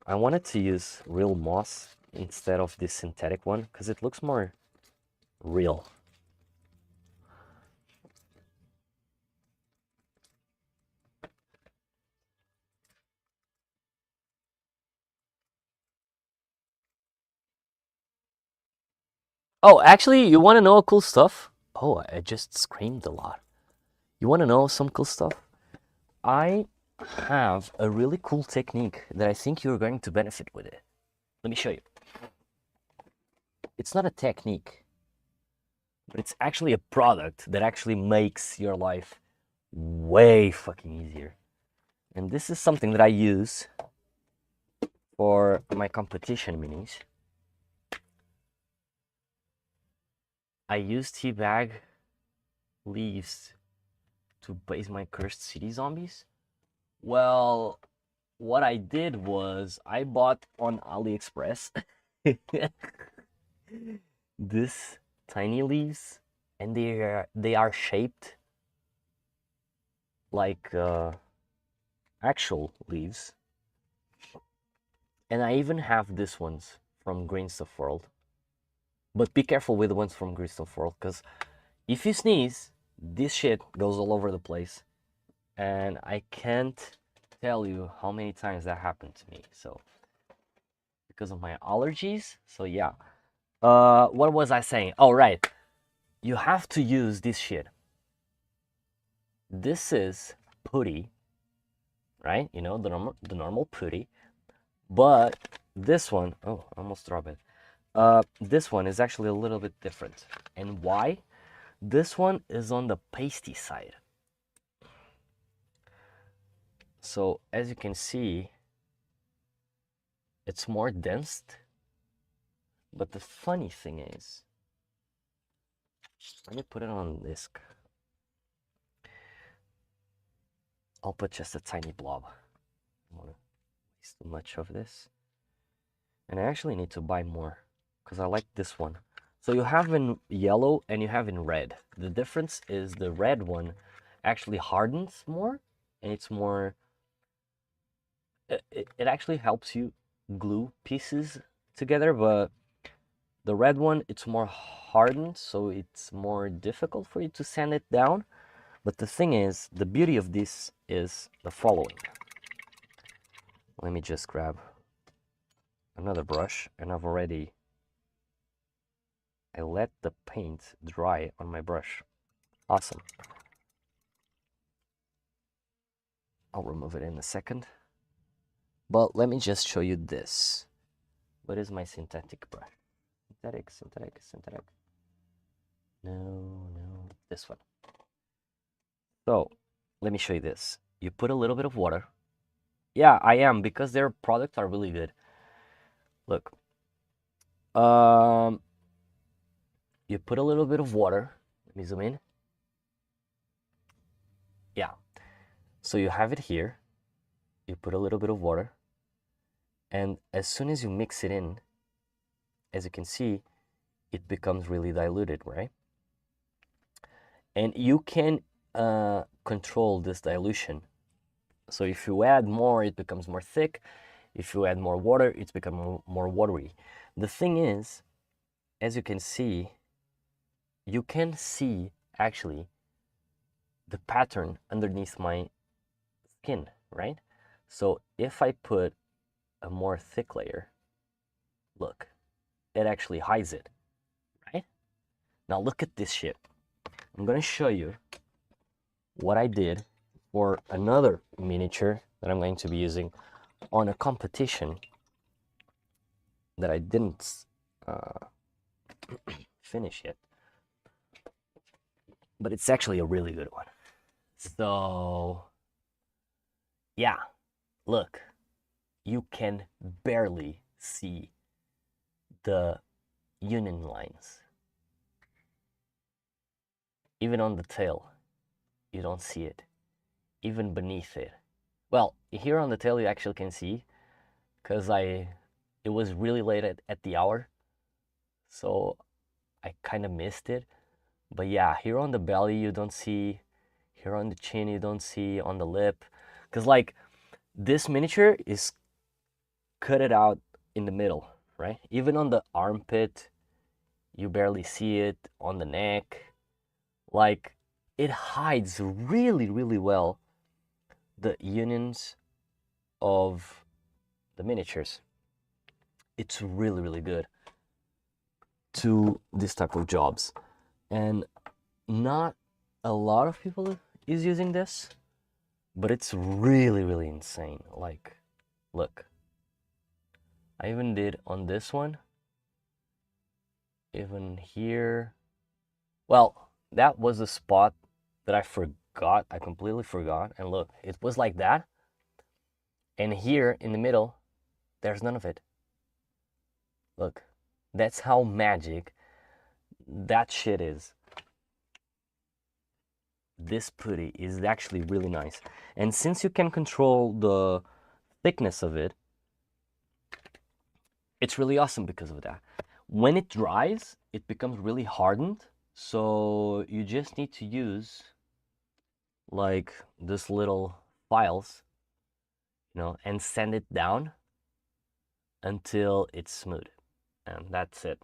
I wanted to use real moss instead of this synthetic one, because it looks more real. Oh, actually, you want to know cool stuff? Oh, I just screamed a lot. You want to know some cool stuff? I have a really cool technique that I think you're going to benefit with it. Let me show you. It's not a technique, but it's actually a product that actually makes your life way fucking easier. And this is something that I use for my competition minis. I use teabag leaves to base my Cursed City zombies. Well, what I did was I bought on AliExpress this tiny leaves, and they are shaped like actual leaves. And I even have this ones from Green Stuff World. But be careful with the ones from Green Stuff World, because if you sneeze, this shit goes all over the place. And I can't tell you how many times that happened to me. So, because of my allergies. So yeah. What was I saying? Oh, right. You have to use this shit. This is putty, right? You know, the normal putty. But this one, oh, I almost dropped it. This one is actually a little bit different. And why? This one is on the pasty side. So as you can see, it's more dense. But the funny thing is, let me put it on disc. I'll put just a tiny blob. I don't want to waste too much of this. And I actually need to buy more, because I like this one. So you have in yellow and you have in red. The difference is the red one actually hardens more, and it's more, it actually helps you glue pieces together, but the red one, it's more hardened, so it's more difficult for you to sand it down. But the thing is, the beauty of this is the following. Let me just grab another brush, and I let the paint dry on my brush. Awesome. I'll remove it in a second. But let me just show you this. What is my synthetic brush? Synthetic. No, this one. So, let me show you this. You put a little bit of water. Yeah, I am, because their products are really good. Look. You put a little bit of water. Let me zoom in. Yeah. So you have it here. You put a little bit of water. And as soon as you mix it in, as you can see, it becomes really diluted, right? And you can control this dilution. So if you add more, it becomes more thick. If you add more water, it's become more watery. The thing is, as you can see actually the pattern underneath my skin, right? So if I put a more thick layer, look, it actually hides it, right? Now look at this shit. I'm gonna show you what I did for another miniature that I'm going to be using on a competition that I didn't finish yet. But it's actually a really good one. So, yeah, look, you can barely see the union lines. Even on the tail, you don't see it. Even beneath it. Well, here on the tail you actually can see, because it was really late at the hour, so I kind of missed it. But yeah, here on the belly you don't see, here on the chin you don't see, on the lip, because like this miniature is cut it out in the middle, right? Even on the armpit you barely see it, on the neck. Like, it hides really, really well the unions of the miniatures. It's really, really good to this type of jobs. And not a lot of people is using this, but it's really, really insane. Like, look, I even did on this one, even here. Well, that was a spot that I forgot. I completely forgot. And look, it was like that. And here in the middle, there's none of it. Look, that's how magic that shit is. This putty is actually really nice. And since you can control the thickness of it, it's really awesome because of that. When it dries, it becomes really hardened. So you just need to use like this little files, you know, and sand it down until it's smooth. And that's it.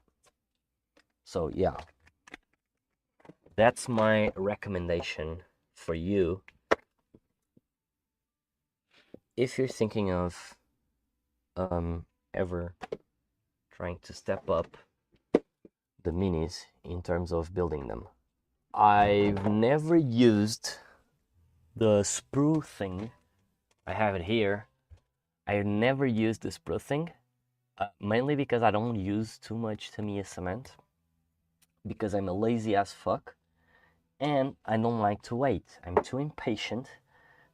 So yeah, that's my recommendation for you if you're thinking of ever trying to step up the minis in terms of building them. I've never used the sprue thing. I have it here. I've never used the sprue thing, mainly because I don't use too much Tamiya cement, because I'm a lazy ass fuck, and I don't like to wait. I'm too impatient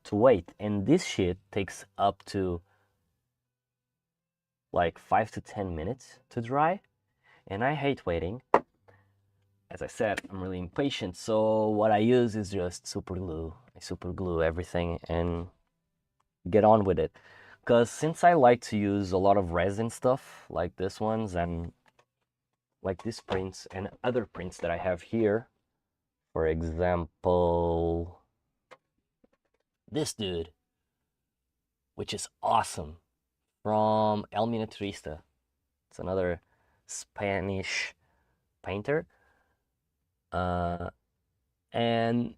to wait, and this shit takes up to like 5 to 10 minutes to dry, and I hate waiting. As I said, I'm really impatient, so what I use is just super glue. I super glue everything and get on with it. Because since I like to use a lot of resin stuff like this ones and like these prints and other prints that I have here, for example, this dude, which is awesome, from El Miniaturista. It's another Spanish painter. And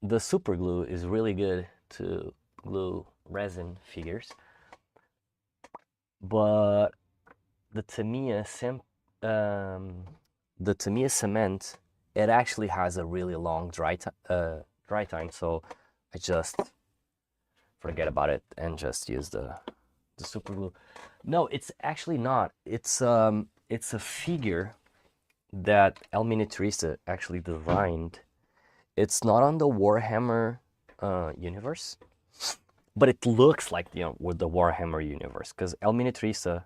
the super glue is really good to glue resin figures. But the Tamiya cement, it actually has a really long dry time, so I just forget about it and just use the super glue. No, it's actually not. It's a figure that El Miniaturista actually designed. It's not on the Warhammer universe, but it looks like the Warhammer universe, because El Miniaturista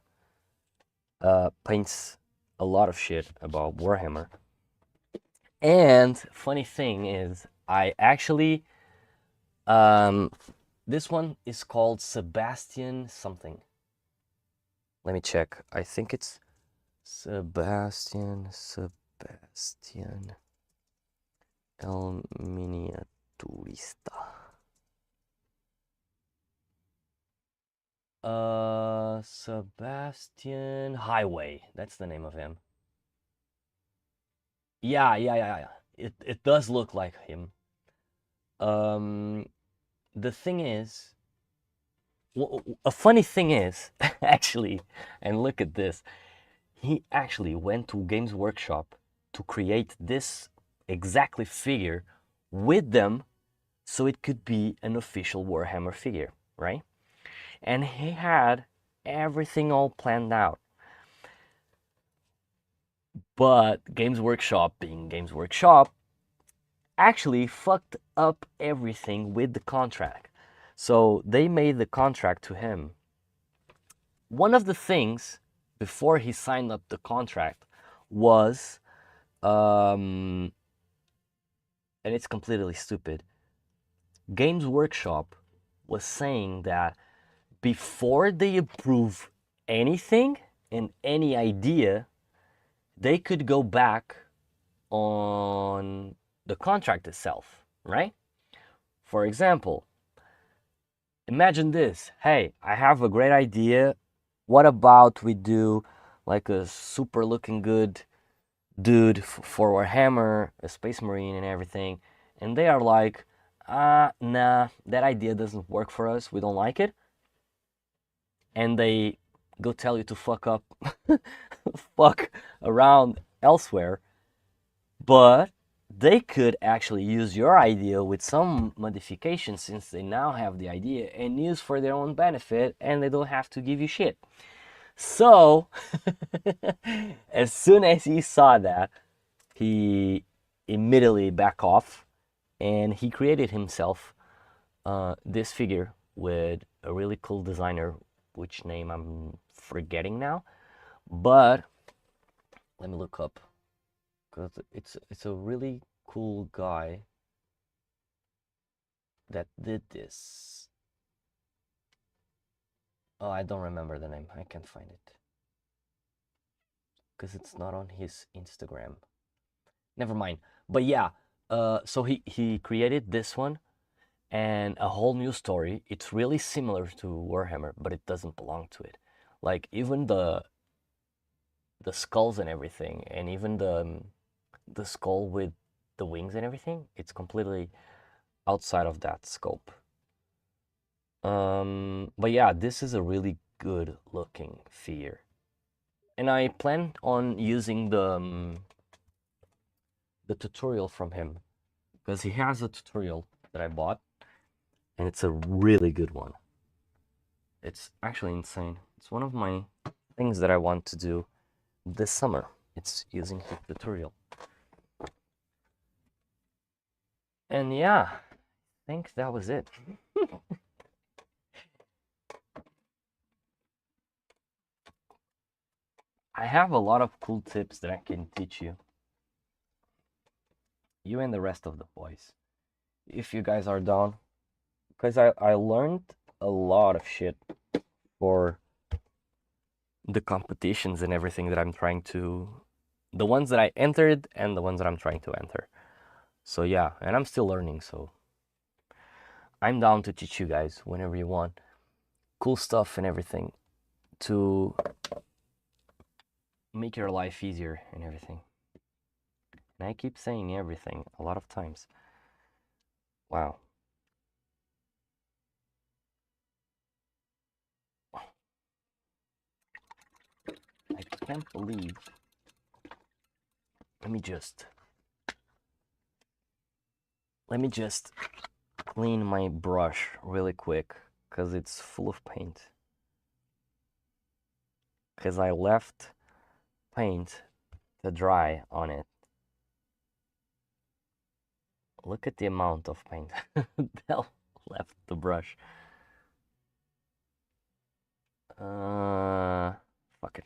paints a lot of shit about Warhammer. And funny thing is, I actually this one is called Sebastian something. Let me check. I think it's Sebastian El Miniaturista. Sebastian Highway. That's the name of him. Yeah. It does look like him. The thing is, a funny thing is, actually, and look at this, he actually went to Games Workshop to create this exactly figure with them, so it could be an official Warhammer figure, right? And he had everything all planned out. But Games Workshop, being Games Workshop, actually fucked up everything with the contract. So they made the contract to him. One of the things before he signed up the contract was, and it's completely stupid. Games Workshop was saying that before they approve anything and any idea, they could go back on the contract itself, right? For example, imagine this. Hey, I have a great idea. What about we do like a super looking good dude for Warhammer, a Space Marine, and everything? And they are like, nah, that idea doesn't work for us. We don't like it. And they go tell you to fuck up, fuck around elsewhere. But they could actually use your idea with some modifications since they now have the idea and use for their own benefit and they don't have to give you shit. So, as soon as he saw that, he immediately back off and he created himself this figure with a really cool designer, which name I'm forgetting now. But let me look up because it's a really cool guy that did this. Oh, I don't remember the name. I can't find it because it's not on his Instagram. Never mind. But yeah, so he created this one and a whole new story. It's really similar to Warhammer, but it doesn't belong to it. Like even the skulls and everything, and even the skull with the wings and everything, it's completely outside of that scope. But yeah, this is a really good looking figure, and I plan on using the tutorial from him because he has a tutorial that I bought, and it's a really good one. It's actually insane. It's one of my things that I want to do this summer. It's using his tutorial. And yeah, I think that was it. I have a lot of cool tips that I can teach you. You and the rest of the boys. If you guys are down. Because I learned a lot of shit for the competitions and everything that I'm trying to, the ones that I entered and the ones that I'm trying to enter. So yeah, and I'm still learning, so I'm down to teach you guys whenever you want. Cool stuff and everything to make your life easier and everything. And I keep saying everything a lot of times. Wow. I can't believe. Let me just clean my brush really quick because it's full of paint. Because I left paint to dry on it. Look at the amount of paint that left the brush. Fuck it.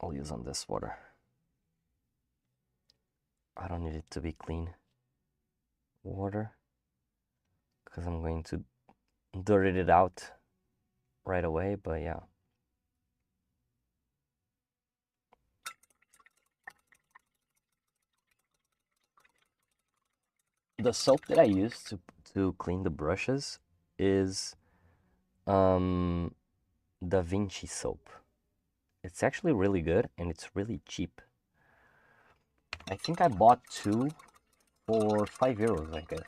I'll use on this water. I don't need it to be clean water because I'm going to dirt it out right away, but yeah. The soap that I use to clean the brushes is Da Vinci soap. It's actually really good and it's really cheap. I think I bought two for €5, I guess.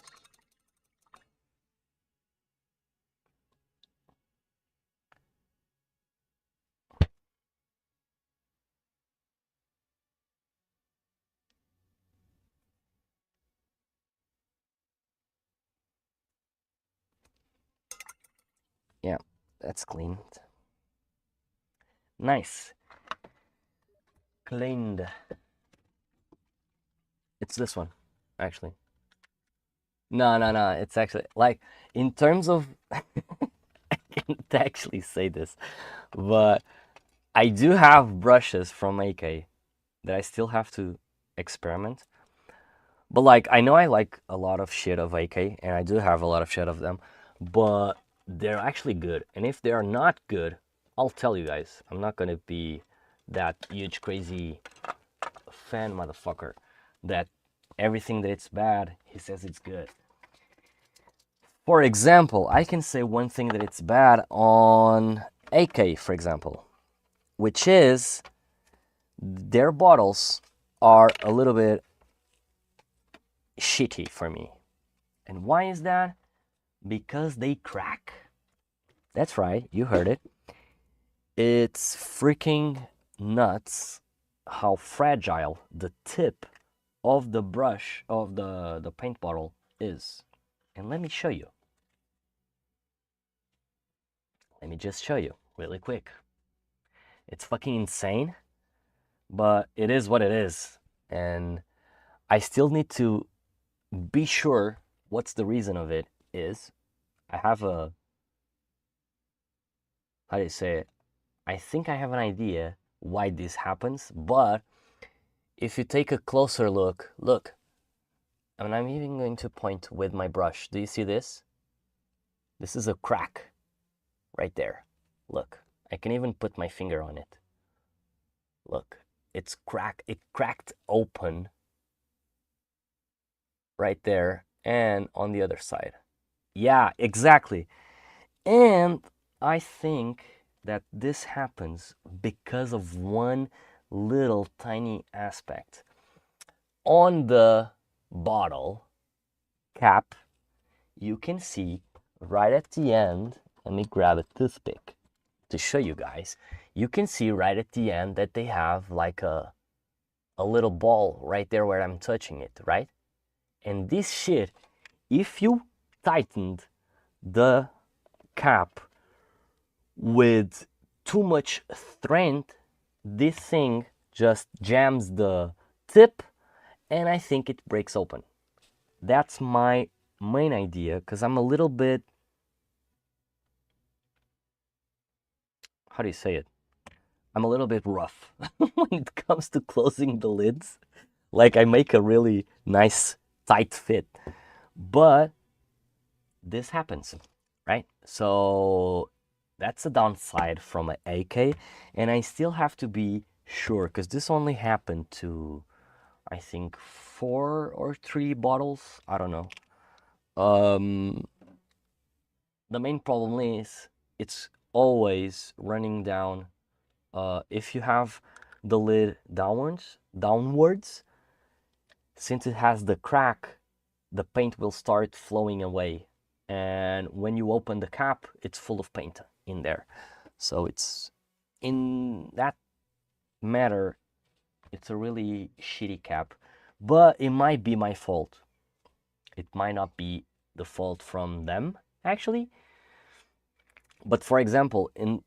Yeah, that's clean. Nice. cleaned. It's this one, actually. No, no, no. It's actually like in terms of I can't actually say this, but I do have brushes from AK that I still have to experiment. But like I know I like a lot of shit of AK and I do have a lot of shit of them, but they're actually good. And if they are not good, I'll tell you guys. I'm not gonna be that huge crazy fan motherfucker that everything that it's bad, he says it's good. For example, I can say one thing that it's bad on AK, for example, which is their bottles are a little bit shitty for me. And why is that? Because they crack. That's right, you heard it. It's freaking nuts how fragile the tip of the brush of the paint bottle is. And let me show you. Let me just show you really quick. It's fucking insane, but it is what it is. And I still need to be sure what's the reason of it is. I have a, how do you say it? I think I have an idea why this happens, but if you take a closer look, and I'm even going to point with my brush. Do you see this? This is a crack right there. Look, I can even put my finger on it. Look, it's cracked. It cracked open right there and on the other side. Yeah, exactly. And I think that this happens because of one little tiny aspect. On the bottle cap, you can see right at the end, let me grab a toothpick to show you guys. You can see right at the end that they have like a little ball right there where I'm touching it, right? And this shit, if you tightened the cap with too much strength, this thing just jams the tip and I think it breaks open. That's my main idea because I'm a little bit, how do you say it? I'm a little bit rough when it comes to closing the lids. Like I make a really nice tight fit, but this happens, right? So that's a downside from an AK, and I still have to be sure because this only happened to, I think, 4 or 3 bottles. I don't know. The main problem is it's always running down. If you have the lid downwards, since it has the crack, the paint will start flowing away. And when you open the cap, it's full of paint in there. So it's, in that matter, it's a really shitty cap. But it might be my fault. It might not be the fault from them, actually. But for example, in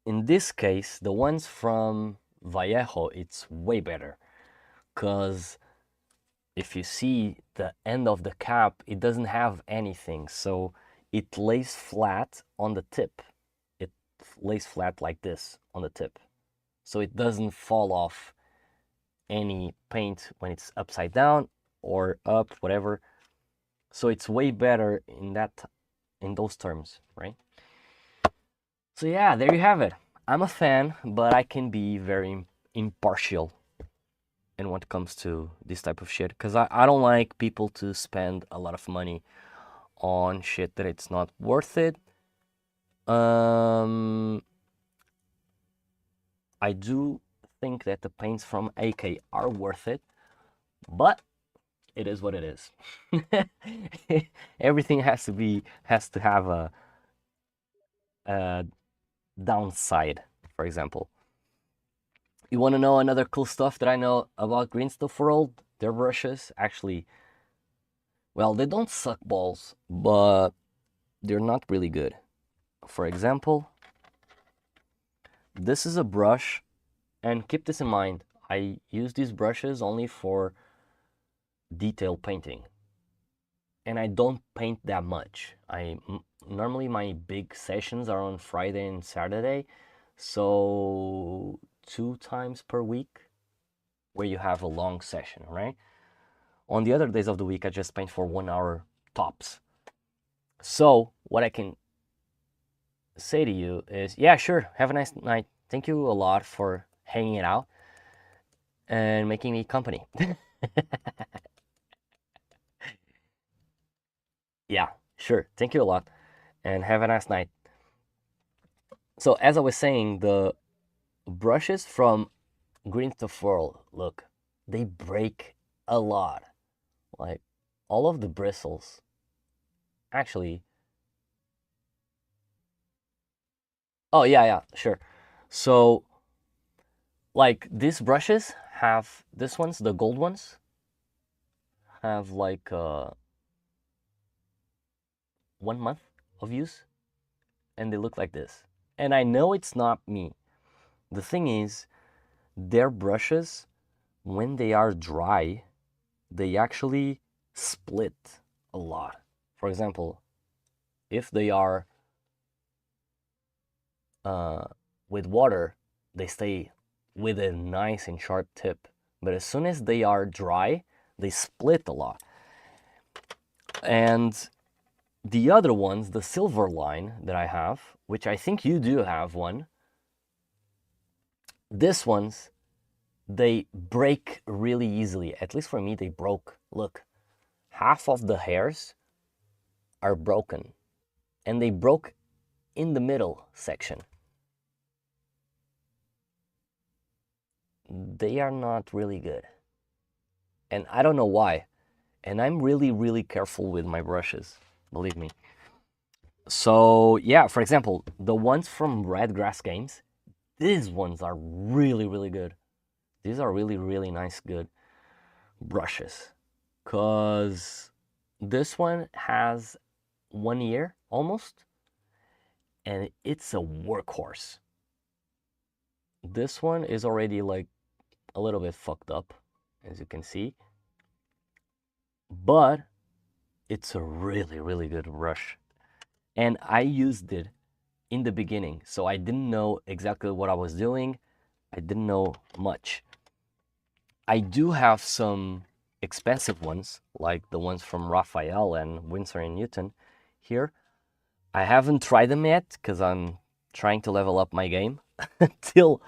this case, the ones from Vallejo, it's way better. Because if you see the end of the cap, it doesn't have anything. So it lays flat on the tip. It lays flat like this on the tip. So it doesn't fall off any paint when it's upside down or up, whatever. So it's way better in those terms, right? So yeah, there you have it. I'm a fan, but I can be very impartial in what comes to this type of shit because I don't like people to spend a lot of money on shit that it's not worth it. I do think that the paints from AK are worth it, but it is what it is. Everything has to have a downside. For example, you want to know another cool stuff that I know about Green Stuff World? Their brushes actually, well, they don't suck balls, but they're not really good. For example, this is a brush, and keep this in mind. I use these brushes only for detail painting, and I don't paint that much. Normally my big sessions are on Friday and Saturday, so 2 times per week where you have a long session, right? On the other days of the week, I just paint for 1 hour tops. So what I can say to you is, yeah, sure, have a nice night. Thank you a lot for hanging out and making me company. Yeah, sure. Thank you a lot and have a nice night. So as I was saying, the brushes from Green to Furl, look, they break a lot. Like all of the bristles. Actually, oh yeah, sure. So like these brushes have this ones, the gold ones, have like 1 month of use, and they look like this. And I know it's not me. The thing is, their brushes, when they are dry, they actually split a lot. For example, if they are uh, with water, they stay with a nice and sharp tip. But as soon as they are dry, they split a lot. And the other ones, the silver line that I have, which I think you do have one, this ones, they break really easily. At least for me, they broke. Look, half of the hairs are broken, and they broke in the middle section. They are not really good. And I don't know why. And I'm really, really careful with my brushes, believe me. So yeah, for example, the ones from Redgrass Games, these ones are really, really good. These are really, really nice, good brushes. Cause this one has 1 year almost, and it's a workhorse. This one is already like a little bit fucked up, as you can see, but it's a really, really good brush. And I used it in the beginning, so I didn't know exactly what I was doing. I didn't know much. I do have some expensive ones, like the ones from Raphael and Winsor and Newton here. I haven't tried them yet because I'm trying to level up my game until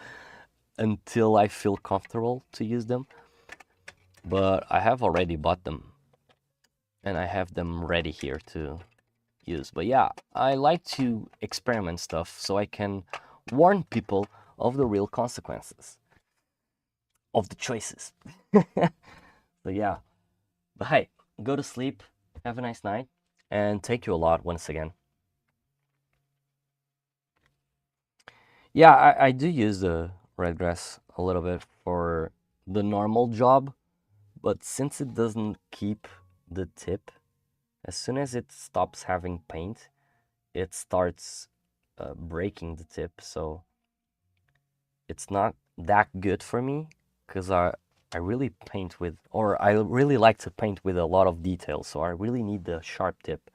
I feel comfortable to use them. But I have already bought them, and I have them ready here to use. But yeah, I like to experiment stuff so I can warn people of the real consequences of the choices. So yeah, but hey, go to sleep, have a nice night, and thank you a lot once again. Yeah, I do use the Redgrass a little bit for the normal job, but since it doesn't keep the tip, as soon as it stops having paint, it starts breaking the tip. So it's not that good for me because I really paint with, or I really like to paint with a lot of detail. So I really need the sharp tip.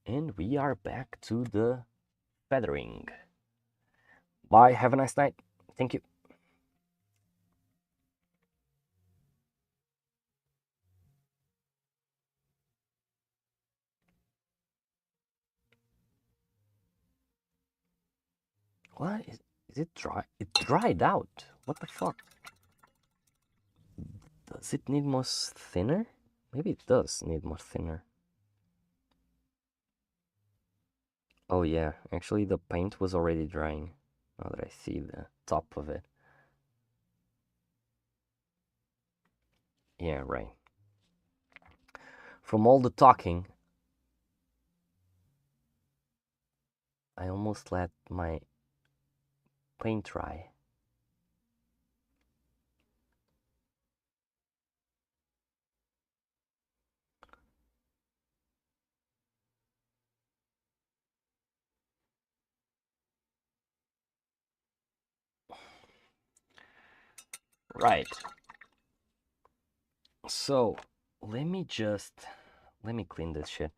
And we are back to the feathering. Bye. Have a nice night. Thank you. What is it dry? It dried out. What the fuck? Does it need more thinner? Maybe it does need more thinner. Oh yeah, actually the paint was already drying. Now that I see the top of it. Yeah, right. From all the talking, I almost let my paint dry. Right. So let me clean this shit,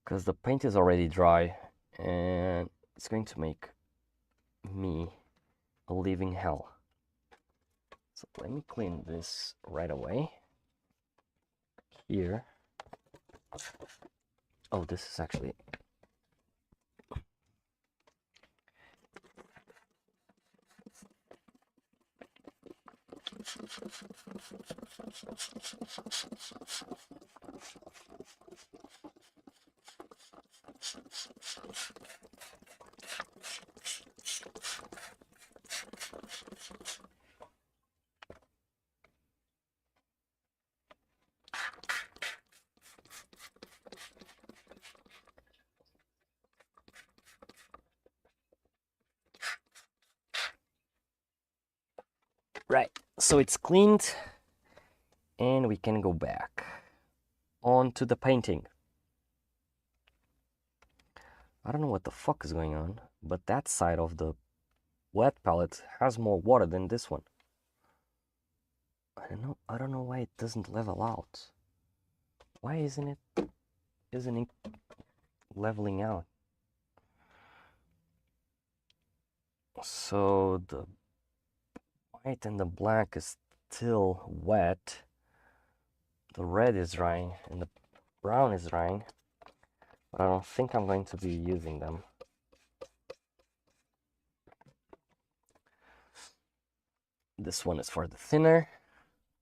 because the paint is already dry and it's going to make me a living hell. So let me clean this right away. Here. Oh, this is actually... Right, so it's cleaned and we can go back on to the painting. I don't know what the fuck is going on, but that side of the wet palette has more water than this one. I don't know why it doesn't level out. Why isn't it leveling out? So the white and the black is still wet. The red is drying and the brown is drying. But I don't think I'm going to be using them. This one is for the thinner,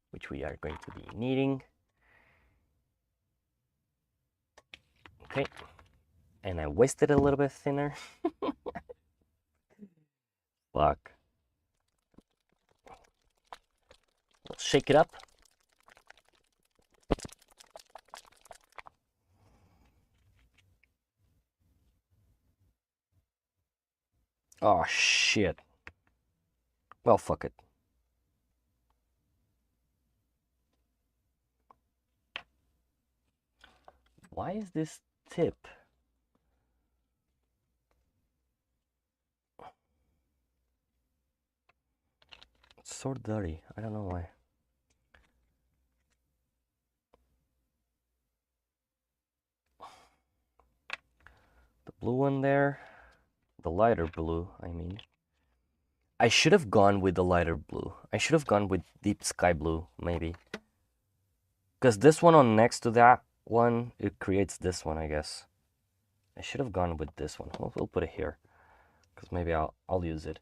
which we are going to be needing. Okay, and I wasted a little bit thinner. Fuck. We'll shake it up. Oh shit. Well, fuck it. Why is this tip? It's so dirty. I don't know why. The blue one there. The lighter blue, I mean. I should have gone with the lighter blue. I should have gone with deep sky blue, maybe. Because this one on next to that one, it creates this one, I guess. I should have gone with this one. We'll put it here, because maybe I'll use it.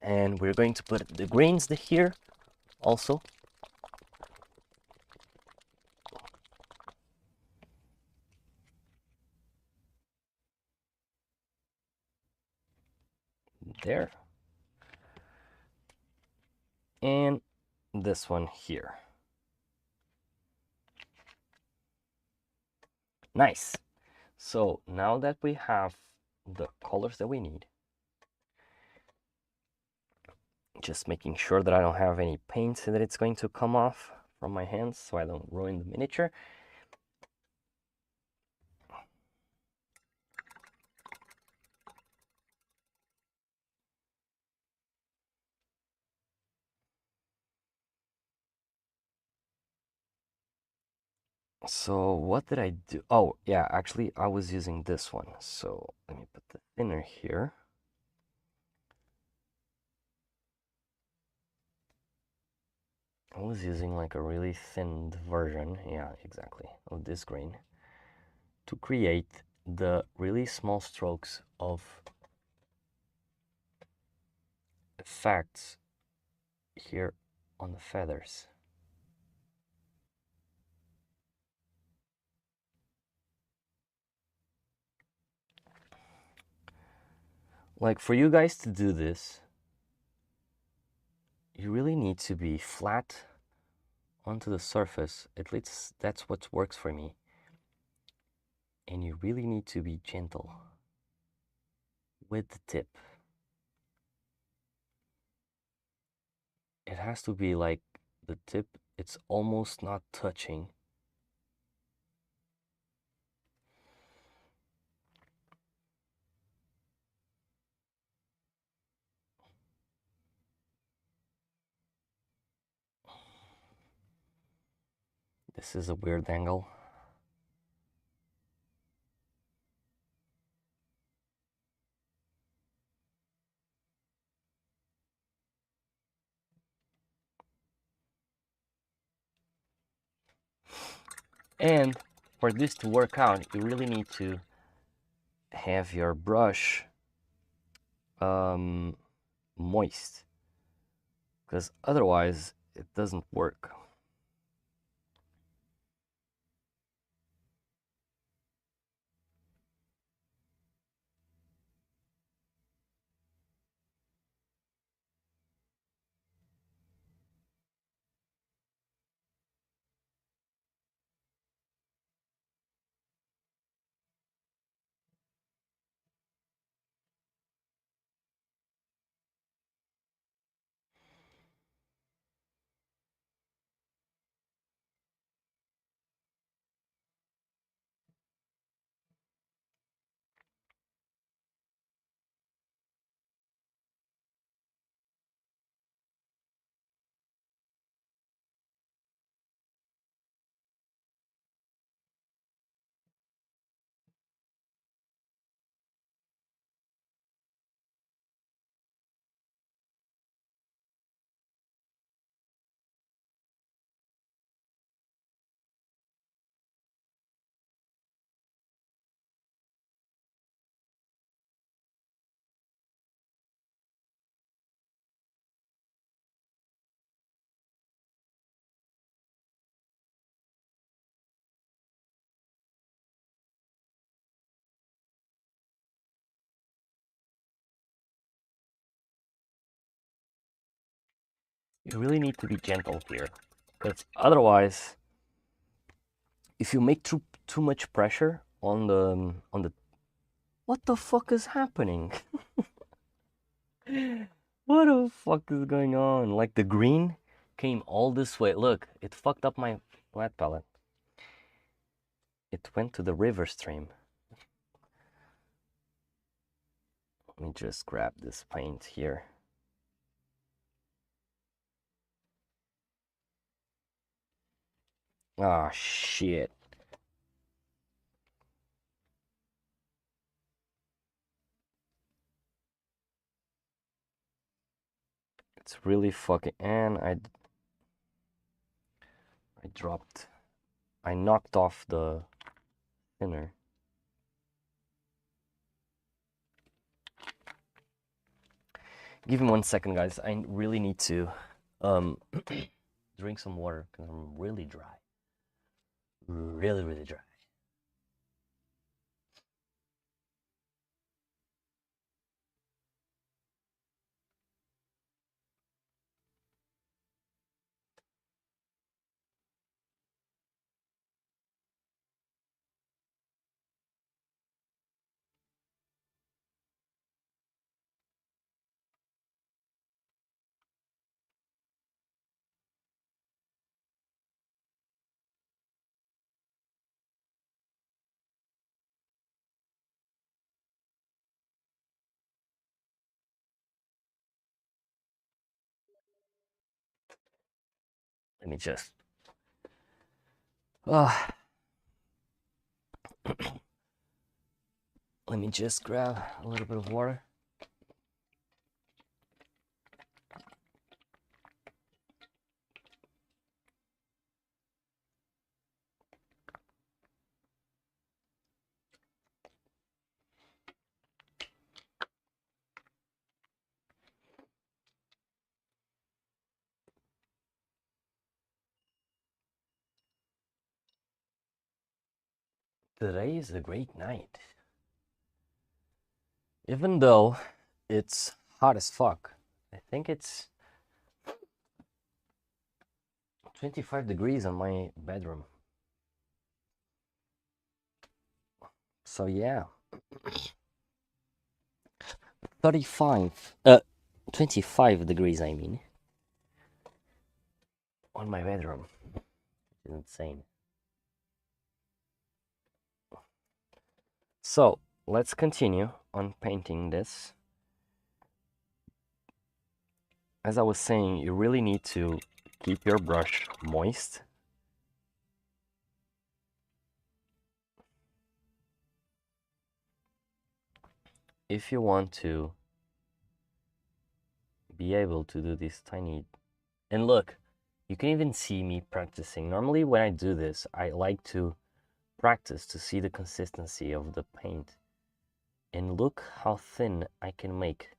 And we're going to put the greens here also. There. And this one here. Nice. So now that we have the colors that we need, just making sure that I don't have any paint that it's going to come off from my hands so I don't ruin the miniature. So what did I do? Oh, yeah, actually I was using this one. So let me put the thinner here. I was using like a really thinned version, yeah, exactly, of this green to create the really small strokes of effects here on the feathers. Like for you guys to do this, you really need to be flat onto the surface. At least that's what works for me. And you really need to be gentle with the tip. It has to be like the tip, it's almost not touching. This is a weird angle. And for this to work out, you really need to have your brush moist, because otherwise it doesn't work. You really need to be gentle here, because otherwise, if you make too much pressure on the what the fuck is happening? What the fuck is going on? Like the green came all this way. Look, it fucked up my flat palette. It went to the river stream. Let me just grab this paint here. Ah, shit. It's really fucking... And I knocked off the thinner. Give me 1 second, guys. I really need to drink some water because I'm really dry. Really, really dry. Let me just... let me just grab a little bit of water. Today is a great night. Even though it's hot as fuck. I think it's 25 degrees in my bedroom. So yeah. 25 degrees, I mean, on my bedroom. It's insane. So let's continue on painting this. As I was saying, you really need to keep your brush moist if you want to be able to do this tiny, and look, you can even see me practicing. Normally when I do this, I like to practice to see the consistency of the paint. And look how thin I can make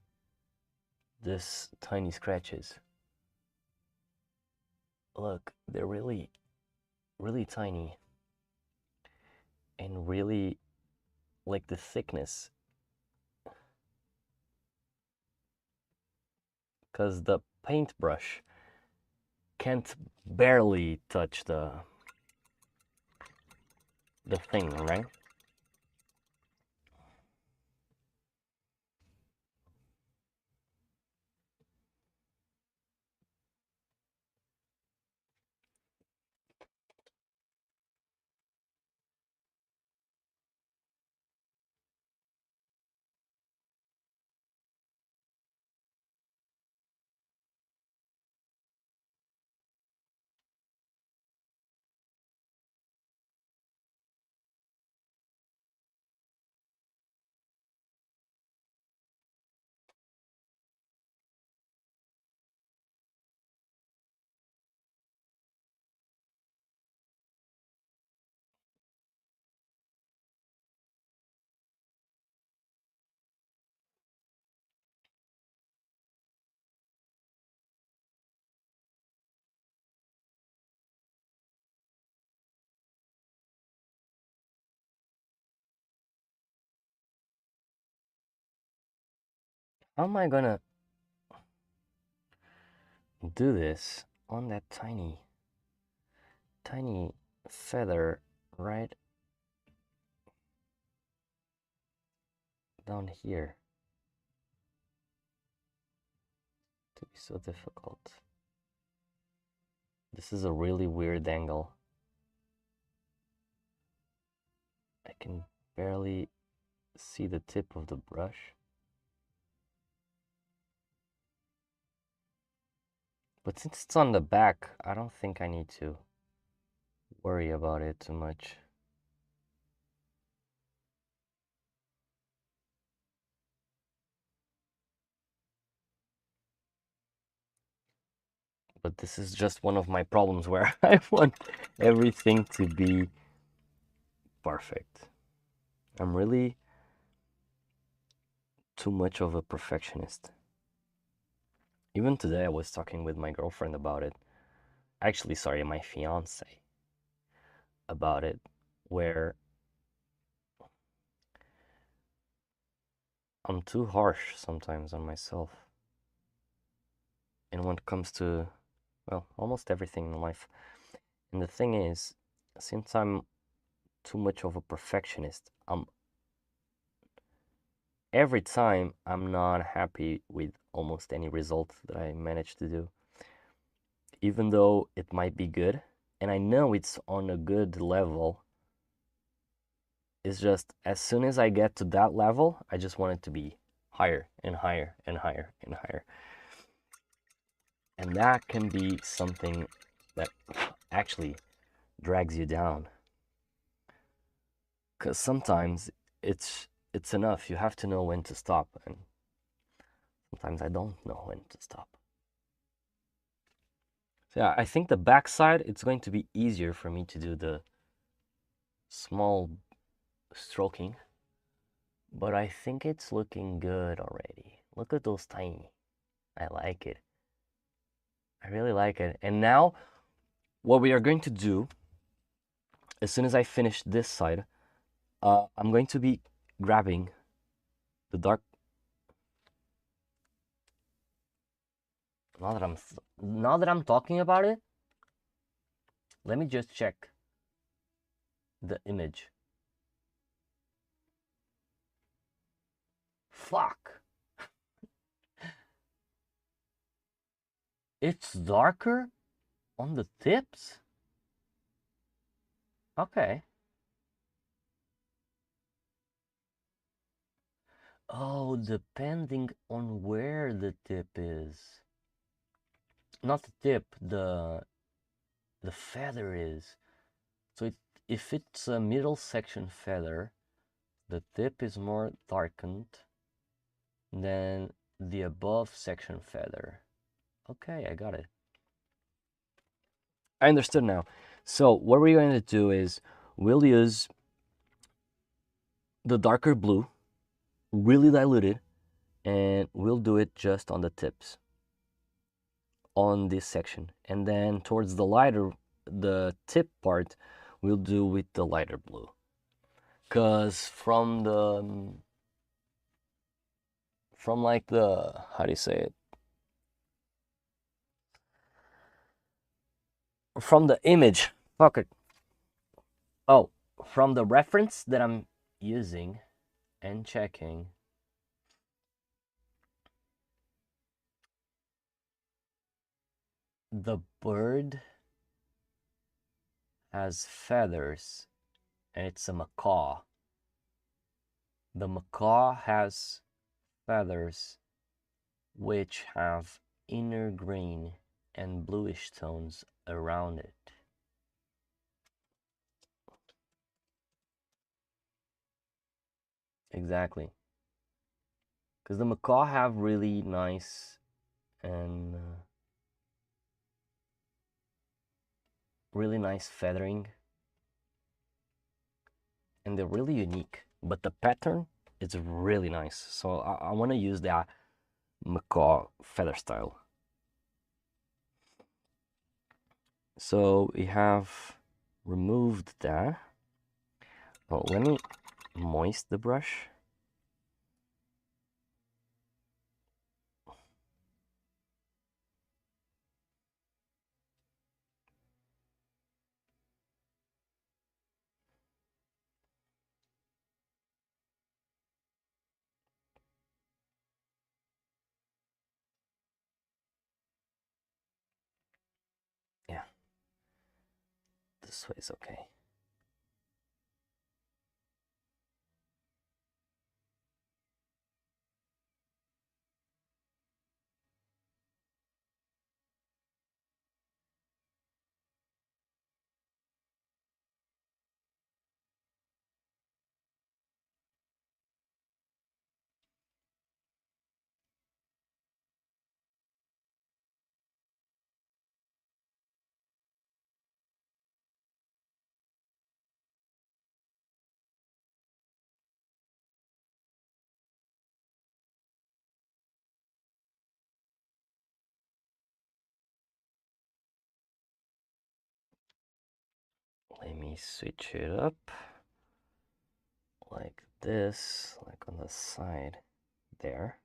this tiny scratches. Look, they're really, really tiny. And really, like the thickness. Because the paintbrush can't barely touch the thing, right? How am I gonna do this on that tiny, tiny feather right down here? To be so difficult. This is a really weird angle. I can barely see the tip of the brush. But since it's on the back, I don't think I need to worry about it too much. But this is just one of my problems where I want everything to be perfect. I'm really too much of a perfectionist. Even today I was talking with my girlfriend about it. Actually, sorry, my fiance about it, where I'm too harsh sometimes on myself. And when it comes to, well, almost everything in life. And the thing is, since I'm too much of a perfectionist, every time I'm not happy with almost any result that I manage to do. Even though it might be good, and I know it's on a good level, it's just as soon as I get to that level, I just want it to be higher and higher and higher and higher. And that can be something that actually drags you down. Because sometimes it's enough. You have to know when to stop, and sometimes I don't know when to stop. So yeah, I think the backside it's going to be easier for me to do the small stroking, but I think it's looking good already. Look at those tiny. I like it. I really like it. And now what we are going to do, as soon as I finish this side, I'm going to be grabbing the dark. Now that I'm talking about it, let me just check the image. Fuck. It's darker on the tips? Okay. Oh, depending on where the tip is. Not the tip, the feather is. So if it's a middle section feather, the tip is more darkened. then the above section feather. Okay, I got it. I understood now. So what we're going to do is we'll use the darker blue, really diluted, and we'll do it just on the tips on this section. And then towards the tip part, we'll do with the lighter blue. Because from like how do you say it? From the image, fuck it. Oh, from the reference that I'm using and checking, the bird has feathers and it's a macaw. The macaw has feathers which have inner green and bluish tones around it. Exactly. Because the macaw have really nice and really nice feathering, and they're really unique, but the pattern is really nice. So I want to use that macaw feather style. So we have removed that. Oh, let me moist the brush. Yeah, this way is okay. Let me switch it up like this, like on the side there.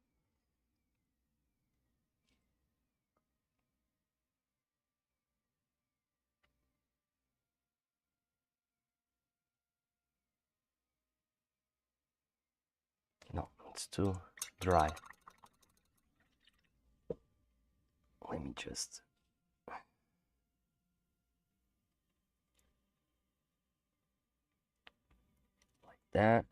No, it's too dry. Let me just like that.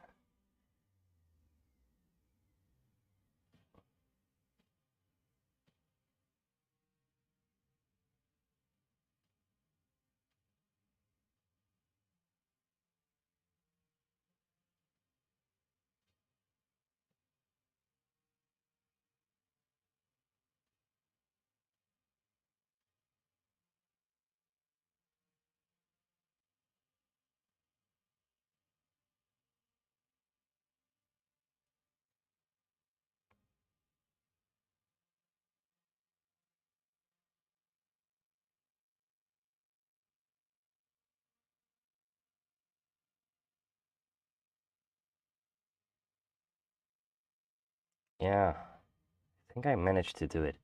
Yeah, I think I managed to do it.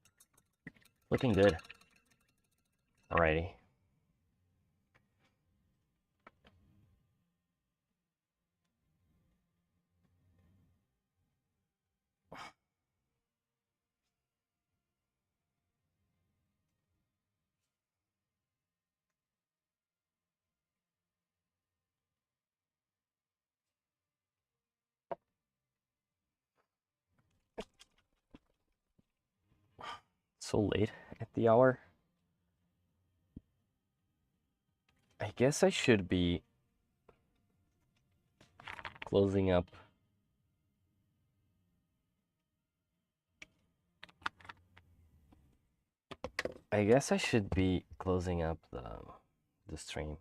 Looking good. Alrighty. So late at the hour. I guess I should be closing up I guess I should be closing up the stream.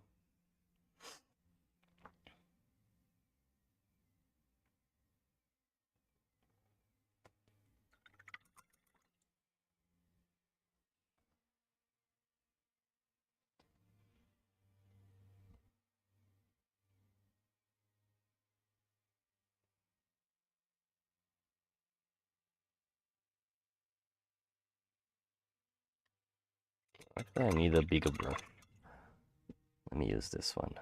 I need a bigger brush. Let me use this one.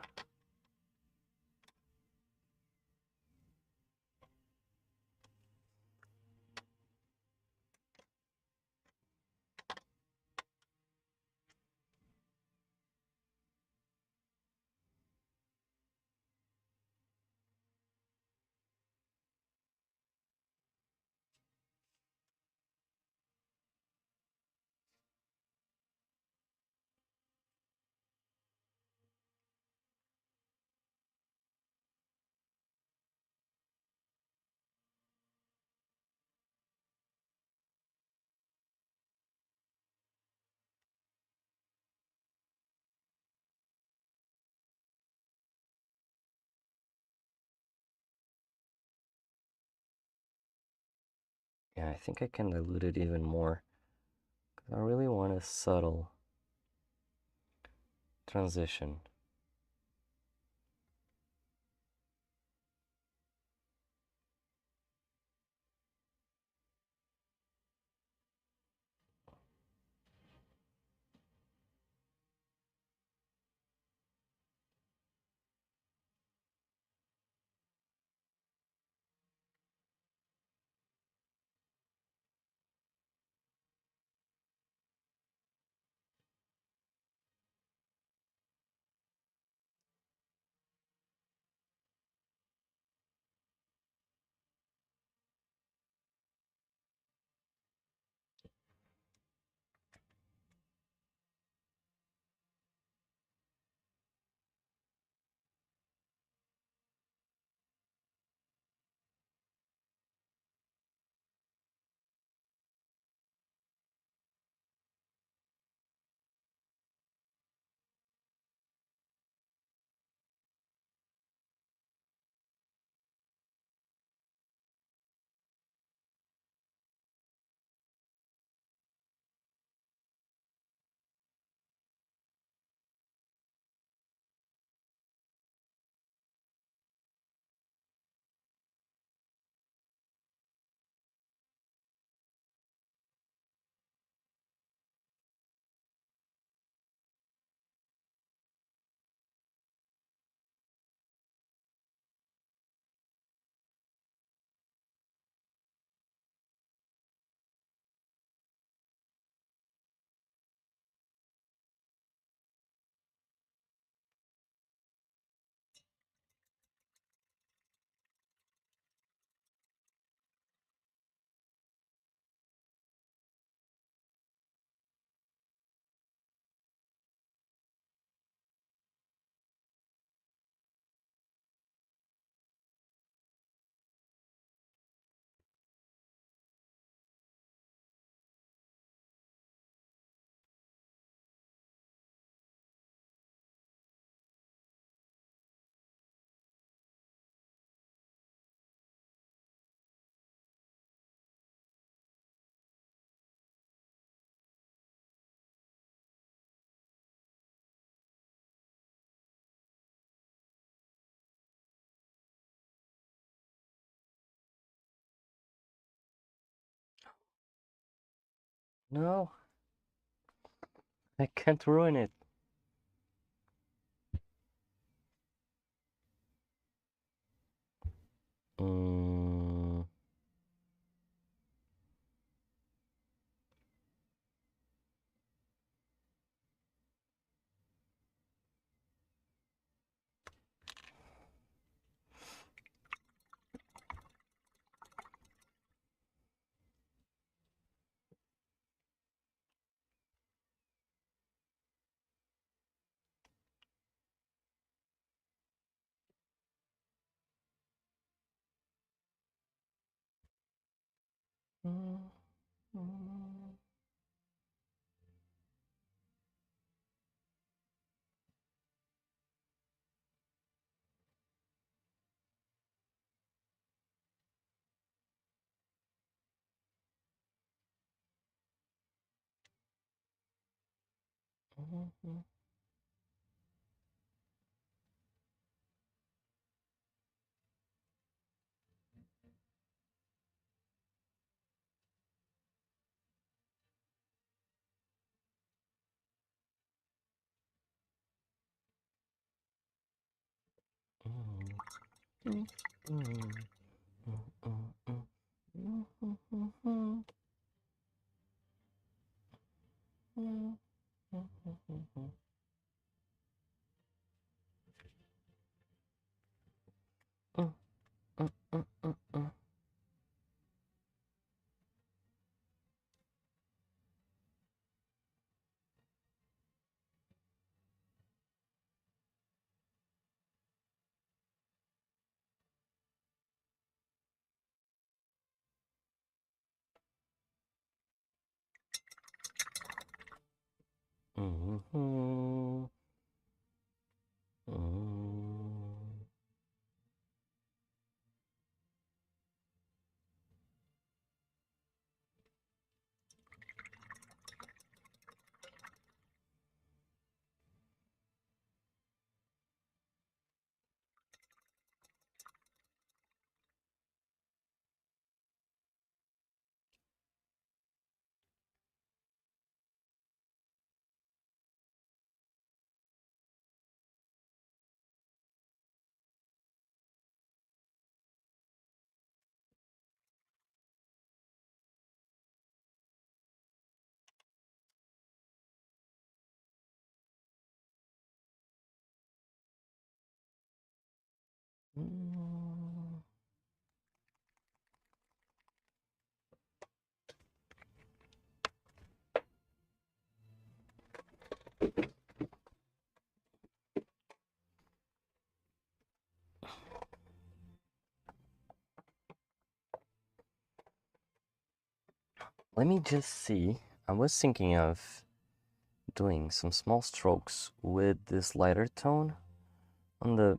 Yeah, I think I can dilute it even more. I really want a subtle transition. No, I can't ruin it. Mm. Mm, mm. Let me just see. I was thinking of doing some small strokes with this lighter tone on the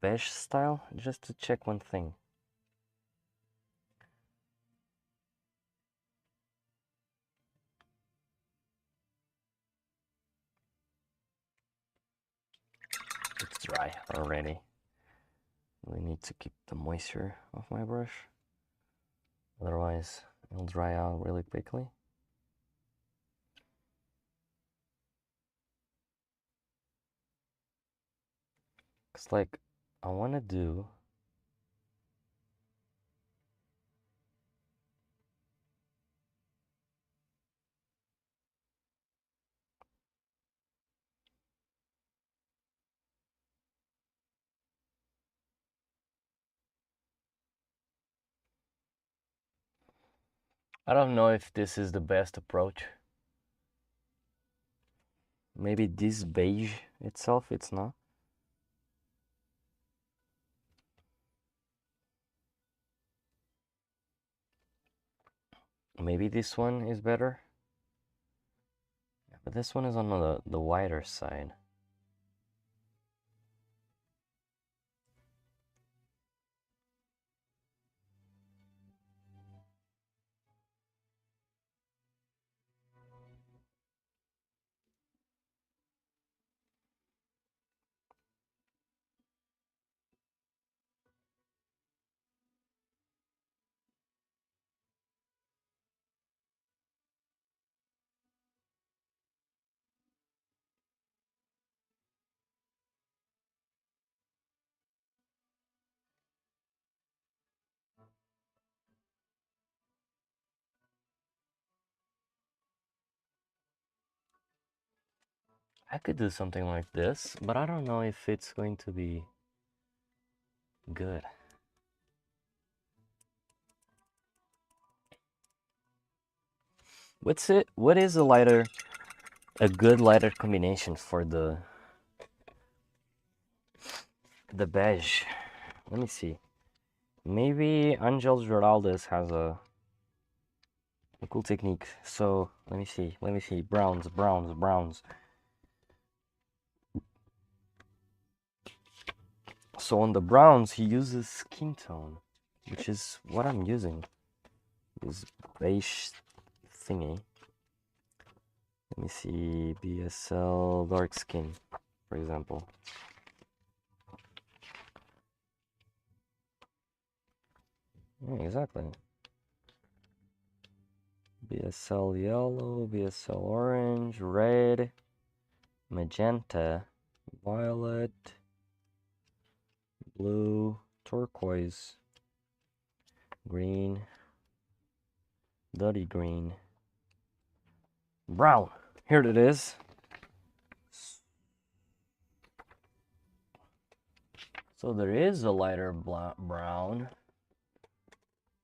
beige style, just to check one thing. It's dry already. We need to keep the moisture off my brush, otherwise it'll dry out really quickly. It's like I want to do I don't know if this is the best approach. Maybe this beige itself, it's not. Maybe this one is better. Yeah, but this one is on the wider side. I could do something like this, but I don't know if it's going to be good. What is a good lighter combination for the beige? Let me see. Maybe Angels Geraldez has a cool technique. So let me see. Browns. So on the browns, he uses skin tone, which is what I'm using. This beige thingy. Let me see, BSL dark skin, for example. Yeah, exactly. BSL yellow, BSL orange, red, magenta, violet, blue, turquoise, green, dirty green, brown. Here it is. So there is a lighter brown,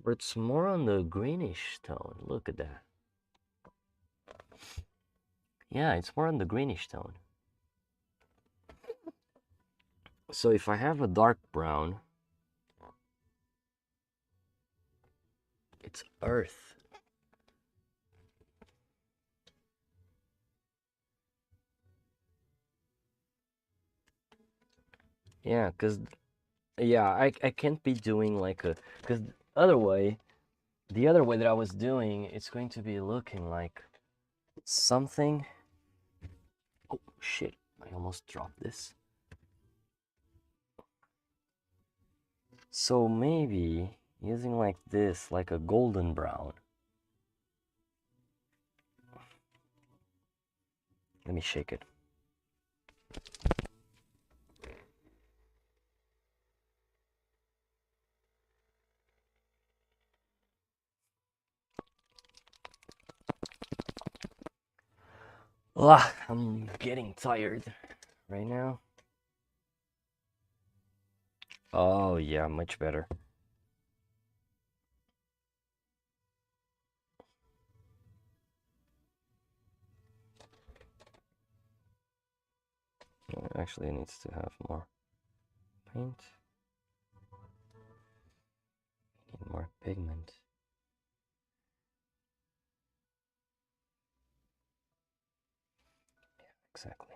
but it's more on the greenish tone. Look at that. Yeah, it's more on the greenish tone. So if I have a dark brown, it's earth. Yeah, because I can't be doing like a, because the other way that I was doing, it's going to be looking like something. Oh shit, I almost dropped this. So maybe using like this, like a golden brown. Let me shake it. Ah, I'm getting tired right now. Oh yeah, much better. Actually, it needs to have more paint. Need more pigment. Yeah, exactly.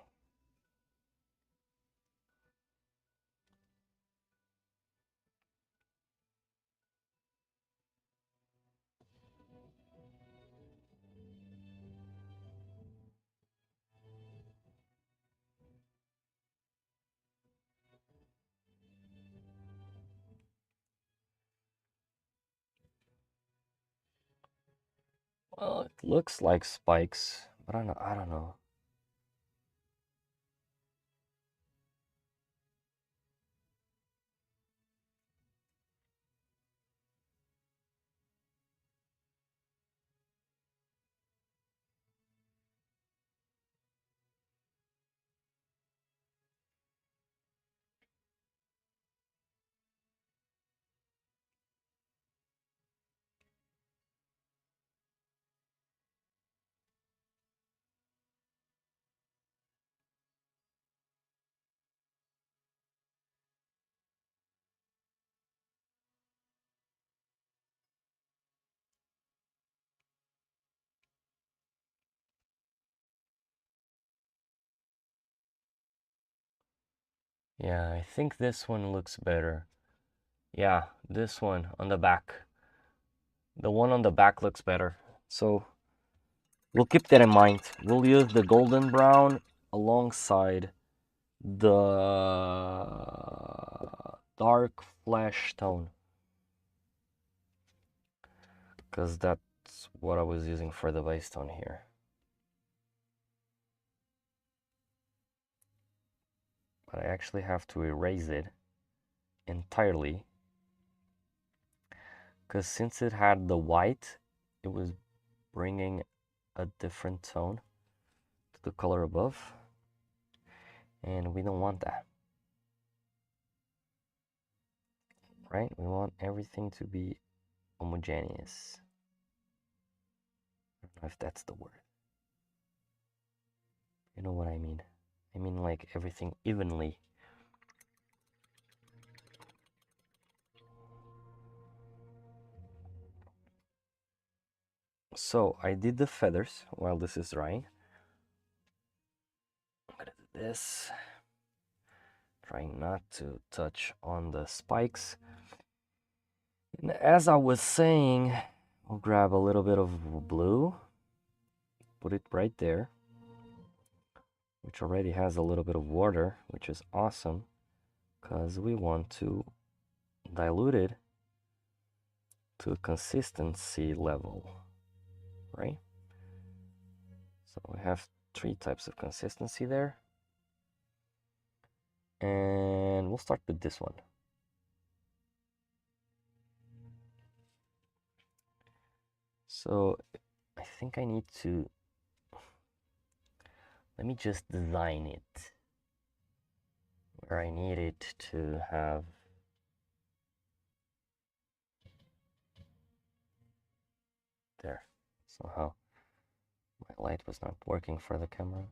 Well, it looks like spikes, but I don't know. Yeah, I think this one looks better. Yeah, this one on the back. The one on the back looks better. So we'll keep that in mind. We'll use the golden brown alongside the dark flesh tone, because that's what I was using for the base tone here. But I actually have to erase it entirely, because since it had the white, it was bringing a different tone to the color above, and we don't want that, right? We want everything to be homogeneous. I don't know if that's the word. You know what I mean? I mean like everything evenly. So I did the feathers while this is drying. I'm gonna do this, trying not to touch on the spikes. And as I was saying, I'll grab a little bit of blue, put it right there. which already has a little bit of water, which is awesome because we want to dilute it to a consistency level, right? So we have 3 types of consistency there. And we'll start with this one. So I think I need to, let me just design it where I need it to have there. Somehow my light was not working for the camera.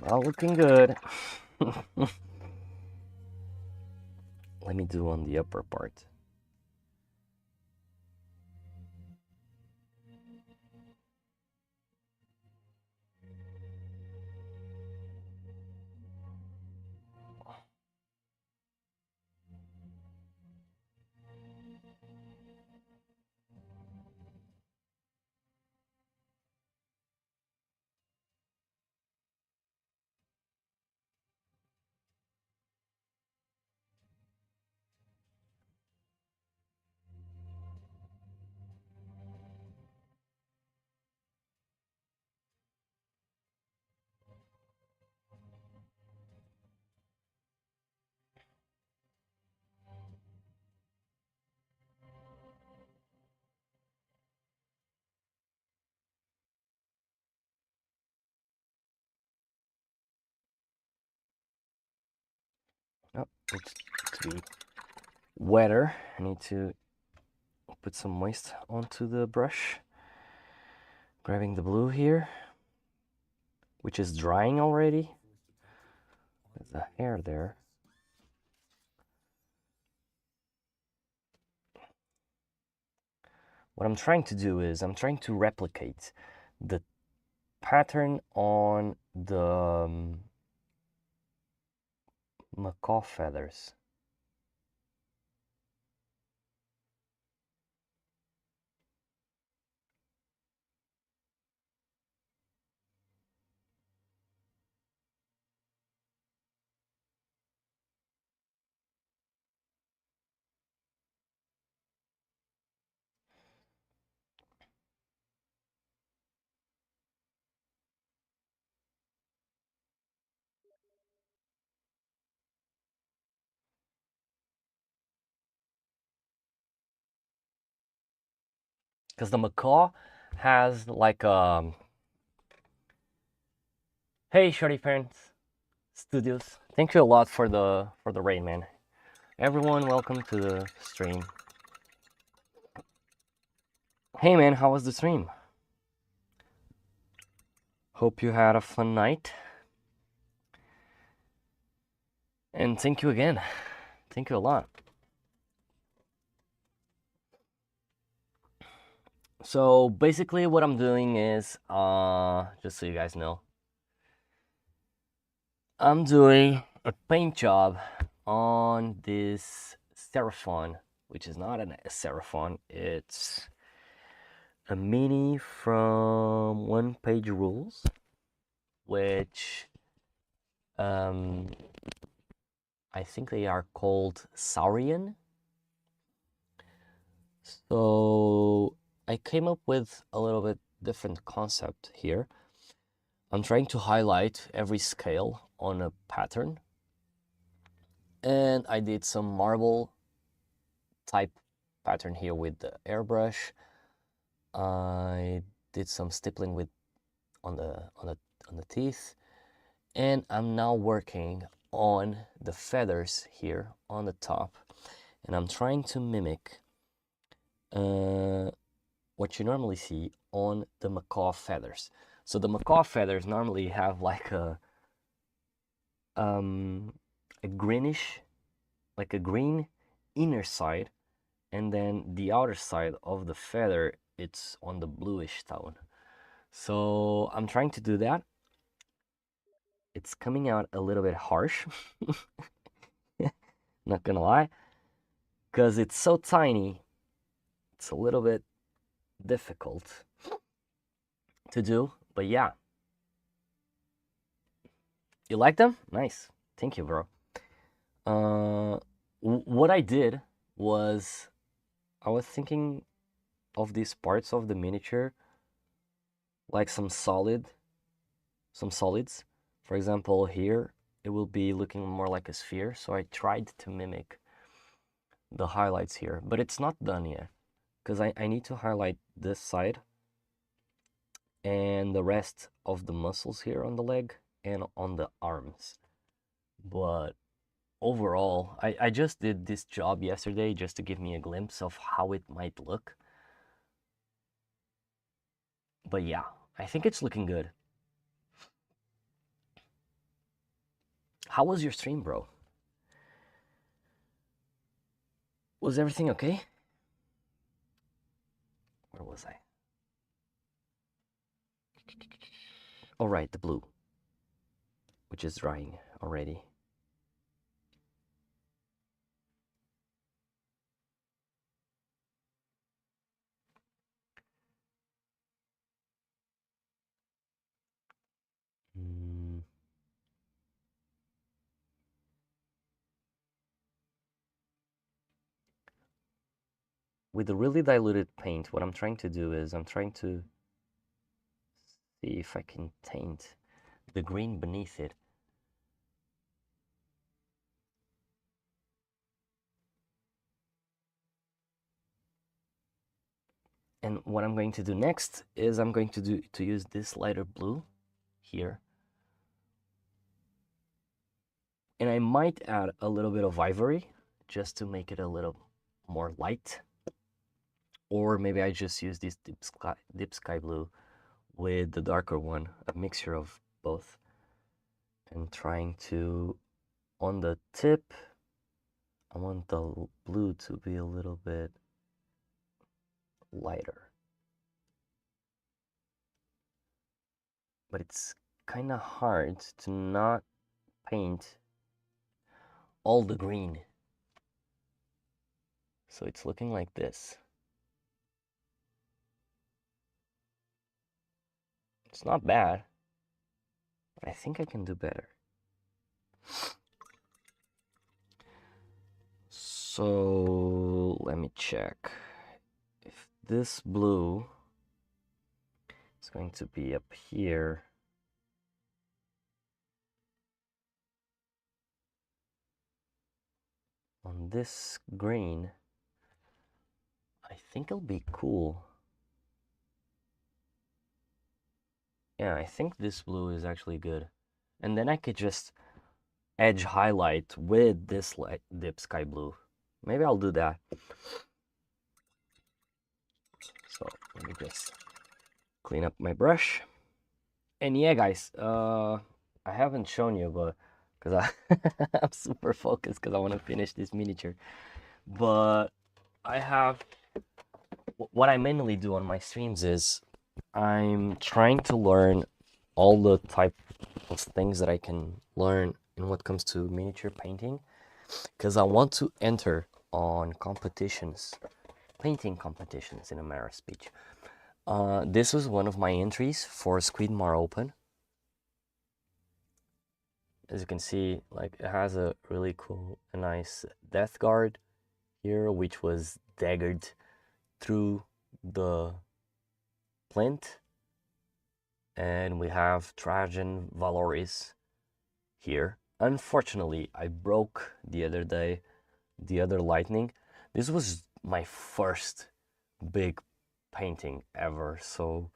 Not looking good. Let me do on the upper part. Oh, needs to be wetter. I need to put some moist onto the brush. Grabbing the blue here, which is drying already. There's a hair there. What I'm trying to do is I'm trying to replicate the pattern on the macaw feathers. Because the macaw has like hey Shorty Parents Studios. Thank you a lot for the raid, man. Everyone, welcome to the stream. Hey man, how was the stream? Hope you had a fun night. And thank you again. Thank you a lot. So basically what I'm doing is, just so you guys know, I'm doing a paint job on this Seraphon, which is not a Seraphon, it's a mini from One Page Rules, which I think they are called Saurian. So I came up with a little bit different concept here. I'm trying to highlight every scale on a pattern, and I did some marble type pattern here with the airbrush. I did some stippling with on the teeth, and I'm now working on the feathers here on the top, and I'm trying to mimic what you normally see on the macaw feathers. So the macaw feathers normally have like a greenish, like a green inner side, and then the outer side of the feather, it's on the bluish tone. So I'm trying to do that. It's coming out a little bit harsh, not gonna lie, because it's so tiny. It's a little bit difficult to do, but yeah. You like them? Nice. Thank you, bro. What I did was I was thinking of these parts of the miniature like some solids. For example, here it will be looking more like a sphere, so I tried to mimic the highlights here, but it's not done yet because I need to highlight this side and the rest of the muscles here on the leg and on the arms. But overall, I just did this job yesterday just to give me a glimpse of how it might look. But yeah, I think it's looking good. How was your stream, bro? Was everything okay? Where was I? All right, the blue, which is drying already. Mm. With the really diluted paint, what I'm trying to do is I'm trying to see if I can taint the green beneath it. And what I'm going to do next is I'm going to use this lighter blue here. And I might add a little bit of ivory just to make it a little more light. Or maybe I just use this deep sky blue with the darker one, a mixture of both. And trying to, on the tip, I want the blue to be a little bit lighter. But it's kind of hard to not paint all the green. So it's looking like this. It's not bad, but I think I can do better. So let me check if this blue is going to be up here. On this green, I think it'll be cool. Yeah, I think this blue is actually good. And then I could just edge highlight with this light dip sky blue. Maybe I'll do that. So let me just clean up my brush. And yeah, guys, I haven't shown you, but because I'm super focused because I want to finish this miniature. But I have what I mainly do on my streams is I'm trying to learn all the type of things that I can learn in what comes to miniature painting, because I want to enter on competitions, painting competitions in a matter of speech. This was one of my entries for Squidmar Open. As you can see, like it has a really cool, a nice death guard here, which was daggered through the plinth. And we have Trajan Valoris here. Unfortunately, I broke the other day the other lightning. This was my first big painting ever, so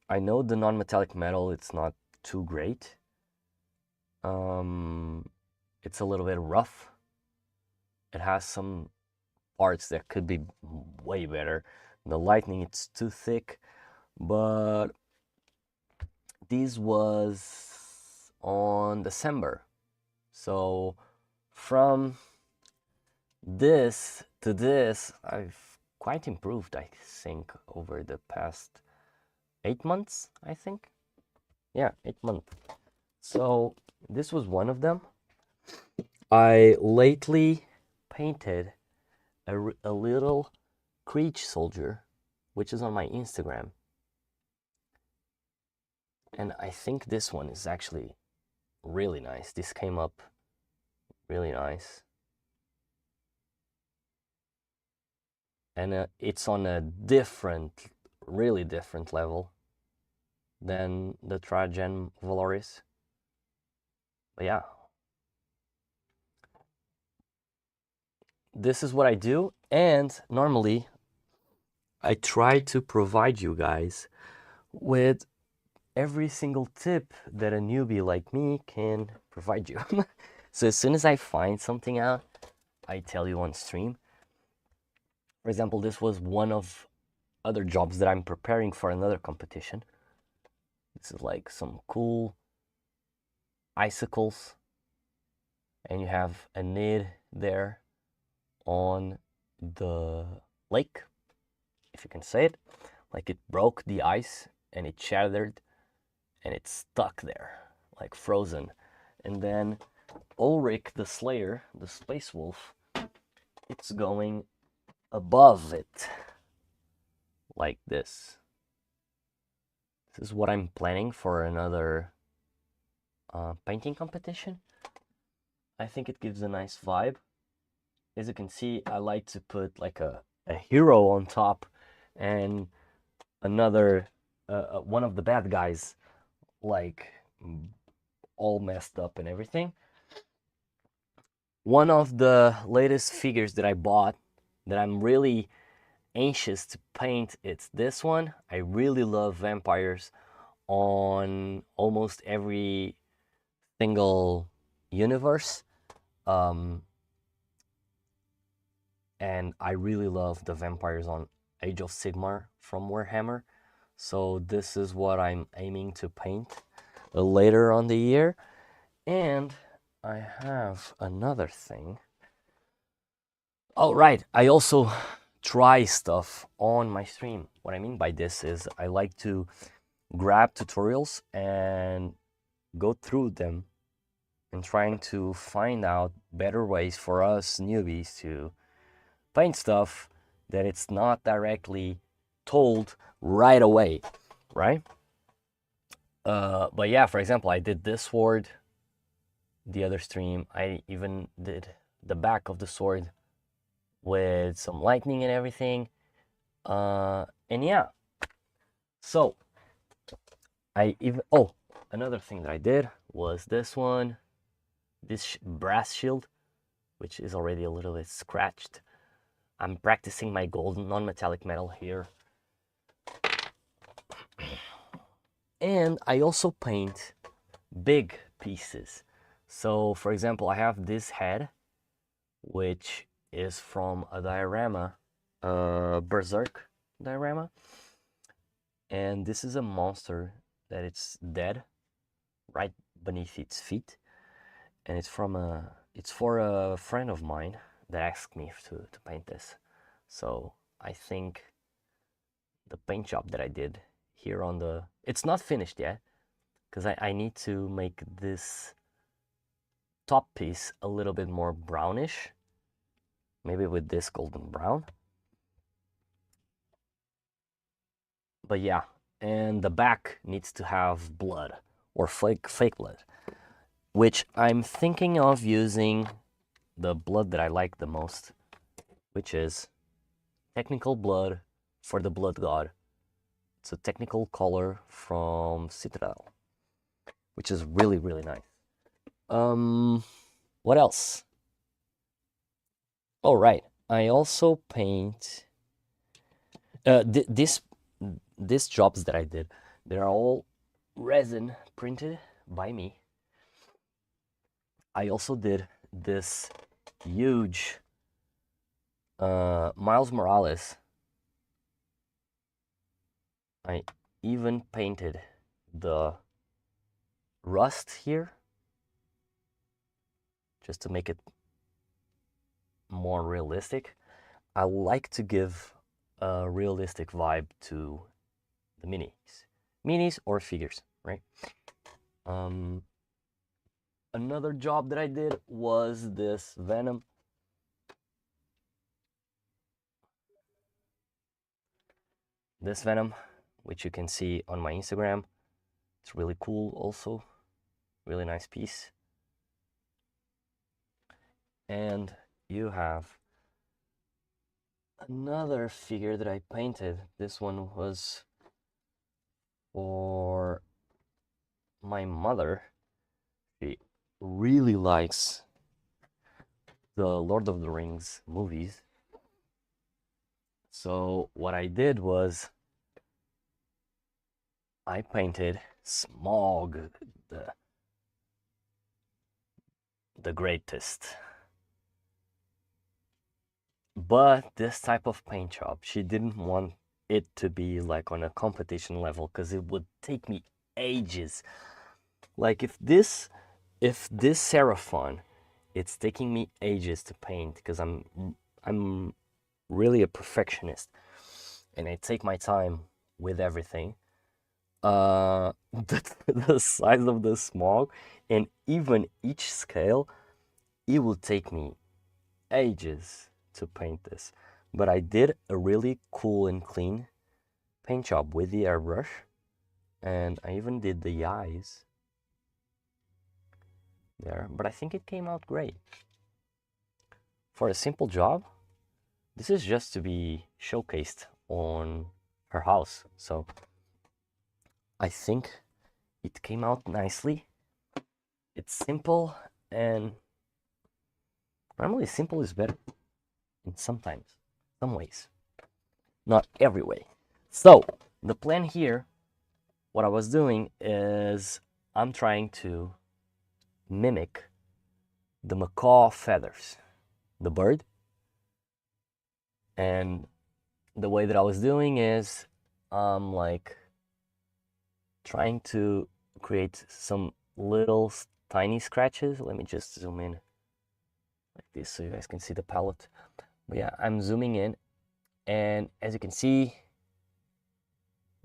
I know the non-metallic metal, it's not too great. It's a little bit rough. It has some parts that could be way better. The lightning, it's too thick, but this was on December. So from this to this, I've quite improved, I think, over the past 8 months, I think. Yeah, 8 months. So this was one of them. I lately painted a little Creech soldier, which is on my Instagram. And I think this one is actually really nice. This came up really nice. And it's on a different, really different level than the Trajan Valoris. But yeah, this is what I do. And normally I try to provide you guys with every single tip that a newbie like me can provide you. So as soon as I find something out, I tell you on stream. For example, this was one of other jobs that I'm preparing for another competition. This is like some cool icicles, and you have a nid there on the lake, if you can say it. Like it broke the ice and it shattered and it's stuck there, like frozen. And then Ulrich the Slayer, the Space Wolf, it's going above it, like this. This is what I'm planning for another painting competition. I think it gives a nice vibe. As you can see, I like to put like a hero on top and another, one of the bad guys, like all messed up and everything. One of the latest figures that I bought that I'm really anxious to paint, it's this one. I really love vampires on almost every single universe. And I really love the vampires on Age of Sigmar from Warhammer. So this is what I'm aiming to paint later on the year. And I have another thing. Oh, right. I also try stuff on my stream. What I mean by this is I like to grab tutorials and go through them and trying to find out better ways for us newbies to paint stuff that it's not directly told right away, right? But yeah, for example, I did this sword the other stream. I even did the back of the sword with some lightning and everything. And yeah, so another thing that I did was this one, this brass shield, which is already a little bit scratched. I'm practicing my golden non-metallic metal here. And I also paint big pieces. So for example, I have this head, which is from a diorama, Berserk diorama. And this is a monster that it's dead right beneath its feet. And it's for a friend of mine that asked me to paint this. So I think the paint job that I did here on it's not finished yet, because I need to make this top piece a little bit more brownish, maybe with this golden brown. But yeah, and the back needs to have blood or fake blood, which I'm thinking of using the blood that I like the most, which is technical blood for the blood god. It's a technical color from Citadel, which is really, really nice. What else? Oh, right. I also paint these jobs that I did. They're all resin printed by me. I also did this huge Miles Morales. I even painted the rust here, just to make it more realistic. I like to give a realistic vibe to the minis or figures, right? Another job that I did was this Venom. This Venom, which you can see on my Instagram. It's really cool also, really nice piece. And you have another figure that I painted. This one was for my mother. She really likes the Lord of the Rings movies. So what I did was I painted Smaug, the greatest. But this type of paint job, she didn't want it to be like on a competition level because it would take me ages. Like if this Seraphon, it's taking me ages to paint because I'm really a perfectionist and I take my time with everything. The size of the Smaug and even each scale, it will take me ages to paint this. But I did a really cool and clean paint job with the airbrush, and I even did the eyes there, but I think it came out great. For a simple job, this is just to be showcased on her house, so I think it came out nicely. It's simple, and normally simple is better in some ways, not every way. So the plan here, what I was doing is I'm trying to mimic the macaw feathers, the bird. And the way that I was doing is like trying to create some little tiny scratches. Let me just zoom in like this so you guys can see the palette. But yeah, I'm zooming in, and as you can see,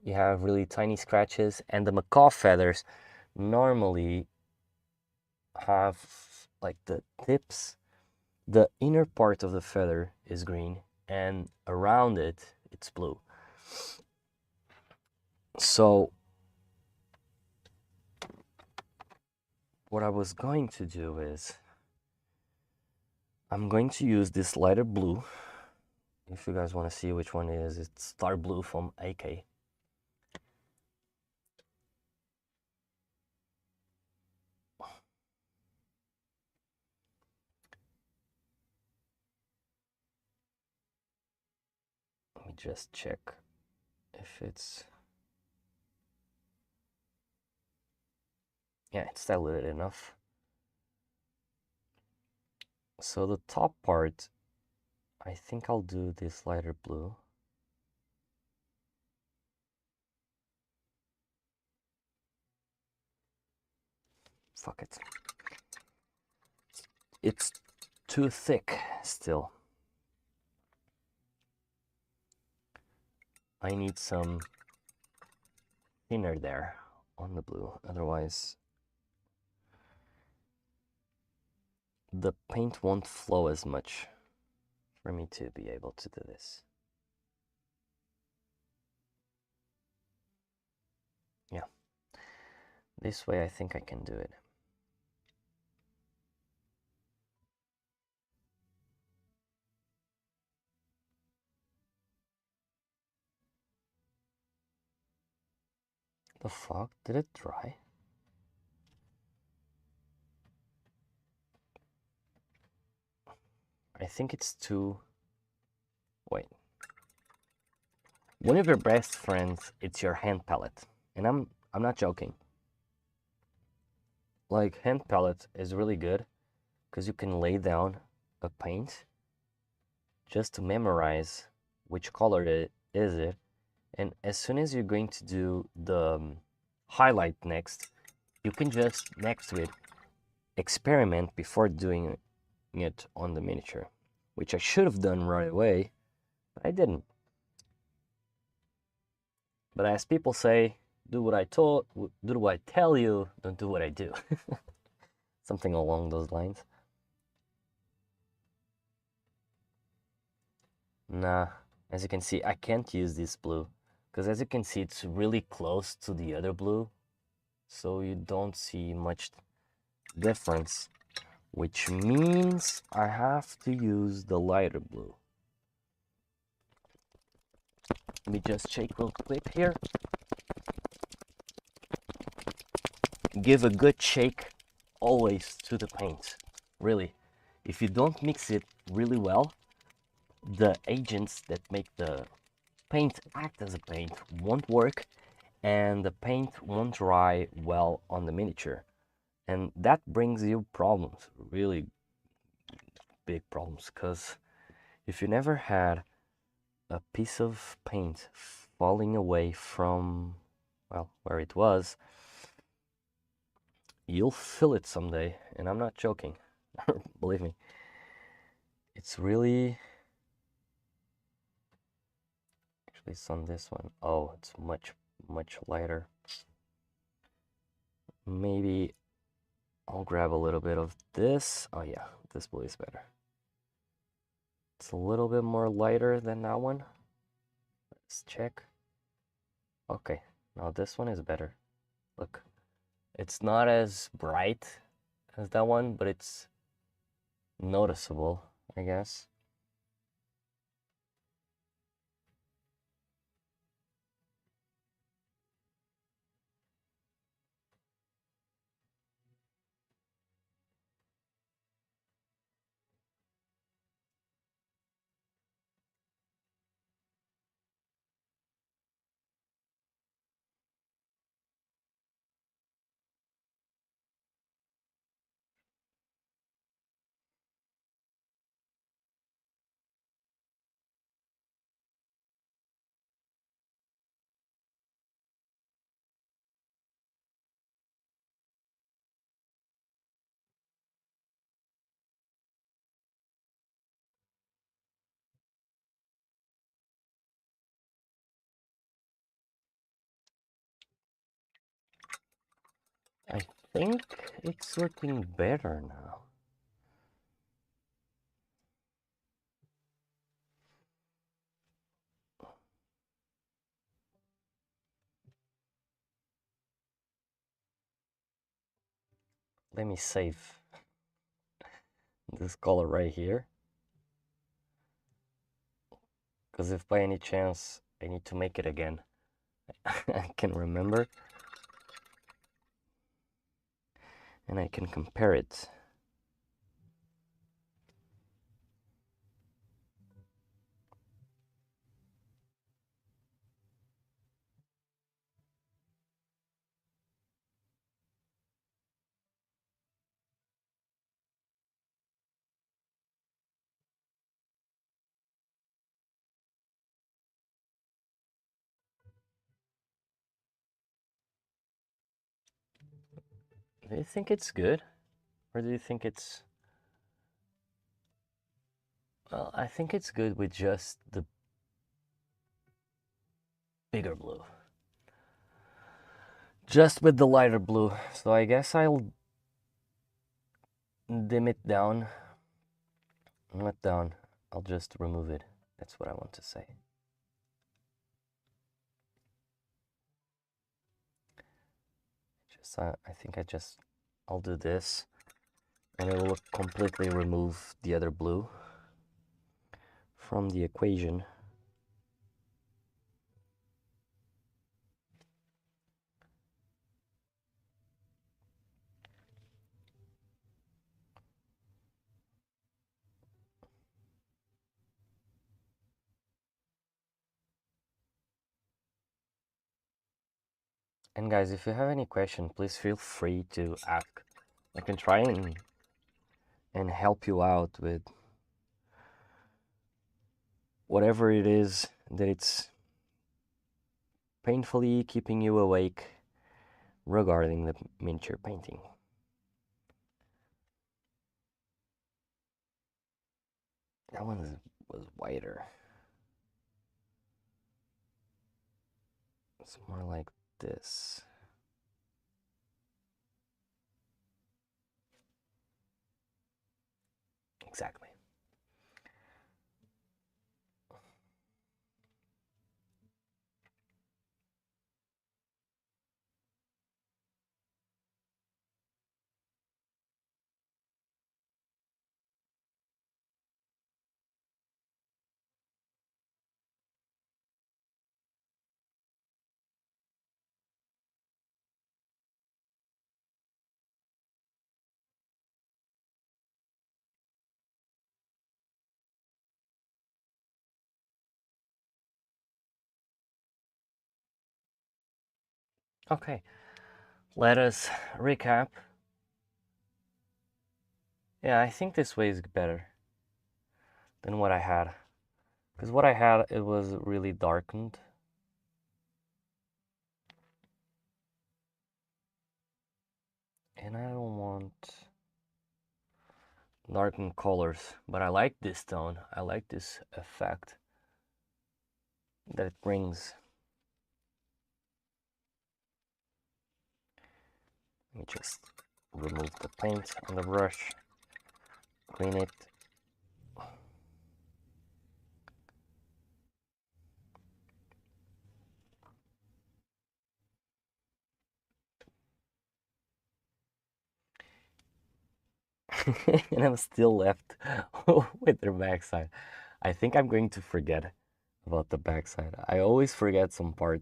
you have really tiny scratches, and the macaw feathers normally have like the tips, the inner part of the feather is green and around it it's blue. So what I was going to do is I'm going to use this lighter blue. If you guys want to see which one it is, it's Star Blue from AK. Let me just check if it's... Yeah, it's diluted enough. So the top part, I think I'll do this lighter blue. Fuck it. It's too thick still. I need some thinner there on the blue, otherwise the paint won't flow as much for me to be able to do this. Yeah, this way I think I can do it. The fuck? Did it dry? I think it's too... Wait. One of your best friends, it's your hand palette. And I'm not joking. Like, hand palette is really good because you can lay down a paint just to memorize which color it is, and as soon as you're going to do the highlight next, you can just, next to it, experiment before doing it on the miniature, which I should have done right away, but I didn't. But as people say, do what I tell you, don't do what I do. Something along those lines. Nah, as you can see, I can't use this blue, because as you can see, it's really close to the other blue, so you don't see much difference, which means I have to use the lighter blue. Let me just shake real quick here. Give a good shake always to the paint, really. If you don't mix it really well, the agents that make the paint act as a paint won't work, and the paint won't dry well on the miniature, and that brings you problems, really big problems, because if you never had a piece of paint falling away from, well, where it was, you'll feel it someday, and I'm not joking. Believe me, it's really, actually it's on this one. Oh, it's much lighter. Maybe I'll grab a little bit of this. Oh yeah, this blue is better. It's a little bit more lighter than that one. Let's check. Okay, now this one is better. Look, it's not as bright as that one, but it's noticeable, I guess. I think it's looking better now. Let me save this color right here, because if by any chance I need to make it again, I can remember and I can compare it. Do you think it's good? Or do you think it's... Well, I think it's good with just the bigger blue. Just with the lighter blue. So I guess I'll dim it down. Not down. I'll just remove it. That's what I want to say. I think I'll do this, and it will completely remove the other blue from the equation. And guys, if you have any question, please feel free to ask. I can try and help you out with whatever it is that it's painfully keeping you awake regarding the miniature painting. That one was whiter. It's more like this. Exactly. Okay, let us recap. Yeah, I think this way is better than what I had. Because what I had, it was really darkened. And I don't want darkened colors, but I like this tone. I like this effect that it brings. Let me just remove the paint on the brush, clean it. And I'm still left with their backside. I think I'm going to forget about the backside. I always forget some part.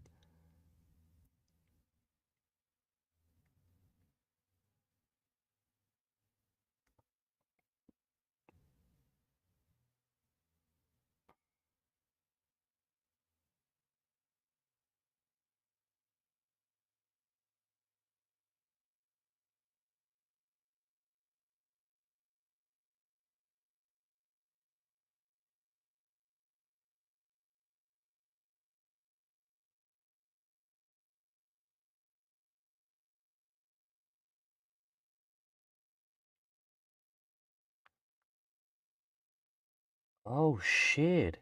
Oh shit.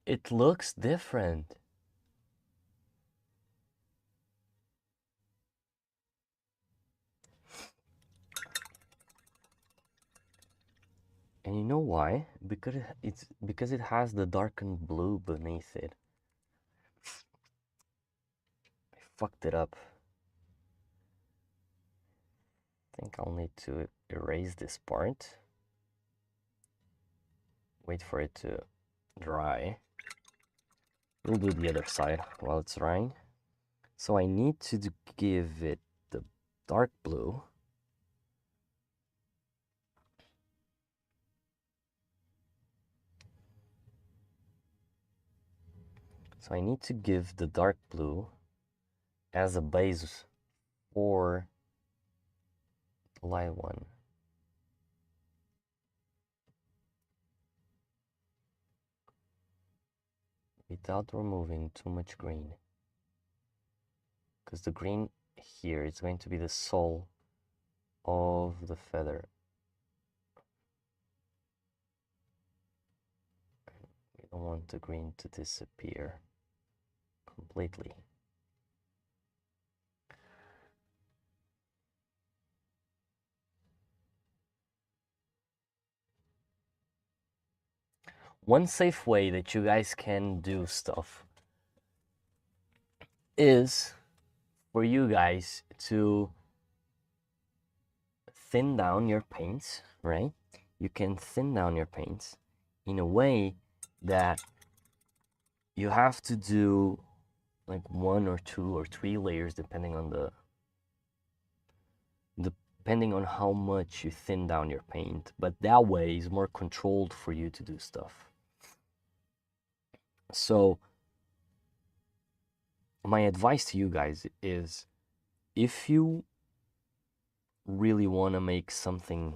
It looks different. And you know why? Because it has the darkened blue beneath it. I fucked it up. I think I'll need to erase this part. Wait for it to dry. We'll do the other side while it's drying. So I need to give it the dark blue. So I need to give the dark blue as a base for the light one. Without removing too much green. Because the green here is going to be the soul of the feather. We don't want the green to disappear completely. One safe way that you guys can do stuff is for you guys to thin down your paints, right? You can thin down your paints in a way that you have to do like 1 or 2 or 3 layers depending on how much you thin down your paint, but that way is more controlled for you to do stuff. So my advice to you guys is, if you really want to make something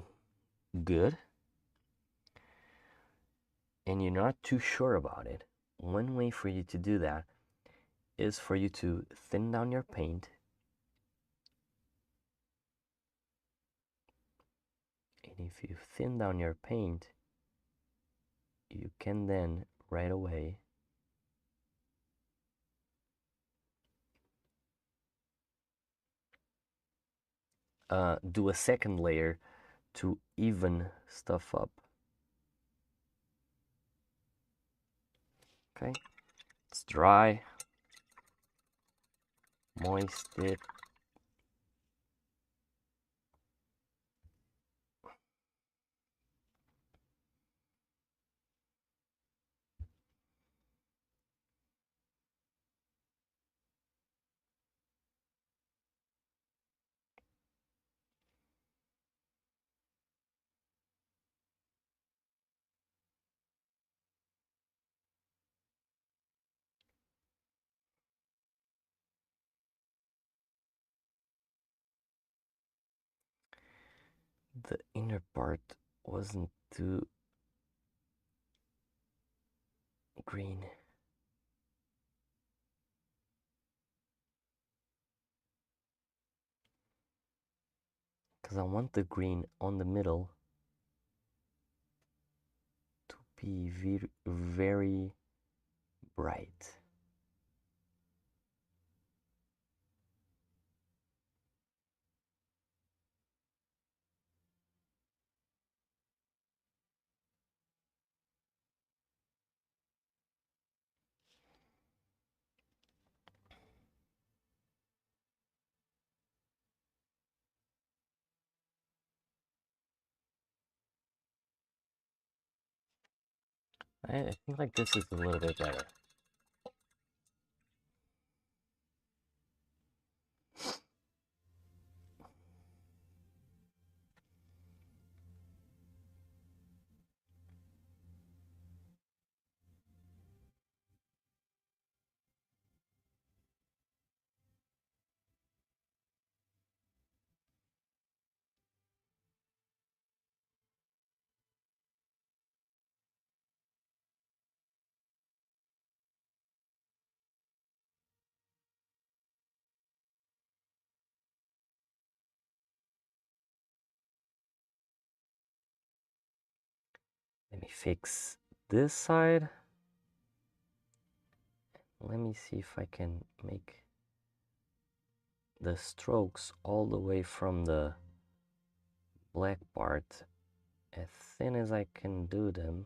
good and you're not too sure about it, one way for you to do that is for you to thin down your paint And if you thin down your paint, you can then right away do a second layer to even stuff up. Okay, it's dry, moist it. The inner part wasn't too green. Because I want the green on the middle to be very bright. I think like this is a little bit better. Let me fix this side. Let me see if I can make the strokes all the way from the black part as thin as I can do them.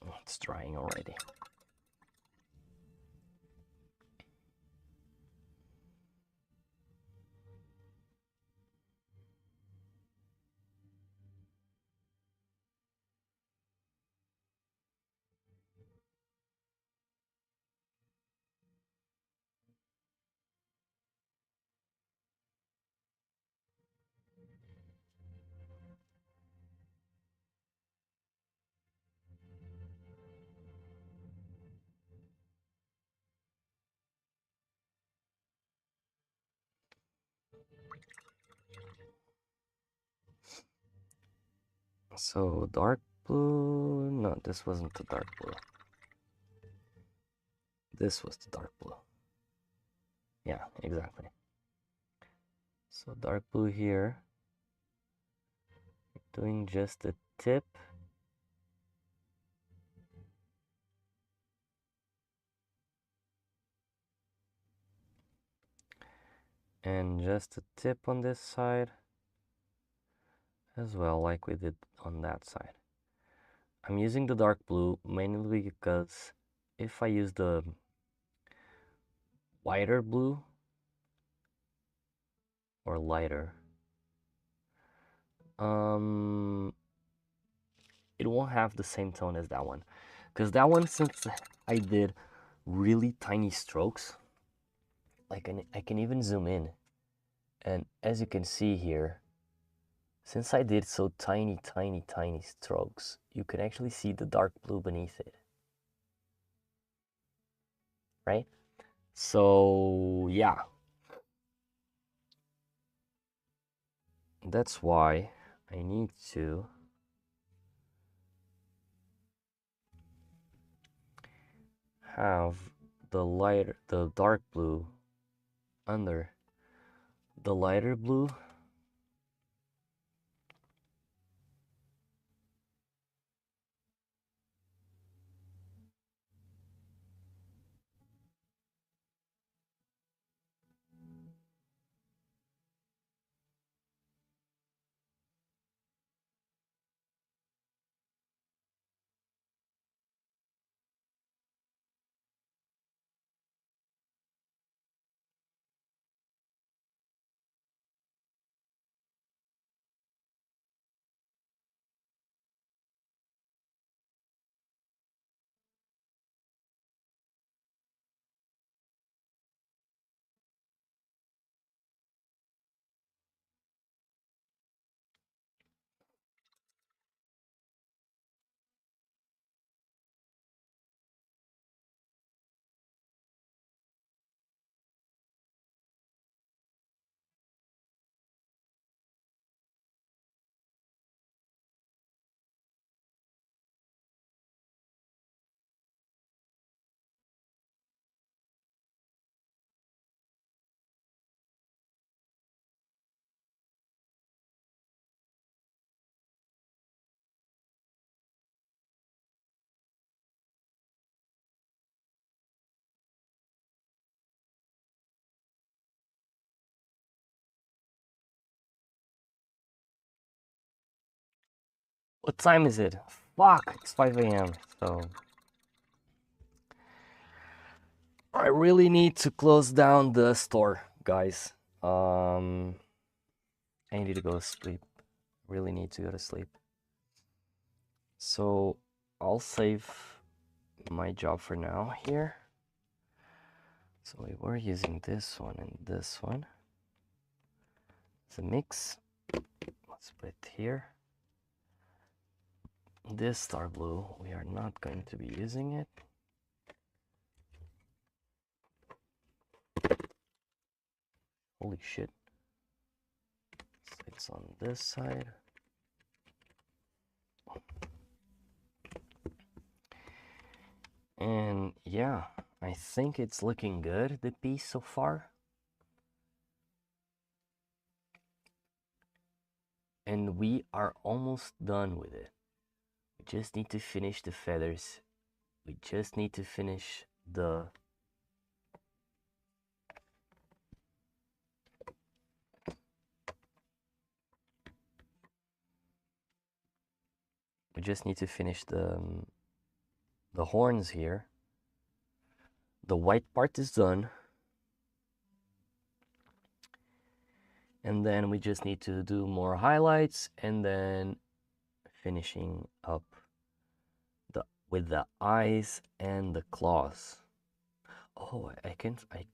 Oh, it's drying already. So dark blue, no, this wasn't the dark blue. This was the dark blue. Yeah, exactly. So dark blue here, doing just the tip. And just a tip on this side as well, like we did on that side. I'm using the dark blue mainly because if I use the whiter blue or lighter, it won't have the same tone as that one. Because that one, since I did really tiny strokes, like I can even zoom in. And as you can see here, since I did so tiny strokes, you can actually see the dark blue beneath it. Right? So, yeah. That's why I need to have the dark blue under the lighter blue What time is it? Fuck, it's 5 a.m. So I really need to close down the store, guys. I need to go to sleep. Really need to go to sleep. So I'll save my job for now here. So we were using this one and this one. It's a mix. Let's put it here. This star blue, we are not going to be using it. Holy shit. It's on this side. And yeah, I think it's looking good, the piece so far. And we are almost done with it. We just need to finish the feathers. We just need to finish the the horns here. The white part is done. And then we just need to do more highlights and then finishing up with the eyes and the claws. Oh, I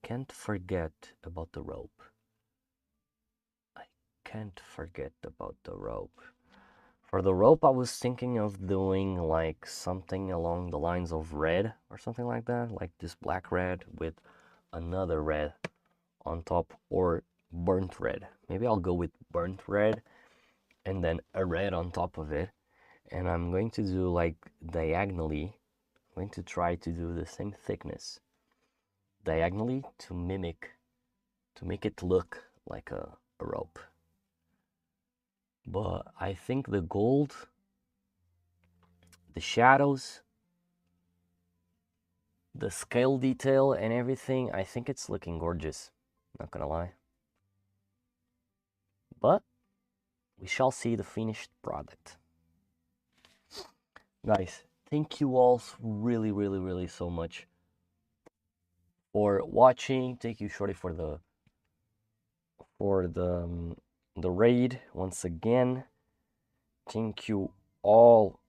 can't forget about the rope. I can't forget about the rope. For the rope, I was thinking of doing like something along the lines of red or something like that, like this black red with another red on top, or burnt red. Maybe I'll go with burnt red and then a red on top of it. And I'm going to do like diagonally. I'm going to try to do the same thickness diagonally to make it look like a rope. But I think the gold, the shadows, the scale detail and everything, I think it's looking gorgeous, not gonna lie. But we shall see the finished product. Guys, thank you all really so much for watching. Thank you, Shorty, for the raid once again. Thank you all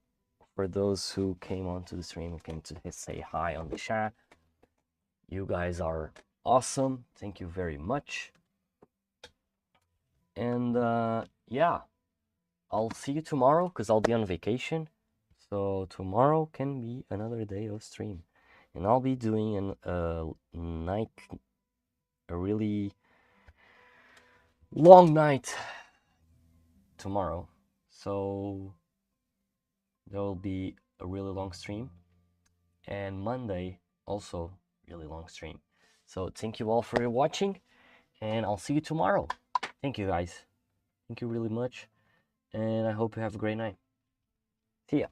for those who came onto the stream, came to say hi on the chat. You guys are awesome. Thank you very much. And yeah, I'll see you tomorrow because I'll be on vacation. So tomorrow can be another day of stream. And I'll be doing a really long night tomorrow. So there will be a really long stream. And Monday also really long stream. So thank you all for watching, and I'll see you tomorrow. Thank you guys. Thank you really much, and I hope you have a great night. See ya.